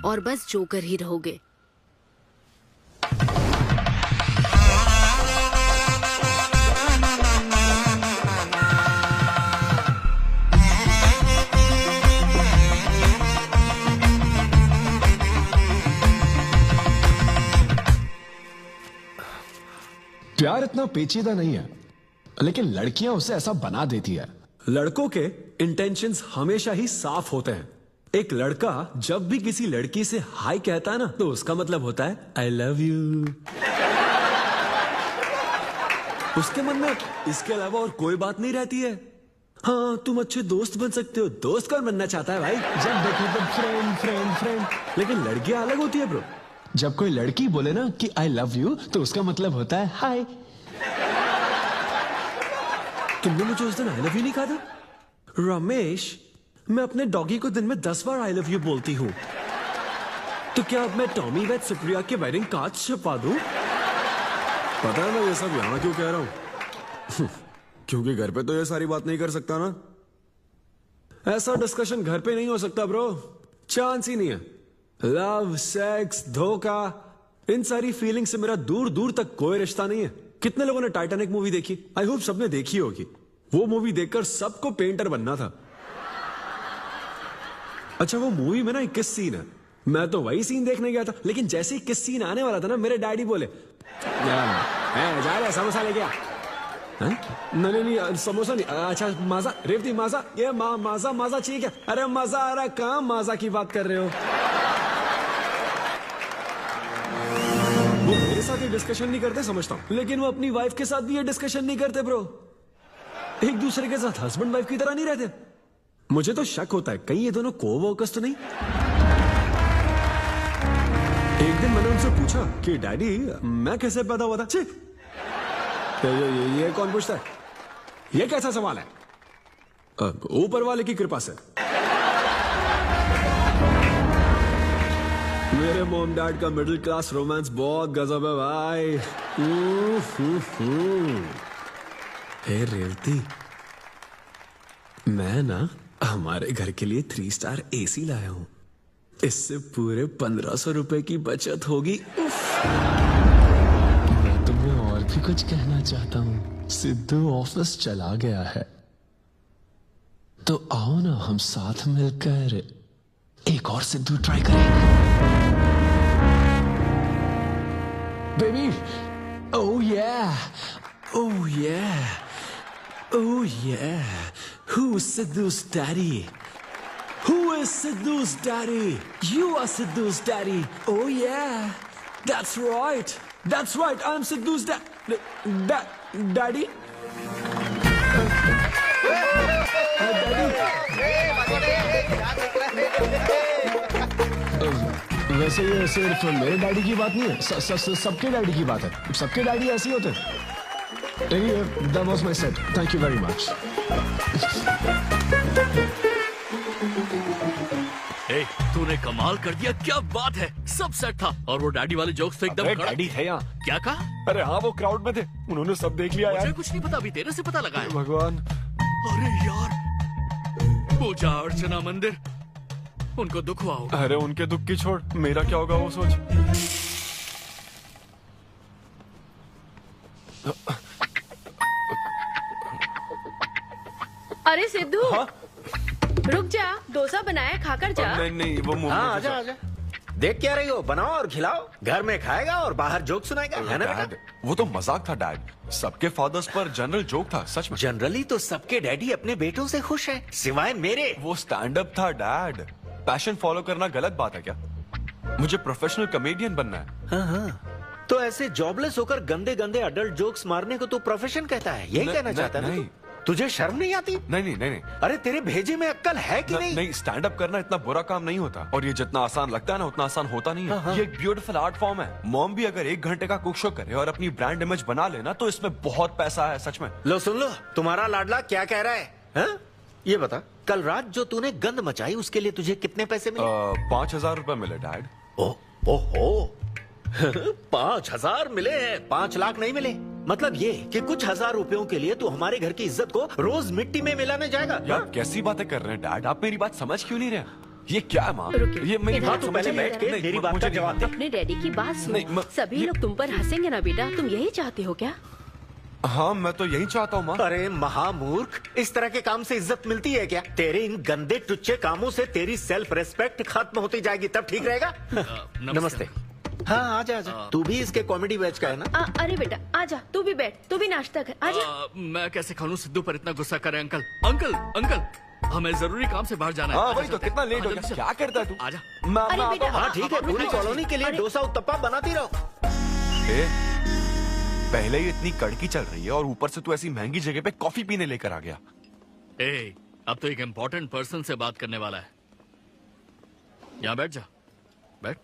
और बस जोकर ही रहोगे। प्यार इतना पेचीदा नहीं है, लेकिन लड़कियां उसे ऐसा बना देती है। लड़कों के इंटेंशंस हमेशा ही साफ होते हैं। एक लड़का जब भी किसी लड़की से हाय कहता है ना, तो उसका मतलब होता है आई लव यू। उसके मन में इसके अलावा और कोई बात नहीं रहती है। हाँ, तुम अच्छे दोस्त बन सकते हो। दोस्त कौन बनना चाहता है भाई? जब देखो तब फ्रेंड फ्रेंड फ्रेंड। लेकिन लड़कियां अलग होती है ब्रो। जब कोई लड़की बोले ना कि आई लव यू, तो उसका मतलब होता है हाय। तुमने मुझे उस दिन आई लव यू नहीं कहा था? रमेश, मैं अपने डॉगी को दिन में 10 बार आई लव यू बोलती हूँ। तो क्या अब मैं टॉमी वेद सुप्रिया के वेडिंग कार्ड छपवा दूं? पता है मैं ये सब यहाँ क्यों कह रहा हूँ? क्योंकि घर पे तो ये सारी बात नहीं कर सकता ना। ऐसा डिस्कशन घर पे नहीं हो सकता ब्रो, चांस ही नहीं है। लव, सेक्स, धोखा, इन सारी फीलिंग से मेरा दूर दूर तक कोई रिश्ता नहीं है। कितने लोगों ने टाइटैनिक मूवी देखी? आई होप सबने देखी होगी। वो मूवी देखकर सबको पेंटर बनना था। अच्छा, वो मूवी में ना 21 सीन है। मैं तो वही सीन देखने गया था, लेकिन जैसे ही 21 सीन आने वाला था ना, मेरे डैडी बोले जा रहा समोसा लेके आ। नहीं, समोसा नहीं। अच्छा माजा, रेवती माजा, ये माजा चाहिए क्या? अरे मजा आ रहा है, कहाँ माजा की बात कर रहे हो? वो मेरे साथ ये डिस्कशन नहीं करते समझता हूँ, लेकिन वो अपनी वाइफ के साथ भी ये डिस्कशन नहीं करते ब्रो। एक दूसरे के साथ हस्बैंड वाइफ की तरह नहीं रहते। मुझे तो शक होता है कहीं ये दोनों कोवर्कर्स तो नहीं। एक दिन मैंने उनसे पूछा कि डैडी मैं कैसे पैदा हुआ था? ये कौन पूछता है? ये कैसा सवाल है? ऊपर वाले की कृपा से। मेरे मॉम डैड का मिडिल क्लास रोमांस बहुत गजब है भाई। हे रेवती, मैं ना हमारे घर के लिए 3 स्टार AC लाया हूं। इससे पूरे 1500 रुपए की बचत होगी। मैं तुम्हें और भी कुछ कहना चाहता हूँ। सिद्धू ऑफिस चला गया है, तो आओ ना हम साथ मिलकर एक और सिद्धू ट्राई करें। Baby, oh yeah, oh yeah, oh yeah. Who's Sidhu's daddy? Who is Sidhu's daddy? You are Sidhu's daddy. Oh yeah, that's right. That's right. I'm Sidhu's daddy. वैसे ये सिर्फ मेरे डैडी की बात नहीं है, सबके डैडी की बात है। सबके डैडी ऐसे ही होते हैं। That was my set. Thank you very much. ए, तूने कमाल कर दिया, क्या बात है। सब सेट था और वो डैडी वाले जोक्स तो एकदम डैडी थे यहाँ। क्या कहा? अरे हाँ, वो क्राउड में थे, उन्होंने सब देख लिया यार। मुझे कुछ नहीं पता, अभी तेरे से पता लगा है। भगवान। अरे यार, पूजा अर्चना मंदिर, उनको दुख हुआ होगा। अरे उनके दुख की छोड़, मेरा क्या होगा वो सोच। अरे सिद्धू, रुक जा, डोसा बनाया, खाकर जा। नहीं नहीं, वो मुंह हाँ में आजा आजा। देख क्या रही हो, बनाओ और खिलाओ। घर में खाएगा और बाहर जोक सुनाएगा, है ना बेटा? डैड, वो तो मजाक था डैड। सबके फादर्स पर जनरल जोक था, सच में। जनरली तो सबके डैडी अपने बेटों से खुश हैं, सिवाय मेरे। वो स्टैंड अप था डैड। पैशन फॉलो करना गलत बात है क्या? मुझे प्रोफेशनल कॉमेडियन बनना है। हाँ हाँ, तो ऐसे जॉबलेस होकर गंदे गंदे अडल्ट जोक्स मारने को तू प्रोफेशन कहता है, यही कहना चाहता है ना? तुझे शर्म नहीं आती? नहीं नहीं नहीं नहीं। अरे तेरे भेजे में अक्कल है कि नहीं? नहीं, स्टैंड अप करना इतना बुरा काम नहीं होता, और ये जितना आसान लगता है ना उतना आसान होता नहीं है। ये एक ब्यूटीफुल आर्ट फॉर्म है। मॉम भी अगर 1 घंटे का कुक शो करे और अपनी ब्रांड इमेज बना लेना तो इसमें बहुत पैसा है, सच में। लो सुन लो, तुम्हारा लाडला क्या कह रहा है, हाँ? ये बता, कल रात जो तूने गंद मचाई उसके लिए तुझे कितने पैसे मिले? 5,000 रुपए मिले डैड। ओहो 5,000 मिले हैं, 5 लाख नहीं मिले। मतलब ये कि कुछ हजार रुपयों के लिए तू हमारे घर की इज्जत को रोज मिट्टी में मिलाने जाएगा? यार कैसी बातें कर रहे हैं डैड, आप मेरी बात समझ क्यों नहीं रहे? ये क्या है माँ? ये मेरी बात तो पहले बैठ के मेरी बात का जवाब दे। अपने डैडी की बात सुनो। सभी लोग तुम पर हंसेंगे ना बेटा, तुम यही चाहते हो क्या? हाँ मैं तो यही चाहता हूँ माँ। अरे महामूर्ख, इस तरह के काम से इज्जत मिलती है क्या? तेरे इन गंदे टुच्चे कामों से तेरी सेल्फ रेस्पेक्ट खत्म होती जाएगी, तब ठीक रहेगा। नमस्ते। हाँ आजा आजा, तू भी इसके कॉमेडी बैच का है ना? अरे बेटा आजा, तू भी बैठ, तू भी नाश्ता कर, आजा। मैं कैसे खा लूं? सिद्धू पर इतना गुस्सा करे अंकल। अंकल अंकल, हमें जरूरी काम से बाहर जाना है। हाँ वही तो, कितना लेट हो गया, क्या करता है तू? आजा। अरे बेटा, हाँ ठीक है, पूरी कॉलोनी के लिए डोसा उत्तप्पा बनाती रहो। पहले ही इतनी कड़की चल रही है और ऊपर से तू ऐसी महंगी जगह पे कॉफी पीने लेकर आ गया। अब तो एक इम्पोर्टेंट पर्सन से बात करने वाला है। यहाँ बैठ जा, बैठ।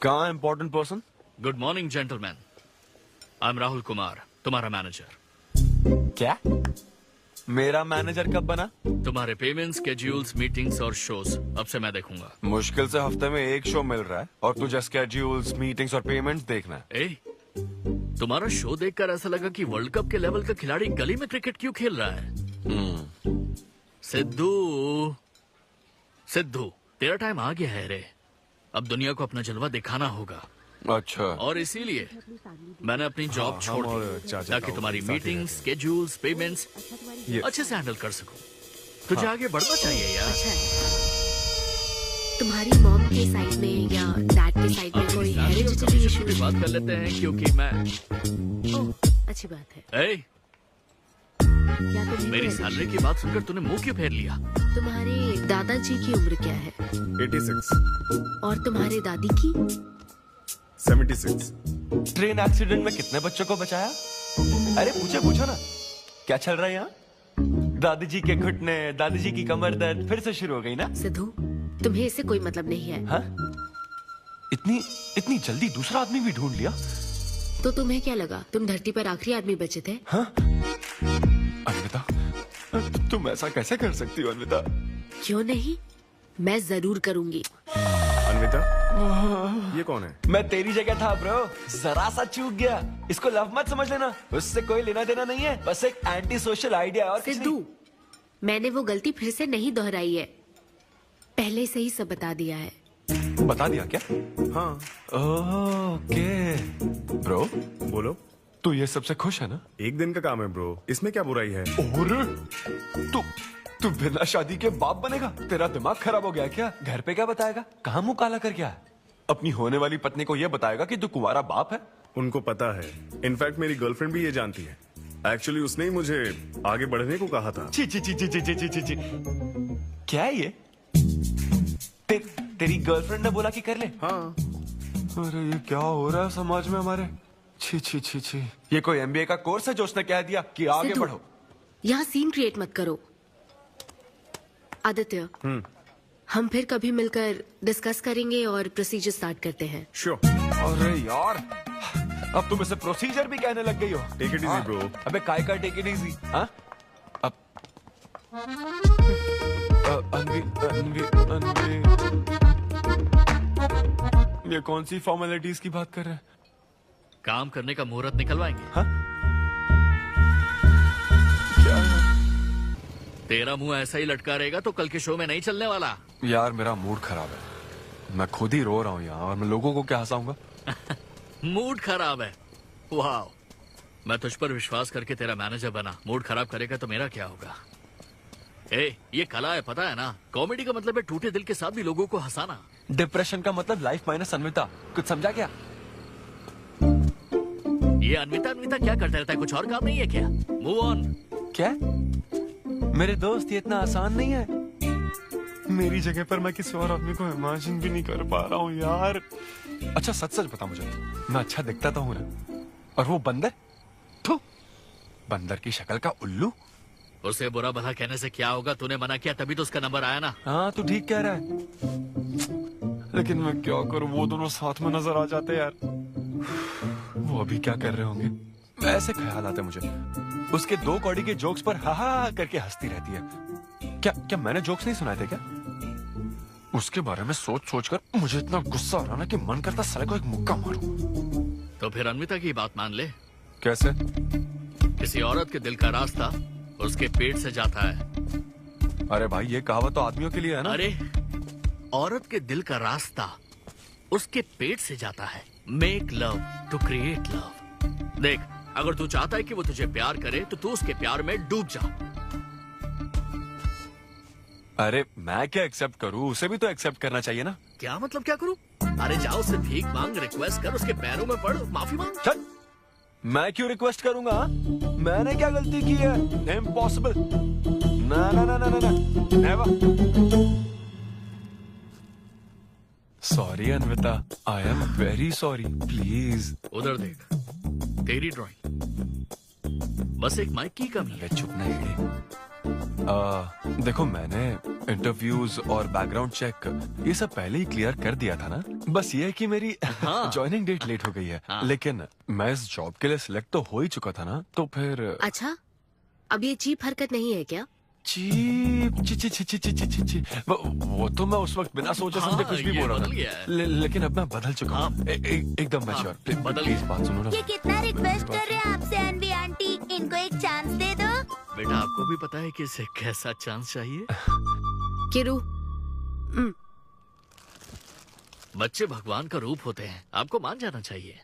कहाँ important person? Good morning gentleman, I am Rahul Kumar, तुम्हारा मैनेजर। क्या? मेरा मैनेजर कब बना? तुम्हारे पेमेंट, स्केड्यूल्स, मीटिंग्स और शोज अब से मैं देखूंगा। मुश्किल से हफ्ते में 1 शो मिल रहा है और तुझे स्केड्यूल्स, मीटिंग्स और पेमेंट्स देखना है। तुम्हारा शो देखकर ऐसा लगा कि वर्ल्ड कप के लेवल का खिलाड़ी गली में क्रिकेट क्यों खेल रहा है। सिद्धू सिद्धू, तेरा टाइम आ गया है रे। अब दुनिया को अपना जलवा दिखाना होगा। अच्छा। और इसीलिए मैंने अपनी जॉब छोड़ दी ताकि तुम्हारी मीटिंग्स, स्केड्यूल्स, पेमेंट्स अच्छे से हैंडल कर सकूं। तुझे आगे बढ़ना चाहिए यार। तुम्हारी मॉम के साइड में या डैड के साइड में कोई हेरिडिटरी इशू? भी बात कर लेते हैं क्योंकि मैं अच्छी बात है। मेरी सैलरी की बात सुनकर तूने मुंह क्यों फेर लिया? तुम्हारे दादाजी की उम्र क्या है? 86। और तुम्हारे दादी की? 76। ट्रेन एक्सीडेंट में कितने बच्चों को बचाया? अरे पूछो ना, क्या चल रहा है यहाँ? दादी जी के घुटने, दादी जी की कमर दर्द फिर से शुरू हो गई ना? सिद्धू, तुम्हें इससे कोई मतलब नहीं है। हाँ? इतनी जल्दी दूसरा आदमी भी ढूंढ लिया? तो तुम्हें क्या लगा तुम धरती पर आखिरी आदमी बचे थे? हाँ? अन्विता, तुम ऐसा कैसे कर सकती हो अन्विता? क्यों नहीं, मैं जरूर करूंगी। अन्विता, ये कौन है? मैं तेरी जगह था ब्रो, जरा सा चूक गया। इसको लव मत समझ लेना, उससे कोई लेना देना नहीं है, बस एक एंटी सोशल आइडिया। और सिद्धू, मैंने वो गलती फिर से नहीं दोहराई है, पहले से ही सब बता दिया है। बता दिया क्या? हाँ। ओके ब्रो, बोलो। तू ये सबसे खुश है ना? एक दिन का काम है ब्रो, इसमें क्या बुराई है? और तू बिना शादी के बाप बनेगा? तेरा दिमाग खराब हो गया क्या? घर पे क्या बताएगा? कहाँ मुंह काला कर क्या है? अपनी होने वाली पत्नी को ये बताएगा कि तू कुंवारा बाप है? उनको पता है, इनफैक्ट मेरी गर्लफ्रेंड भी ये जानती है। एक्चुअली उसने ही मुझे आगे बढ़ने को कहा था। ची ची ची ची ची ची ची ची। क्या है ये? तेरी गर्लफ्रेंड ने बोला कि कर ले? हाँ। अरे ये क्या हो रहा है समाज में हमारे? छी छी छी छी। ये कोई MBA का कोर्स है जो उसने कह दिया कि आगे बढ़ो? यहाँ सीन क्रिएट मत करो। आदित्य, हम फिर कभी मिलकर डिस्कस करेंगे और प्रोसीजर स्टार्ट करते हैं। श्योर। अरे यार, अब तुम इसे प्रोसीजर भी कहने लग गई हो। Take it easy bro. अबे काय का टेक इट इजी? हाँ? अब अनवी ये कौन सी फॉर्मेलिटीज की बात कर रहे हैं? काम करने का मुहूर्त निकलवाएंगे। हाँ? तेरा मुंह ऐसा ही लटका रहेगा तो कल के शो में नहीं चलने वाला। यार मेरा मूड खराब है, मैं खुद ही रो रहा हूँ यहाँ, और मैं लोगों को क्या हंसाऊंगा? मूड खराब है? वाह, मैं तुझ पर विश्वास करके तेरा मैनेजर बना, मूड खराब करेगा तो मेरा क्या होगा? ए, ये कला है, पता है ना? कॉमेडी का मतलब है टूटे दिल के साथ भी लोगों को हंसाना। डिप्रेशन का मतलब लाइफ माइनस अन्विता, कुछ समझा क्या? ये अन्विता अन्विता क्या करता रहता है, कुछ और काम नहीं है क्या? Move on. क्या? मेरे दोस्त, ये इतना आसान नहीं है। मेरी जगह पर मैं किसी और आदमी को इमेजिन भी नहीं कर पा रहा हूँ यार। अच्छा सच सच बता मुझे, मैं अच्छा दिखता तो हूँ ना? और वो बंदर, बंदर की शक्ल का उल्लू। उसे बुरा भला कहने से क्या होगा? तूने मना किया तभी तो उसका नंबर आया ना। हाँ तू ठीक कह रहा है, लेकिन मैं क्या करूं, वो दोनों साथ में नजर आ जाते यार। वो अभी क्या कर रहे होंगे? ऐसे ख्याल आते मुझे, उसके 2 कौड़ी के जोक्स पर हा हा करके हंसती रहती है। क्या मैंने जोक्स नहीं सुनाए थे क्या? उसके बारे में सोच सोच कर मुझे इतना गुस्सा आ रहा ना कि मन करता साले को एक मुक्का मारूं। तो फिर अन्विता की बात मान ले। कैसे? किसी औरत के दिल का रास्ता उसके पेट से जाता है। अरे भाई ये कहावत तो आदमियों के लिए है ना। अरे औरत के दिल का रास्ता उसके पेट से जाता है। Make love to create love. देख, अगर तू चाहता है कि वो तुझे प्यार करे तो तू उसके प्यार में डूब जा। अरे मैं क्या एक्सेप्ट करूं, उसे भी तो एक्सेप्ट करना चाहिए ना। क्या मतलब क्या करूं? अरे जाओ उससे भीख मांग, रिक्वेस्ट कर, उसके पैरों में पड़, माफी मांग। चल, मैं क्यों रिक्वेस्ट करूंगा? मैंने क्या गलती की है? इम्पॉसिबल। ना ना ना ना ना never. Sorry Anvita, I am very sorry, please. उधर देख, तेरी ड्राइंग, बस एक माइक की कमी है। चुप नहीं। देखो मैंने इंटरव्यूज और बैकग्राउंड चेक ये सब पहले ही क्लियर कर दिया था ना। बस ये है कि मेरी ज्वाइनिंग डेट लेट हो गई है। लेकिन मैं इस जॉब के लिए सिलेक्ट तो हो ही चुका था ना, तो फिर। अच्छा, अब ये चीप हरकत नहीं है क्या? चीप ची ची ची ची ची ची ची। वो तो मैं उस वक्त बिना सोचे समझे कुछ भी बोल रहा था, लेकिन अब मैं बदल चुका हूँ। एकदम मैच्योर। प्लीज बात सुनो ना। ये कितना रिक्वेस्ट कर रहे हैं आपसे अनवी आंटी, इनको एक चांस दे दो। बेटा आपको भी पता है कि इसे कैसा चांस चाहिए? किरू, बच्चे भगवान का रूप होते हैं, आपको मान जाना चाहिए।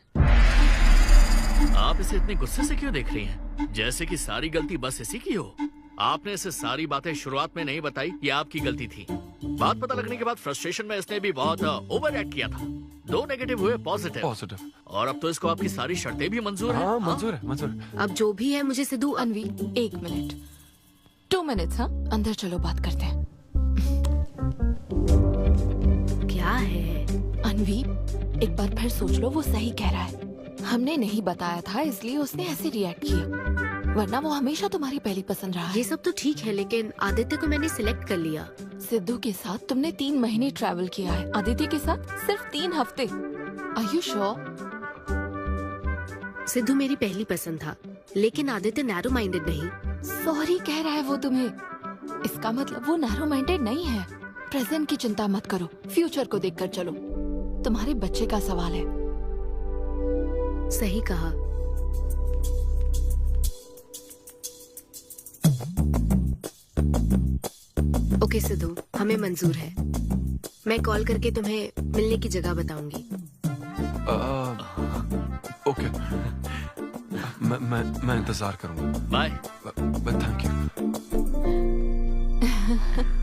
आप इसे इतने गुस्से से क्यों देख रही हैं? जैसे कि सारी गलती बस इसी की हो। आपने इसे सारी बातें शुरुआत में नहीं बताई, ये आपकी गलती थी। बात पता लगने के बाद फ्रस्ट्रेशन में इसने भी बहुत ओवर एक्ट किया था। 2 नेगेटिव हुए पॉजिटिव, और अब तो इसको आपकी सारी शर्तें भी मंजूर हैं। हाँ, मंजूर है, मंजूर है। अब जो भी है मुझे सिद्धू। अनवी 1 मिनट, 2 मिनट्स। हाँ, अंदर चलो बात करते हैं। क्या है अनवी, एक बार फिर सोच लो, वो सही कह रहा है। हमने नहीं बताया था इसलिए उसने ऐसे रिएक्ट किया, वरना वो हमेशा तुम्हारी पहली पसंद रहा है। ये सब तो ठीक है, लेकिन आदित्य को मैंने सिलेक्ट कर लिया। सिद्धू के साथ तुमने 3 महीने ट्रैवल किया है, आदित्य के साथ सिर्फ 3 हफ्ते। Are you sure? सिद्धू मेरी पहली पसंद था, लेकिन आदित्य नैरो माइंडेड नहीं। सॉरी कह रहा है वो तुम्हें, इसका मतलब वो नैरो माइंडेड नहीं है। प्रेजेंट की चिंता मत करो, फ्यूचर को देखकर चलो। तुम्हारे बच्चे का सवाल है। सही कहा। ओके सिद्धू, हमें मंजूर है। मैं कॉल करके तुम्हें मिलने की जगह बताऊंगी। ओके, मैं इंतजार करूंगा। Bye. Thank you.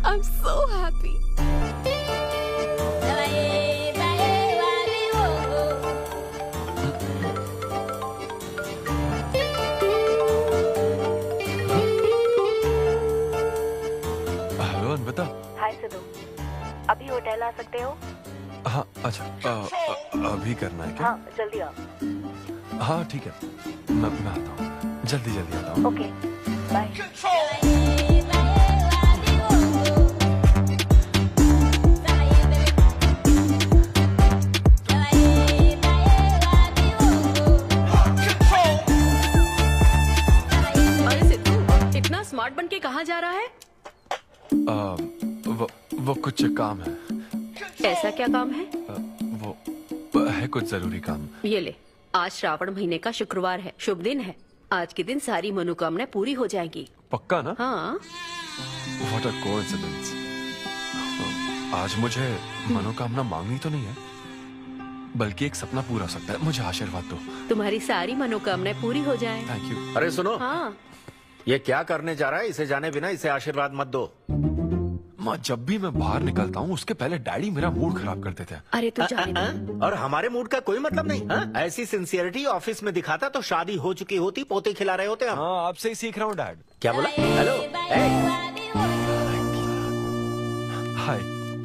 I am so happy. बता। हाय सिद्धू, अभी होटल आ सकते हो? हाँ अच्छा, अभी करना है क्या? हाँ जल्दी आओ। हाँ ठीक है, मैं आता हूँ, जल्दी आता हूँ। Okay bye. अरे सिद्धू, इतना स्मार्ट बन के कहाँ जा रहा है? वो कुछ काम है। ऐसा क्या काम है? वो है कुछ जरूरी काम। ये ले, आज श्रावण महीने का शुक्रवार है, शुभ दिन है। आज के दिन सारी मनोकामनाएं पूरी हो जाएंगी। पक्का ना? हाँ। What a coincidence। आज मुझे मनोकामना मांगनी तो नहीं है? बल्कि एक सपना पूरा हो सकता है। मुझे आशीर्वाद दो। तुम्हारी सारी मनोकामनाएं पूरी हो जाएं। Thank you. अरे सुनो, हाँ। ये क्या करने जा रहा है? इसे जाने बिना इसे आशीर्वाद मत दो। माँ, जब भी मैं बाहर निकलता हूँ उसके पहले डैडी मेरा मूड खराब कर देते हैं। अरे तू जाने दे। और हमारे मूड का कोई मतलब नहीं। हाँ? ऐसी सिंसियरिटी ऑफिस में दिखाता तो शादी हो चुकी होती, पोते खिला रहे होते हम। हाँ, आपसे ही सीख रहा हूँ डैड। क्या बोला? Hello. Hi.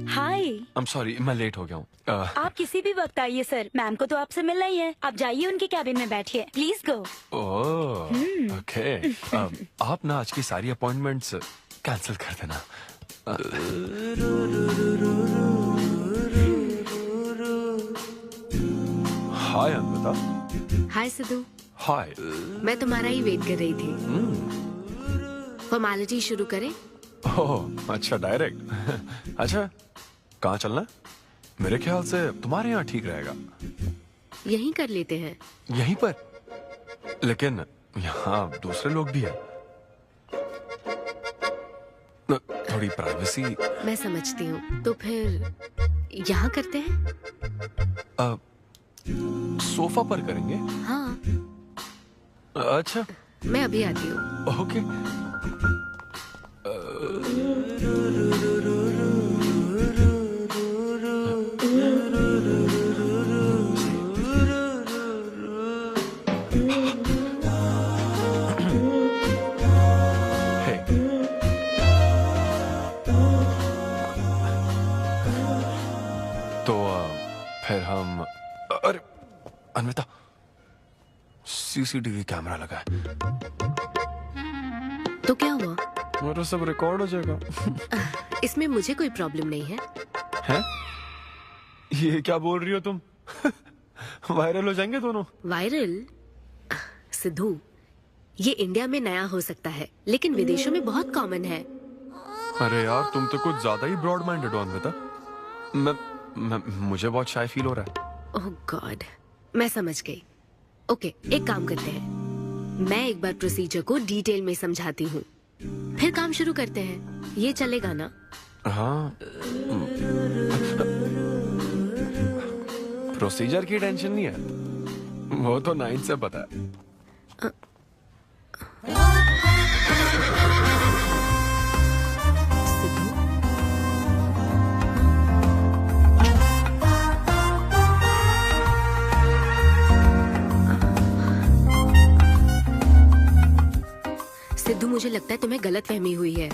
Hi. I am sorry, मैं लेट हो गया हूँ। आप किसी भी वक्त आइए सर, मैम को तो आपसे मिलना ही है। आप जाइए उनके कैबिन में बैठिए, प्लीज गो। Oh, okay. आप ना आज की सारी अपॉइंटमेंट्स कैंसिल कर देना। हाय अन्विता। हाय सिद्धू। हाय। मैं तुम्हारा ही वेट कर रही थी। फॉर्मेलिटी शुरू करें? ओह अच्छा, डायरेक्ट। अच्छा, कहाँ चलना है? मेरे ख्याल से तुम्हारे यहाँ ठीक रहेगा। यहीं कर लेते हैं। यहीं पर? लेकिन यहाँ दूसरे लोग भी हैं। थोड़ी प्राइवेसी। मैं समझती हूँ, तो फिर यहाँ करते हैं? सोफा पर करेंगे। हाँ। अच्छा, मैं अभी आती हूँ। ओके। फिर हम, अरे अन्विता, सीसीटीवी कैमरा लगा है। तो क्या हुआ? मेरा सब रिकॉर्ड हो जाएगा। इसमें मुझे कोई प्रॉब्लम नहीं है। हैं? ये क्या बोल रही हो तुम? वायरल हो जाएंगे दोनों। वायरल? सिद्धू, ये इंडिया में नया हो सकता है, लेकिन विदेशों में बहुत कॉमन है। अरे यार, तुम तो कुछ ज्यादा ही ब्रॉड माइंडेड हो अन्विता। मुझे बहुत शाय फील हो रहा है। ओह गॉड, मैं समझ गई। ओके, एक काम करते हैं, मैं एक बार प्रोसीजर को डिटेल में समझाती हूँ, फिर काम शुरू करते हैं। ये चलेगा ना? हाँ। प्रोसीजर की टेंशन नहीं है, वो तो 9 से पता है। सिद्धू, मुझे लगता है तुम्हें गलतफहमी हुई है।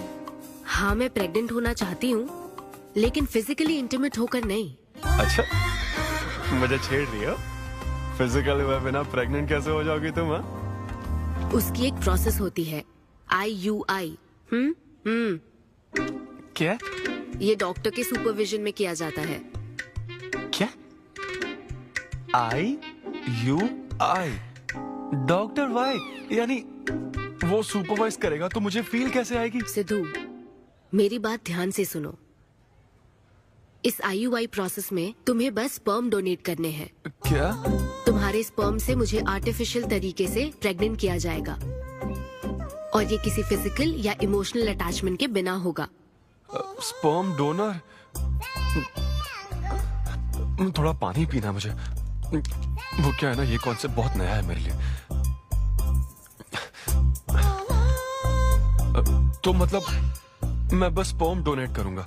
हाँ, मैं प्रेग्नेंट होना चाहती हूँ, लेकिन फिजिकली इंटीमेट होकर नहीं। अच्छा, मुझे छेड़ रही हो? फिजिकल हुए बिना प्रेग्नेंट कैसे हो जाओगी तुम? हाँ, उसकी एक प्रोसेस होती है, IUI। क्या? ये डॉक्टर के सुपरविजन में किया जाता है। क्या? IUI? Doctor why? यानी वो सुपरवाइज करेगा तो मुझे फील कैसे आएगी? सिद्धू, मेरी बात ध्यान से सुनो। इस IUI प्रोसेस में तुम्हें बस स्पर्म डोनेट करने हैं। क्या? तुम्हारे स्पर्म से मुझे आर्टिफिशियल तरीके से प्रेग्नेंट किया जाएगा, और ये किसी फिजिकल या इमोशनल अटैचमेंट के बिना होगा। Sperm donor? थोड़ा पानी पीना मुझे। वो क्या है ना, ये कॉन्सेप्ट बहुत नया है मेरे लिए। तो मतलब मैं बस स्पर्म डोनेट करूंगा,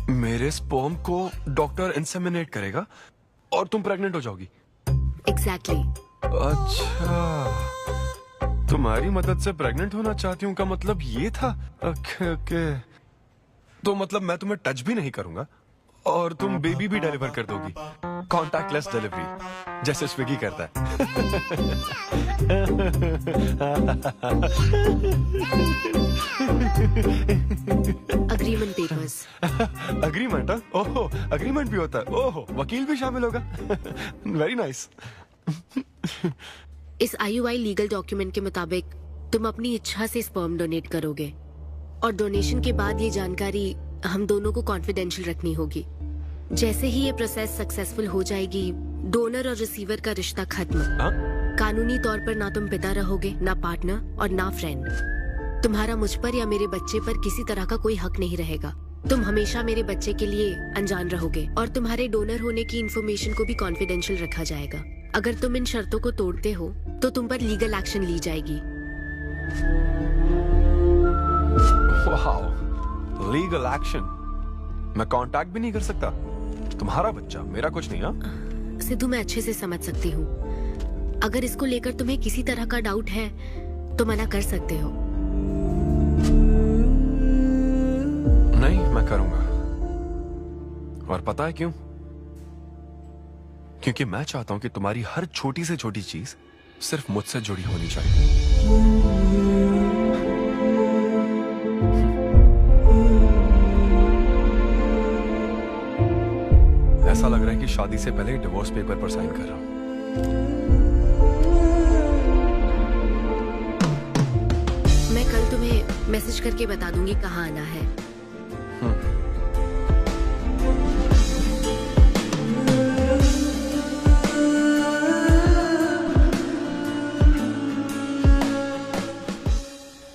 मेरे स्पर्म को डॉक्टर इंसेमिनेट करेगा और तुम प्रेग्नेंट हो जाओगी? एग्जैक्टली। अच्छा, तुम्हारी मदद से प्रेग्नेंट होना चाहती हूँ का मतलब ये था? ओके। तो मतलब मैं तुम्हें टच भी नहीं करूंगा और तुम बेबी भी डिलीवर कर दोगी, कॉन्टैक्टलेस डिलीवरी, जैसे स्विगी करता है। Agreement papers. अग्रीमेंट? ओहो, अग्रीमेंट भी होता है? ओहो, वकील भी शामिल होगा। Very nice. इस IUI लीगल डॉक्यूमेंट के मुताबिक तुम अपनी इच्छा से स्पर्म डोनेट करोगे, और डोनेशन के बाद ये जानकारी हम दोनों को कॉन्फिडेंशियल रखनी होगी। जैसे ही ये प्रोसेस सक्सेसफुल हो जाएगी, डोनर और रिसीवर का रिश्ता खत्म। कानूनी तौर पर ना तुम पिता रहोगे, ना पार्टनर और ना फ्रेंड। तुम्हारा मुझ पर या मेरे बच्चे पर किसी तरह का कोई हक नहीं रहेगा। तुम हमेशा मेरे बच्चे के लिए अनजान रहोगे और तुम्हारे डोनर होने की इंफॉर्मेशन को भी कॉन्फिडेंशियल रखा जाएगा। अगर तुम इन शर्तों को तोड़ते हो तो तुम पर लीगल एक्शन ली जाएगी। Wow, legal action? मैं कांटेक्ट भी नहीं कर सकता? तुम्हारा बच्चा, मेरा कुछ नहीं। हाँ सिद्धू, मैं अच्छे से समझ सकती हूँ। अगर इसको लेकर तुम्हें किसी तरह का डाउट है तो मना कर सकते हो। नहीं, मैं करूंगा। और पता है क्यों? क्योंकि मैं चाहता हूं कि तुम्हारी हर छोटी से छोटी चीज सिर्फ मुझसे जुड़ी होनी चाहिए। ऐसा लग रहा है कि शादी से पहले डिवोर्स पेपर पर साइन कर रहा हूं। मैं कल तुम्हें मैसेज करके बता दूंगी कहाँ आना है।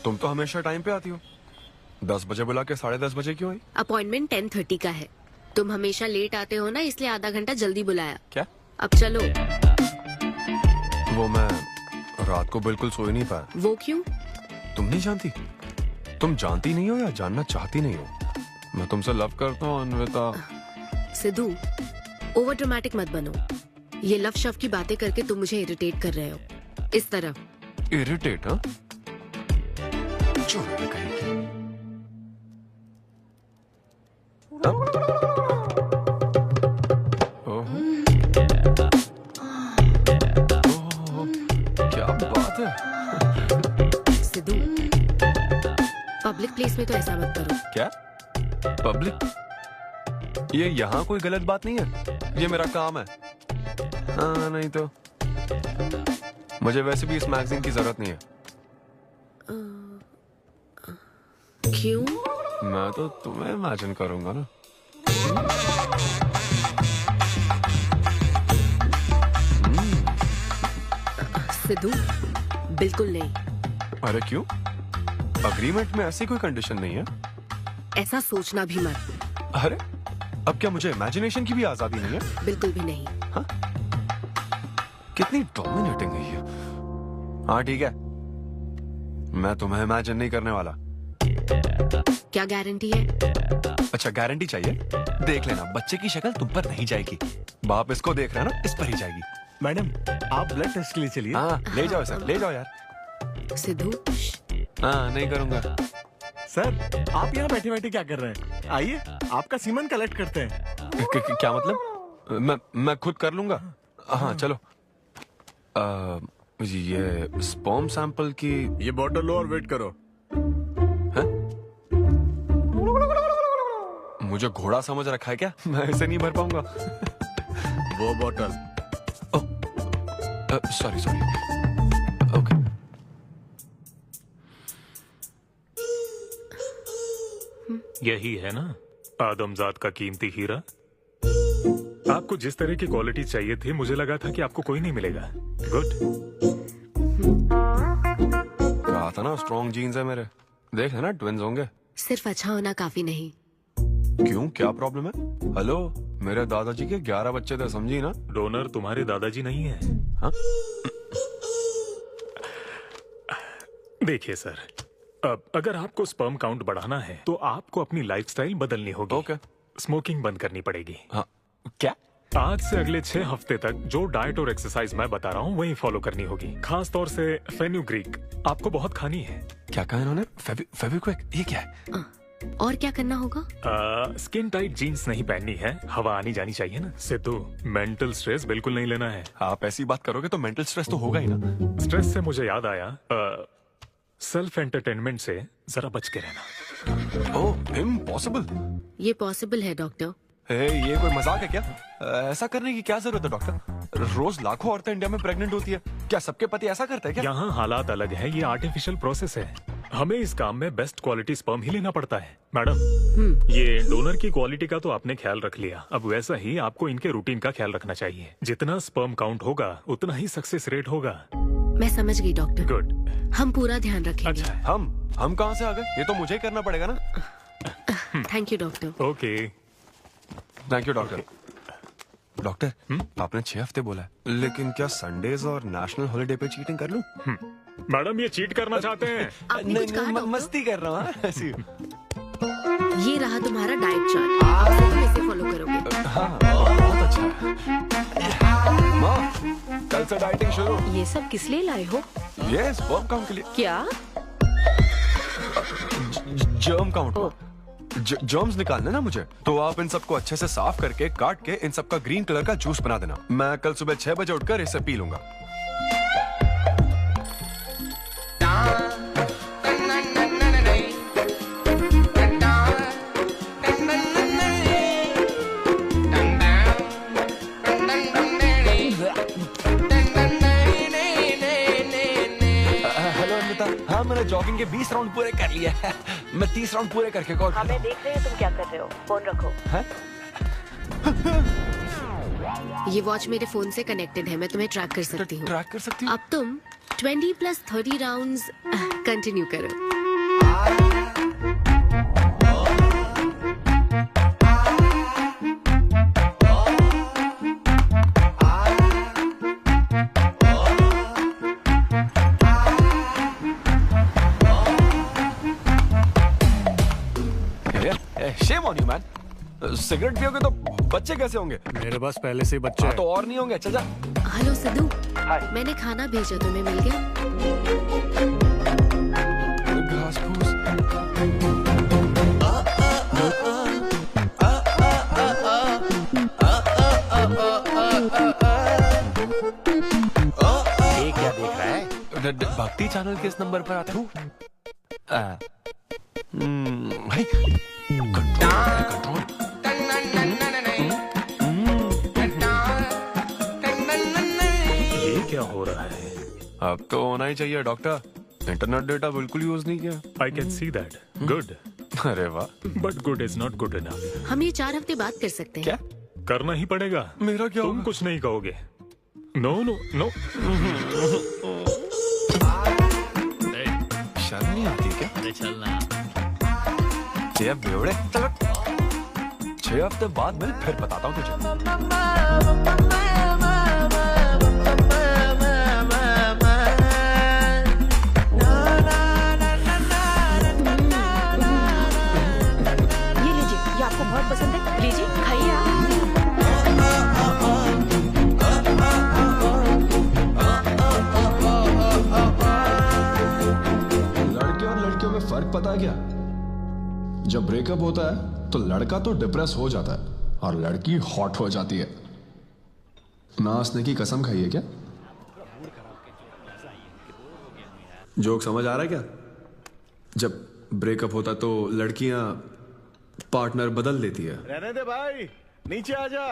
तुम तो हमेशा टाइम पे आती हो। 10 बजे बुला के 10:30 बजे क्यों आई? अपॉइंटमेंट 10:30 का है। तुम हमेशा लेट आते हो ना, इसलिए आधा घंटा जल्दी बुलाया। क्या? अब चलो। वो मैं रात को बिल्कुल सो ही नहीं पाया। वो क्यों? तुम नहीं जानती? तुम जानती नहीं हो या जानना चाहती नहीं हो? मैं तुमसे लव करता हूँ अन्विता। सिद्धू, ओवर ड्रामेटिक मत बनो। ये लव शव की बातें करके तुम मुझे इरिटेट कर रहे हो। इस तरह। इरिटेट? हाँ, क्या बात है। सिद्धू, पब्लिक प्लेस में तो ऐसा मत करो। क्या पब्लिक? ये यहाँ कोई गलत बात नहीं है, ये मेरा काम है। हाँ, नहीं तो मुझे वैसे भी इस मैगजीन की जरूरत नहीं है। क्यों? मैं तो तुम्हें इमेजिन करूंगा ना। सिद्धू, बिल्कुल नहीं। अरे क्यों? अग्रीमेंट में ऐसी कोई कंडीशन नहीं है। ऐसा सोचना भी मत। अरे अब क्या मुझे इमेजिनेशन की भी आजादी नहीं है? बिल्कुल भी नहीं। हाँ? कितनी डोमिनेटिंग है ये। हाँ ठीक है, मैं तुम्हें इमेजिन नहीं करने वाला। क्या गारंटी है? अच्छा, गारंटी चाहिए? देख लेना, बच्चे की शक्ल तुम पर नहीं जाएगी। बाप इसको देख रहा है ना, इस पर ही जाएगी। मैडम, आप ब्लड टेस्ट के लिए चलिए। हाँ, ले जाओ सर, ले जाओ यार। सिद्धू। हाँ, नहीं करूंगा। सर, आप यहाँ बैठे बैठे क्या कर रहे हैं? आइए, आपका सीमन कलेक्ट करते हैं। क्या मतलब? मैं खुद कर लूंगा। हाँ चलो। ये स्पर्म सैंपल की ये बोतल लो और वेट करो। मुझे घोड़ा समझ रखा है क्या? मैं इसे नहीं भर पाऊंगा। वो बोतल। Sorry sorry. ओके। यही है ना आदमजात का कीमती हीरा? आपको जिस तरह की क्वालिटी चाहिए थी, मुझे लगा था कि आपको कोई नहीं मिलेगा। गुड। कहा था ना, स्ट्रॉन्ग जीन्स है मेरे। देख है ना, ट्विंस होंगे। सिर्फ अच्छा होना काफी नहीं। क्यों, क्या प्रॉब्लम है? हेलो, मेरे दादाजी के 11 बच्चे थे, समझी ना? डोनर तुम्हारे दादाजी नहीं है। हाँ? देखिए सर, अब अगर आपको स्पर्म काउंट बढ़ाना है तो आपको अपनी लाइफस्टाइल बदलनी होगी। ओके। स्मोकिंग बंद करनी पड़ेगी। हाँ। क्या? आज से अगले 6 हफ्ते तक जो डाइट और एक्सरसाइज मैं बता रहा हूँ वही फॉलो करनी होगी। खास तौर से फेन्यूग्रीक आपको बहुत खानी है। क्या कहा इन्होंने? फेविक्विक? ये क्या है? और क्या करना होगा? स्किन टाइट जीन्स नहीं पहननी है, हवा आनी जानी चाहिए ना। सिद्धू, मेंटल स्ट्रेस बिल्कुल नहीं लेना है। आप ऐसी बात करोगे तो मेंटल स्ट्रेस तो होगा ही ना। स्ट्रेस से मुझे याद आया, सेल्फ एंटरटेनमेंट से जरा बच के रहना। ओह, इम्पॉसिबल। ये पॉसिबल है डॉक्टर। ये कोई मजाक है क्या? ऐसा करने की क्या जरूरत है डॉक्टर? रोज लाखों औरतें इंडिया में प्रेग्नेंट होती है, क्या सबके पति ऐसा करते हैं क्या? यहाँ हालात अलग है, ये आर्टिफिशियल प्रोसेस है। हमें इस काम में बेस्ट क्वालिटी स्पर्म ही लेना पड़ता है। मैडम, ये डोनर की क्वालिटी का तो आपने ख्याल रख लिया, अब वैसा ही आपको इनके रूटीन का ख्याल रखना चाहिए। जितना स्पर्म काउंट होगा उतना ही सक्सेस रेट होगा। मैं समझ गई डॉक्टर। गुड। हम पूरा ध्यान रखेंगे। अच्छा, हम कहाँ से आ गए? ये तो मुझे ही करना पड़ेगा ना। Thank you doctor. Okay, thank you doctor. Doctor, आपने 6 हफ्ते बोला है, लेकिन क्या संडेज और नेशनल हॉलिडे पे चीटिंग कर लूं? मैडम ये चीट करना चाहते हैं? नहीं, मस्ती कर रहा हूँ ऐसी। ये रहा तुम्हारा डाइट चार्ट, अब से तुम इसे फॉलो करोगे। हाँ, बहुत अच्छा है। माँ, कल से डाइटिंग शुरू। ये सब किस लिए लाए हो? ये स्पर्म काउंट के लिए। क्या? Germ count. जर्म्स निकालने ना मुझे, तो आप इन सबको अच्छे से साफ करके काट के इन सबका ग्रीन कलर का जूस बना देना। मैं कल सुबह 6 बजे उठकर इसे पी लूंगा। हाँ, मैंने जॉगिंग के 20 राउंड पूरे कर लिए हैं। मैं 30 राउंड पूरे करके कॉल कर रहा हूं। देख रहे हैं तुम क्या कर रहे हो, फोन रखो। ये वॉच मेरे फोन से कनेक्टेड है, मैं तुम्हें ट्रैक कर सकती हूँ। ट्रैक कर सकती हूँ? अब तुम 20 + 30 राउंड्स कंटिन्यू करो। Shame on you, man. Cigarette पियोगे तो बच्चे कैसे होंगे? मेरे पास पहले से ही बच्चे हैं। तो और नहीं होंगे। चल जा। हेलो सिद्धू, मैंने खाना भेजा, तुम्हें मिल गया? घास फूस। ये क्या देख रहा है? भक्ति चैनल के इस नंबर पर आता हूँ। कंट्रोल। ये क्या हो रहा है? अब तो होना ही चाहिए डॉक्टर। इंटरनेट डेटा बिल्कुल यूज नहीं किया। I can see that. Good. अरे वाह। But good is not good enough. हम ये 4 हफ्ते बाद कर सकते हैं। क्या करना ही पड़ेगा? मेरा क्या? तुम कुछ नहीं कहोगे। No no no. शर्म नहीं आती क्या? अरे चलना। 6 बेवड़े। 6 हफ्ते बाद मैं फिर बताता हूँ तुझे। ये लीजिए, ये आपको बहुत पसंद है, लीजिए खाइए आप। लड़के और लड़कियों में फर्क पता है क्या? जब ब्रेकअप होता है तो लड़का तो डिप्रेस हो जाता है और लड़की हॉट हो जाती है। नाचने की कसम खाई है क्या? जोक समझ आ रहा है क्या? जब ब्रेकअप होता तो लड़कियां पार्टनर बदल देती है। रहने दे भाई, नीचे आजा।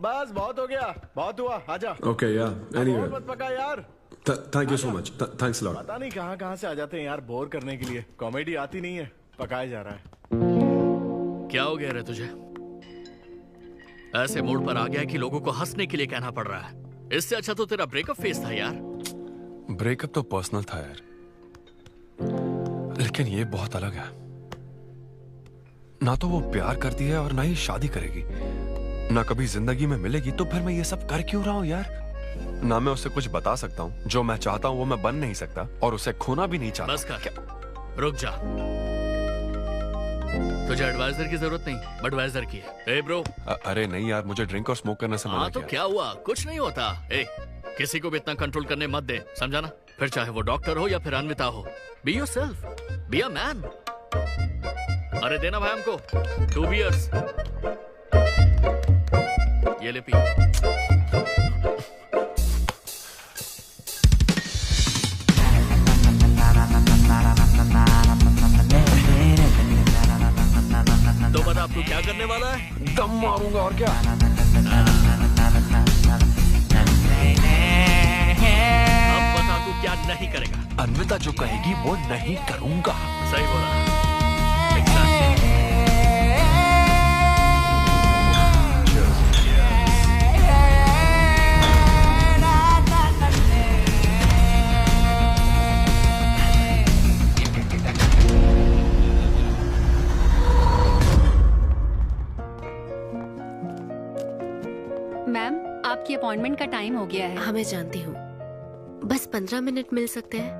बस बहुत हो गया, बहुत हुआ, आजा। ओके या एनीवे, मत पका यार। Thank you so much, thanks lot. पता नहीं कहाँ कहाँ से आ जाते हैं यार, बोर करने के लिए। कॉमेडी आती नहीं है, पकाया जा रहा है। क्या हो गया रे तुझे? ऐसे मूड पर आ गया कि लोगों को हंसने के लिए कहना पड़ रहा है। इससे अच्छा तो तेरा ब्रेकअप फेस था यार। ब्रेकअप तो पर्सनल था यार, लेकिन ये बहुत अलग है। ना तो वो प्यार करती है और ना ही शादी करेगी, ना कभी जिंदगी में मिलेगी, तो फिर मैं ये सब कर क्यों रहा हूं यार? ना मैं उसे कुछ बता सकता हूँ, जो मैं चाहता हूँ वो मैं बन नहीं सकता, और उसे खोना भी नहीं चाहता। बस कर, रुक जा। तुझे एडवाइजर की जरूरत नहीं, बडवाइजर की है। ए ब्रो। अरे नहीं यार, मुझे ड्रिंक और स्मोक करने से मना हाँ तो किया। क्या हुआ? कुछ नहीं होता। ए, किसी को भी इतना कंट्रोल करने मत दे, समझा ना? फिर चाहे वो डॉक्टर हो या फिर अन्विता हो। Be yourself, be a man. अरे देना भाई हमको 2 बियर्स। ये ले पी। तो बता अब तू क्या करने वाला है? दम मारूंगा और क्या। अब बता तू क्या नहीं करेगा? अन्विता जो कहेगी वो नहीं करूंगा। सही बोला। आपकी अपॉइंटमेंट का टाइम हो गया है। हाँ मैं जानती हूँ, बस 15 मिनट मिल सकते हैं?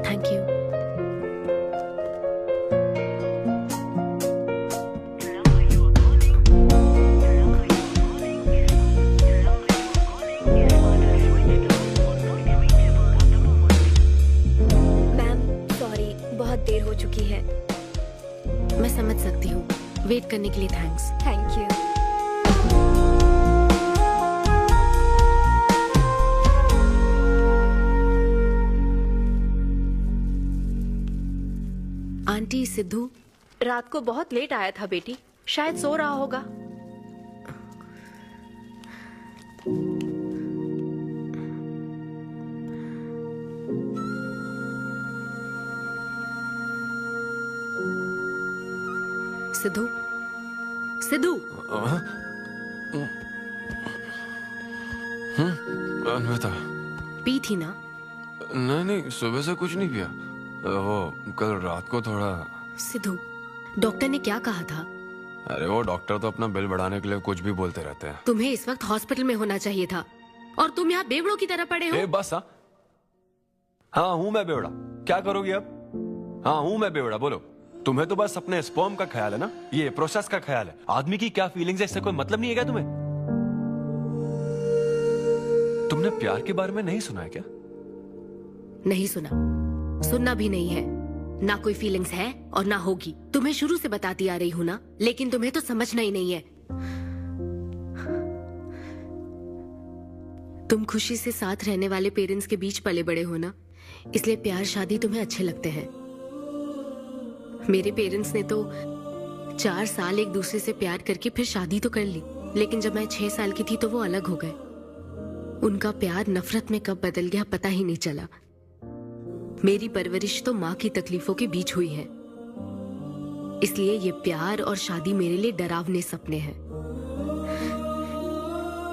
Thank you. बहुत देर हो चुकी है। मैं समझ सकती हूँ। वेट करने के लिए thanks. Thank you. Aunty, Sidhu रात को बहुत लेट आया था बेटी, शायद सो रहा होगा। सिद्धू, सिद्धू। अन्विता, पी थी ना? नहीं, सुबह से कुछ नहीं पिया। वो कल रात को थोड़ा। सिद्धू, डॉक्टर ने क्या कहा था? अरे वो डॉक्टर तो अपना बिल बढ़ाने के लिए कुछ भी बोलते रहते हैं। तुम्हें इस वक्त हॉस्पिटल में होना चाहिए था और तुम यहाँ बेवड़ों की तरह पड़े हो। बस हाँ हूँ मैं बेवड़ा। क्या करोगी अब? हाँ हूँ मैं बेवड़ा, बोलो। तुम्हें तो बस अपने स्पर्म का ख्याल है ना, ये प्रोसेस का ख्याल है। आदमी की क्या फीलिंग्स है इससे कोई मतलब नहीं है क्या तुम्हें? तुमने प्यार के बारे में नहीं सुना है क्या? नहीं सुना, सुनना भी नहीं है। ना कोई फीलिंग्स है और ना होगी। तुम्हें शुरू से बताती आ रही हूं ना, लेकिन तुम्हें तो समझना ही नहीं है। तुम खुशी से साथ रहने वाले पेरेंट्स के बीच पले बड़े हो ना, इसलिए प्यार शादी तुम्हें अच्छे लगते हैं। मेरे पेरेंट्स ने तो 4 साल एक दूसरे से प्यार करके फिर शादी तो कर ली, लेकिन जब मैं 6 साल की थी तो वो अलग हो गए। उनका प्यार नफरत में कब बदल गया पता ही नहीं चला। मेरी परवरिश तो माँ की तकलीफों के बीच हुई है, इसलिए ये प्यार और शादी मेरे लिए डरावने सपने हैं।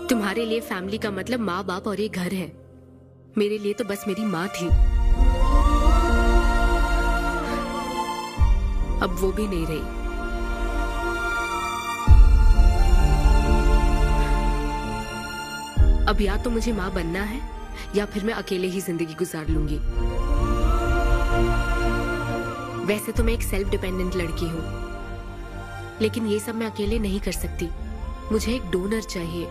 तुम्हारे लिए फैमिली का मतलब माँ बाप और ये घर है, मेरे लिए तो बस मेरी माँ थी। अब वो भी नहीं रही। अब या तो मुझे माँ बनना है या फिर मैं अकेले ही जिंदगी गुजार लूंगी। वैसे तो मैं एक सेल्फ डिपेंडेंट लड़की हूँ, लेकिन ये सब मैं अकेले नहीं कर सकती। मुझे एक डोनर चाहिए।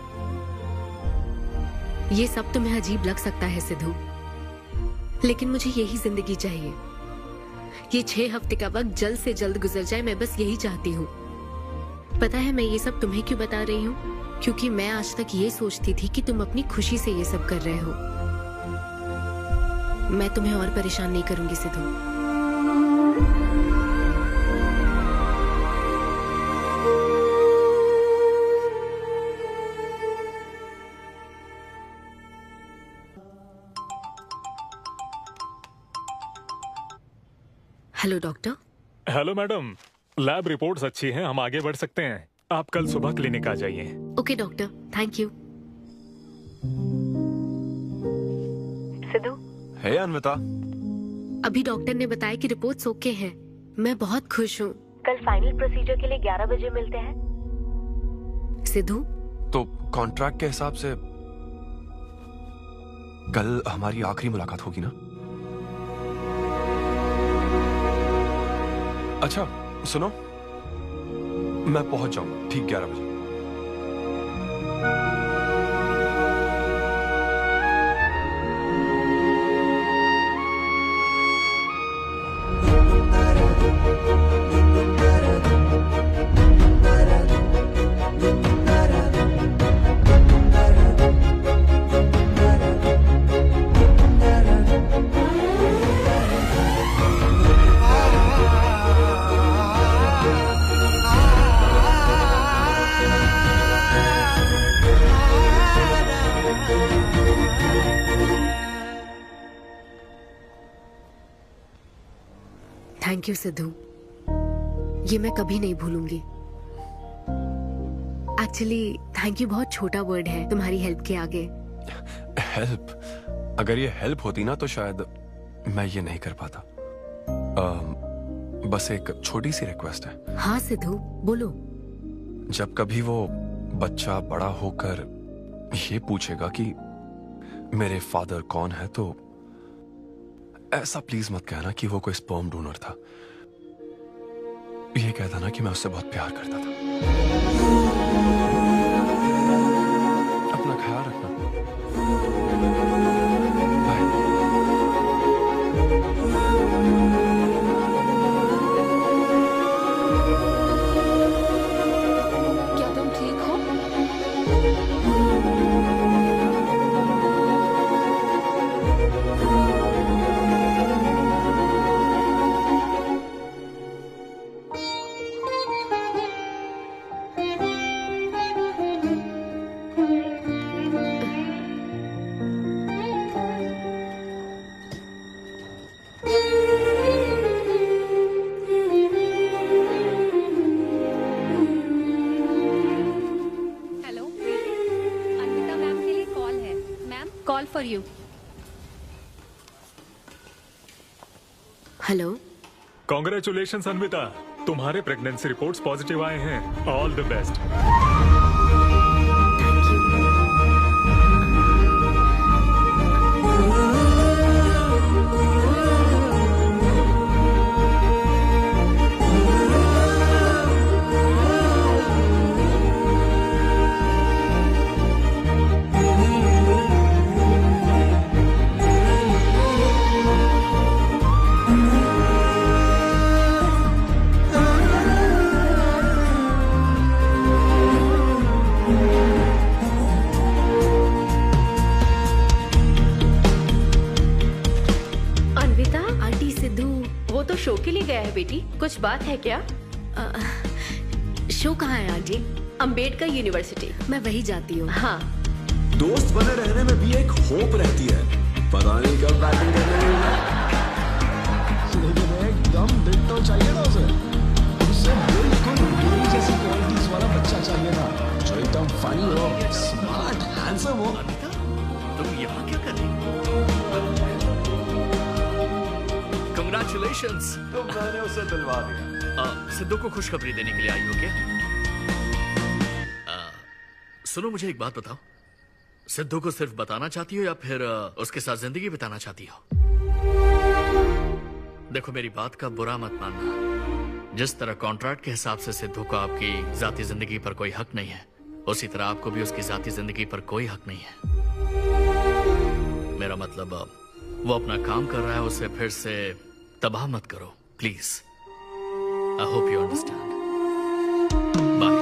ये सब तुम्हें अजीब लग सकता है सिद्धू, लेकिन मुझे यही जिंदगी चाहिए। ये 6 हफ्ते का वक्त जल्द से जल्द गुजर जाए, मैं बस यही चाहती हूँ। पता है मैं ये सब तुम्हें क्यों बता रही हूँ? क्योंकि मैं आज तक ये सोचती थी कि तुम अपनी खुशी से ये सब कर रहे हो। मैं तुम्हें और परेशान नहीं करूंगी Sidhu. Hello doctor. Hello madam, lab reports अच्छी हैं, हम आगे बढ़ सकते हैं। आप कल सुबह क्लिनिक आ जाइए। Okay doctor, thank you. Siddhu. Hey Anvita. अभी डॉक्टर ने बताया कि रिपोर्ट्स ओके हैं। मैं बहुत खुश हूँ। कल फाइनल प्रोसीजर के लिए 11 बजे मिलते हैं। सिद्धू। तो कॉन्ट्रैक्ट के हिसाब से कल हमारी आखिरी मुलाकात होगी ना? अच्छा सुनो, मैं पहुंच जाऊंगा ठीक 11 बजे। थैंक यू सिद्धू, ये मैं कभी नहीं भूलूंगी। एक्चुअली थैंक यू बहुत छोटा वर्ड है तुम्हारी हेल्प के आगे। हेल्प? अगर ये हेल्प होती ना तो शायद मैं ये नहीं कर पाता। बस एक छोटी सी रिक्वेस्ट है। हाँ सिद्धू बोलो। जब कभी वो बच्चा बड़ा होकर ये पूछेगा कि मेरे फादर कौन है, तो ऐसा प्लीज मत कहना कि वो कोई स्पर्म डोनर था। ये कहता ना कि मैं उससे बहुत प्यार करता था। अपना ख्याल रखना। क्या तुम ठीक हो? हेलो, अन्विता मैम के लिए कॉल है। Ma'am, call for you. Hello. Congratulations Anvita, तुम्हारे प्रेगनेंसी रिपोर्ट्स पॉजिटिव आए हैं। All the best. Anvita, aunty Sidhu वो तो शो के लिए गया है बेटी, कुछ बात है क्या? शो कहाँ है आंटी? अम्बेडकर यूनिवर्सिटी। मैं वही जाती हूँ। हाँ। दोस्त बने रहने में भी एक होप रहती है, पता नहीं कब बैटिंग करने लगेगा। लेकिन एकदम दिल तो चाहिए ना उसे। उसे बिल्कुल मेरी जैसी क्वालिटीज वाला बच्चा चाहिए था, जो एकदम फनी हो, स्मार्ट, हैंडसम हो। तुम यहाँ क्या कर रही हो? Congratulations! तो मैंने उसे दिलवा दिया। सिद्धू को खुशखबरी देने के लिए आई हो क्या? सुनो, मुझे एक बात बताओ, सिद्धू को सिर्फ बताना चाहती हो या फिर उसके साथ जिंदगी बिताना चाहती हो? देखो, मेरी बात का बुरा मत मानना। जिस तरह कॉन्ट्रैक्ट के हिसाब से सिद्धू को आपकी जाती जिंदगी पर कोई हक नहीं है, उसी तरह आपको भी उसकी जाती जिंदगी पर कोई हक नहीं है। मेरा मतलब, वो अपना काम कर रहा है, उसे फिर से तबाह मत करो please. I hope you understand. Bye.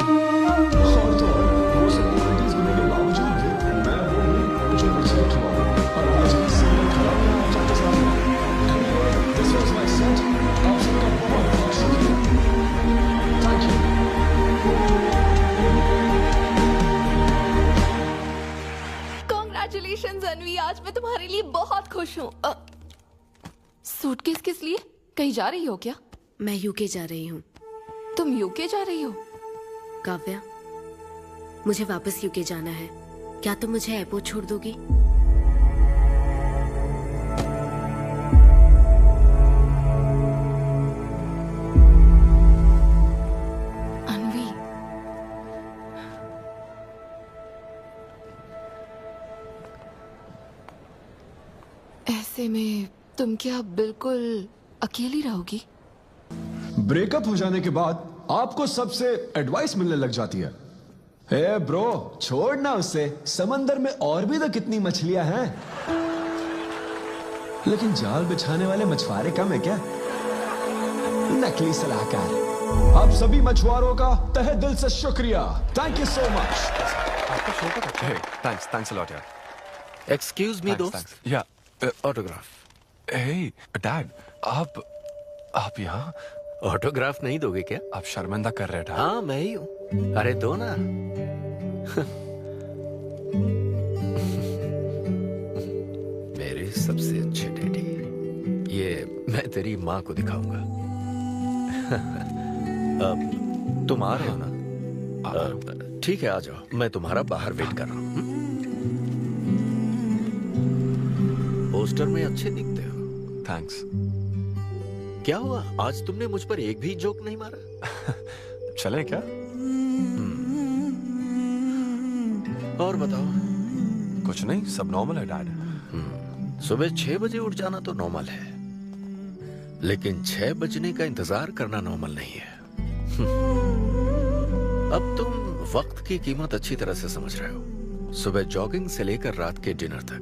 और तो और, वो सब क्वालिटीज होने के बावजूद भी मैं वो हूँ जो रिजेक्ट हुआ और आज भी सिंगल खड़ा हूँ आप सबके सामने। Anyway, this was my set. आप सबका बहुत बहुत शुक्रिया। Thank you. Congratulations अन्वी, आज मैं तुम्हारे लिए बहुत खुश हूँ। सूटकेस किस लिए? कहीं जा रही हो क्या? मैं यूके जा रही हूँ। तुम यूके जा रही हो? काव्या, मुझे वापस यूके जाना है। क्या तुम मुझे एयरपोर्ट छोड़ दोगी? अन्वी, ऐसे में तुम क्या बिल्कुल अकेली रहोगी? ब्रेकअप हो जाने के बाद आपको सबसे एडवाइस मिलने लग जाती है। हे ब्रो, छोड़ना उसे, समंदर में और भी तो कितनी मछलियां हैं। लेकिन जाल बिछाने वाले मछुआरे कम है क्या? नकली सलाहकार। आप सभी मछुआरों का तहे दिल से शुक्रिया। Thank you so much. Thanks a lot यार। एक्सक्यूज मी दोस्त। या ऑटोग्राफ। हे डैड, आप यहाँ? ऑटोग्राफ नहीं दोगे क्या? आप शर्मिंदा कर रहे थे। हाँ, मैं ही हूँ। अरे दो ना। मेरे सबसे अच्छे डैडी, ये मैं तेरी माँ को दिखाऊंगा। तुम आ रहे हो ना? ठीक है, आ जाओ, मैं तुम्हारा बाहर वेट कर रहा हूँ। पोस्टर में अच्छे दिखते हो। थैंक्स। क्या हुआ, आज तुमने मुझ पर एक भी जोक नहीं मारा? चले क्या? और बताओ, कुछ नहीं, सब नॉर्मल है डैड। सुबह 6 बजे उठ जाना तो नॉर्मल है, लेकिन 6 बजने का इंतजार करना नॉर्मल नहीं है। अब तुम वक्त की कीमत अच्छी तरह से समझ रहे हो। सुबह जॉगिंग से लेकर रात के डिनर तक।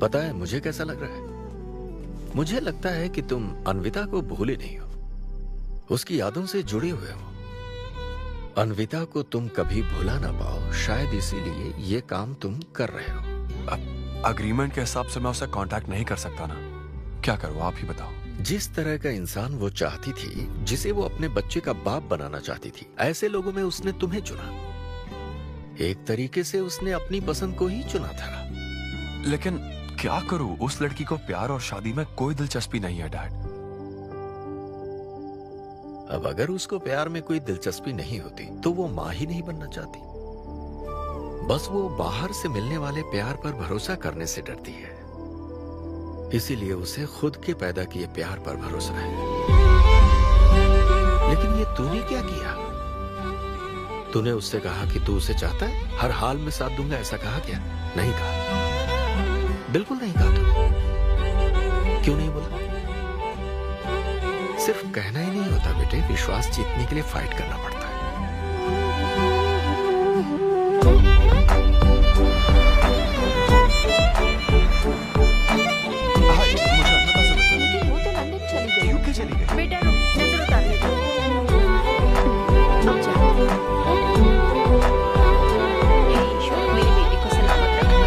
पता है मुझे कैसा लग रहा है? मुझे लगता है कि तुम अन्विता को भूले नहीं हो, उसकी यादों से जुड़े हुए हो। अन्विता को तुम कभी भुला ना पाओ, शायद इसीलिए ये काम तुम कर रहे हो। अग्रीमेंट के हिसाब से मैं उसे कांटेक्ट नहीं कर सकता ना, क्या करूं आप ही बताओ। जिस तरह का इंसान वो चाहती थी, जिसे वो अपने बच्चे का बाप बनाना चाहती थी, ऐसे लोगों में उसने तुम्हें चुना। एक तरीके से उसने अपनी पसंद को ही चुना था। लेकिन क्या करूं, उस लड़की को प्यार और शादी में कोई दिलचस्पी नहीं है डैड। अब अगर उसको प्यार में कोई दिलचस्पी नहीं होती तो वो माँ ही नहीं बनना चाहती। बस वो बाहर से मिलने वाले प्यार पर भरोसा करने से डरती है, इसीलिए उसे खुद के पैदा किए प्यार पर भरोसा है। लेकिन ये तूने क्या किया? तूने उससे कहा कि तू उसे चाहता है, हर हाल में साथ दूंगा, ऐसा कहा क्या? नहीं कहा, बिल्कुल नहीं कहा। तू क्यों नहीं बोला? सिर्फ कहना ही नहीं होता बेटे, विश्वास जीतने के लिए फाइट करना पड़ता है। लेकिन वो तो लंदन चली गई। यूके चली गई। बेटा रुक, नजर उतारने दो। ईश्वर मेरी बेटी को सलामत रखना।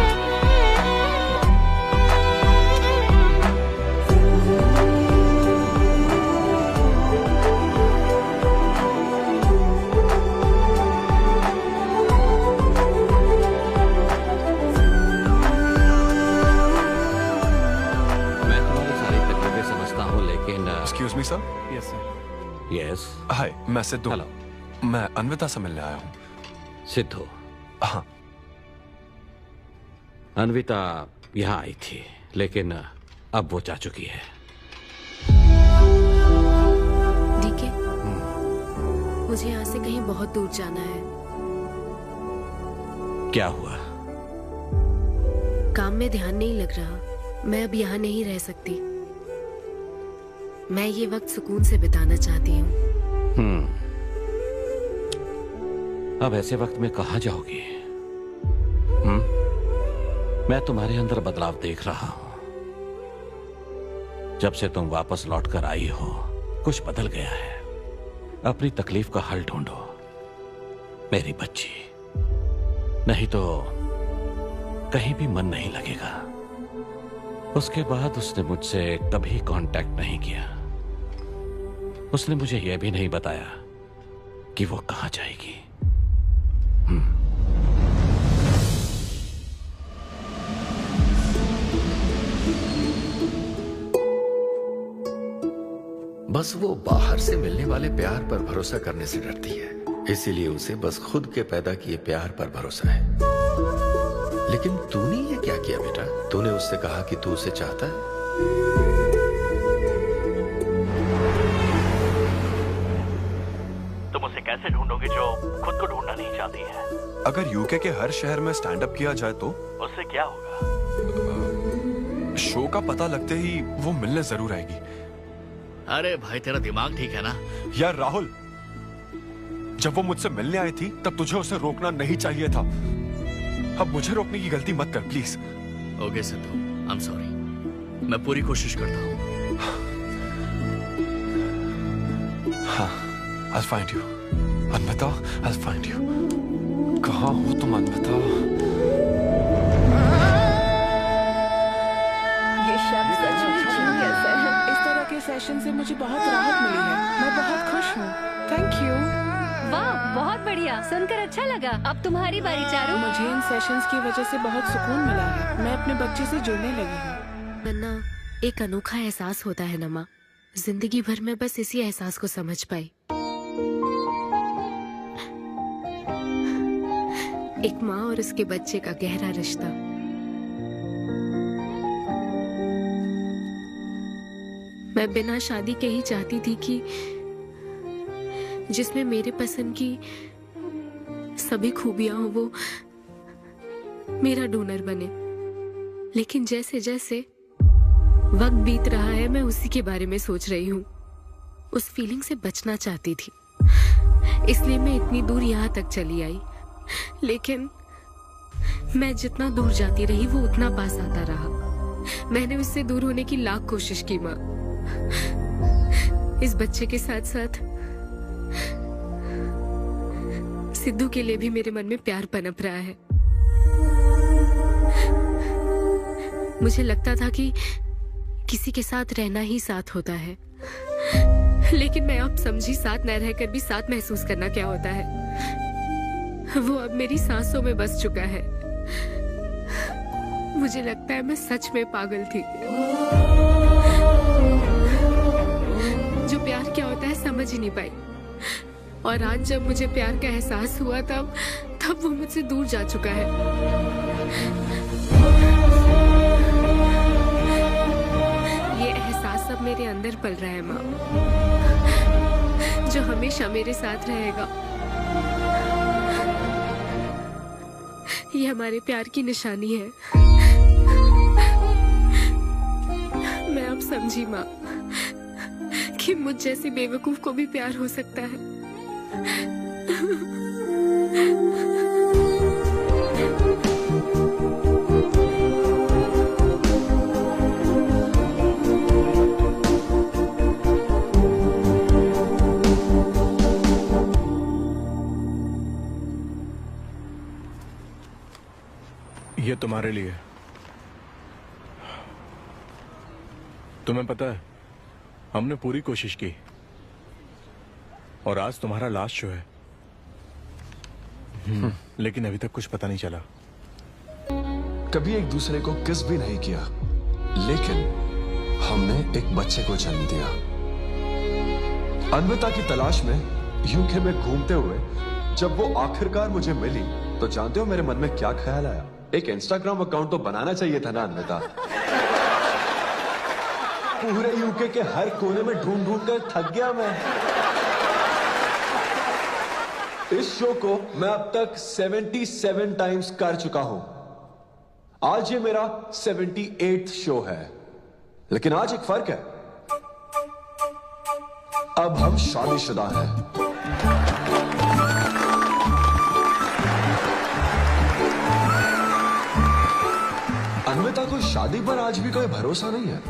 Excuse me sir. Yes sir. Yes. Hi, मैं सिद्धू। हेलो। मैं अन्विता से मिलने आया हूँ। सिद्धू? हाँ। अन्विता यहाँ आई थी, लेकिन अब वो जा चुकी है। डीके, मुझे यहाँ से कहीं बहुत दूर जाना है। क्या हुआ? काम में ध्यान नहीं लग रहा। मैं अब यहाँ नहीं रह सकती। मैं ये वक्त सुकून से बिताना चाहती हूँ। अब ऐसे वक्त में कहाँ जाओगी? मैं तुम्हारे अंदर बदलाव देख रहा हूँ। जब से तुम वापस लौट कर आई हो, कुछ बदल गया है। अपनी तकलीफ का हल ढूंढो मेरी बच्ची, नहीं तो कहीं भी मन नहीं लगेगा। उसके बाद उसने मुझसे कभी कांटेक्ट नहीं किया। उसने मुझे यह भी नहीं बताया कि वो कहां जाएगी। बस वो बाहर से मिलने वाले प्यार पर भरोसा करने से डरती है, इसीलिए उसे बस खुद के पैदा किए प्यार पर भरोसा है। लेकिन तूने ये क्या किया बेटा? तूने उससे कहा कि तू उसे चाहता है। तुम उसे कैसे ढूंढोगे जो खुद को ढूंढना नहीं चाहती है? अगर यूके के हर शहर में स्टैंड अप किया जाए तो उससे क्या होगा? शो का पता लगते ही वो मिलने जरूर आएगी। अरे भाई, तेरा दिमाग ठीक है ना? यार राहुल, जब वो मुझसे मिलने आई थी तब तुझे उसे रोकना नहीं चाहिए था। अब मुझे रोकने की गलती मत कर please. Okay Sidhu, I am sorry. मैं पूरी कोशिश करता हूँ। हाँ, I'll find you. Anvita, I'll find you. कहाँ हो तुम अन्विता? ये शब्द सच में जीनियस है। इस तरह के सेशन से मुझे बहुत राहत मिली है। मैं बहुत खुश हूँ। Thank you. वाह, बहुत बढ़िया, सुनकर अच्छा लगा। अब तुम्हारी बारी चारू। मुझे इन सेशंस की वजह से बहुत सुकून मिला है। मैं अपने बच्चे से जुड़ने लगी हूँ। वरना एक अनोखा एहसास होता है ना माँ। जिंदगी भर में बस इसी एहसास को समझ पाई। एक माँ और उसके बच्चे का गहरा रिश्ता। मैं बिना शादी के ही चाहती थी कि जिसमें मेरे पसंद की सभी खूबियां हो वो मेरा डोनर बने। लेकिन जैसे जैसे वक्त बीत रहा है मैं उसी के बारे में सोच रही हूँ। उस फीलिंग से बचना चाहती थी, इसलिए मैं इतनी दूर यहाँ तक चली आई। लेकिन मैं जितना दूर जाती रही वो उतना पास आता रहा। मैंने उससे दूर होने की लाख कोशिश की माँ। इस बच्चे के साथ साथ सिद्धू के लिए भी मेरे मन में प्यार पनप रहा है। मुझे लगता था कि किसी के साथ रहना ही साथ होता है, लेकिन मैं अब समझी साथ न रहकर भी साथ महसूस करना क्या होता है। वो अब मेरी सांसों में बस चुका है। मुझे लगता है मैं सच में पागल थी। जो प्यार क्या होता है समझ ही नहीं पाई, और आज जब मुझे प्यार का एहसास हुआ तब वो मुझसे दूर जा चुका है। ये एहसास अब मेरे अंदर पल रहा है माँ, जो हमेशा मेरे साथ रहेगा। ये हमारे प्यार की निशानी है। मैं अब समझी माँ कि मुझ जैसी बेवकूफ को भी प्यार हो सकता है। ये तुम्हारे लिए। तुम्हें पता है, हमने पूरी कोशिश की और आज तुम्हारा लास्ट शो है। लेकिन अभी तक कुछ पता नहीं चला। कभी एक दूसरे को किस भी नहीं किया, लेकिन हमने एक बच्चे को जन्म दिया। अन्विता की तलाश में यूके में घूमते हुए जब वो आखिरकार मुझे मिली, तो जानते हो मेरे मन में क्या ख्याल आया? एक इंस्टाग्राम अकाउंट तो बनाना चाहिए था ना अन्विता। पूरे यूके के हर कोने में ढूंढ ढूंढ कर थक गया मैं। इस शो को मैं अब तक 77 टाइम्स कर चुका हूं। आज ये मेरा 78th शो है, लेकिन आज एक फर्क है, अब हम शादीशुदा हैं। अन्विता को शादी पर आज भी कोई भरोसा नहीं है,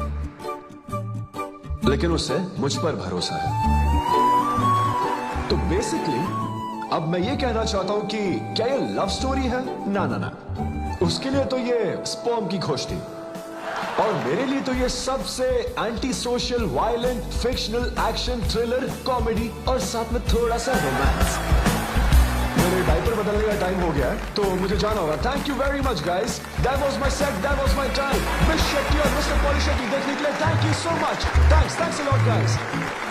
लेकिन उसे मुझ पर भरोसा है। तो बेसिकली अब मैं ये कहना चाहता हूं कि क्या ये लव स्टोरी है? ना ना ना, उसके लिए तो ये स्पर्म की खोज थी, और मेरे लिए तो ये सबसे anti social, violent, fictional, action, thriller, comedy और साथ में थोड़ा सा रोमांस। मेरे डायपर बदलने का टाइम हो गया है, तो मुझे जाना होगा। Thank you very much guys, that was my set, that was my time. Miss Shetty और मिस्टर पॉली शेट्टी देखने के लिए thank you so much. Thanks a lot guys.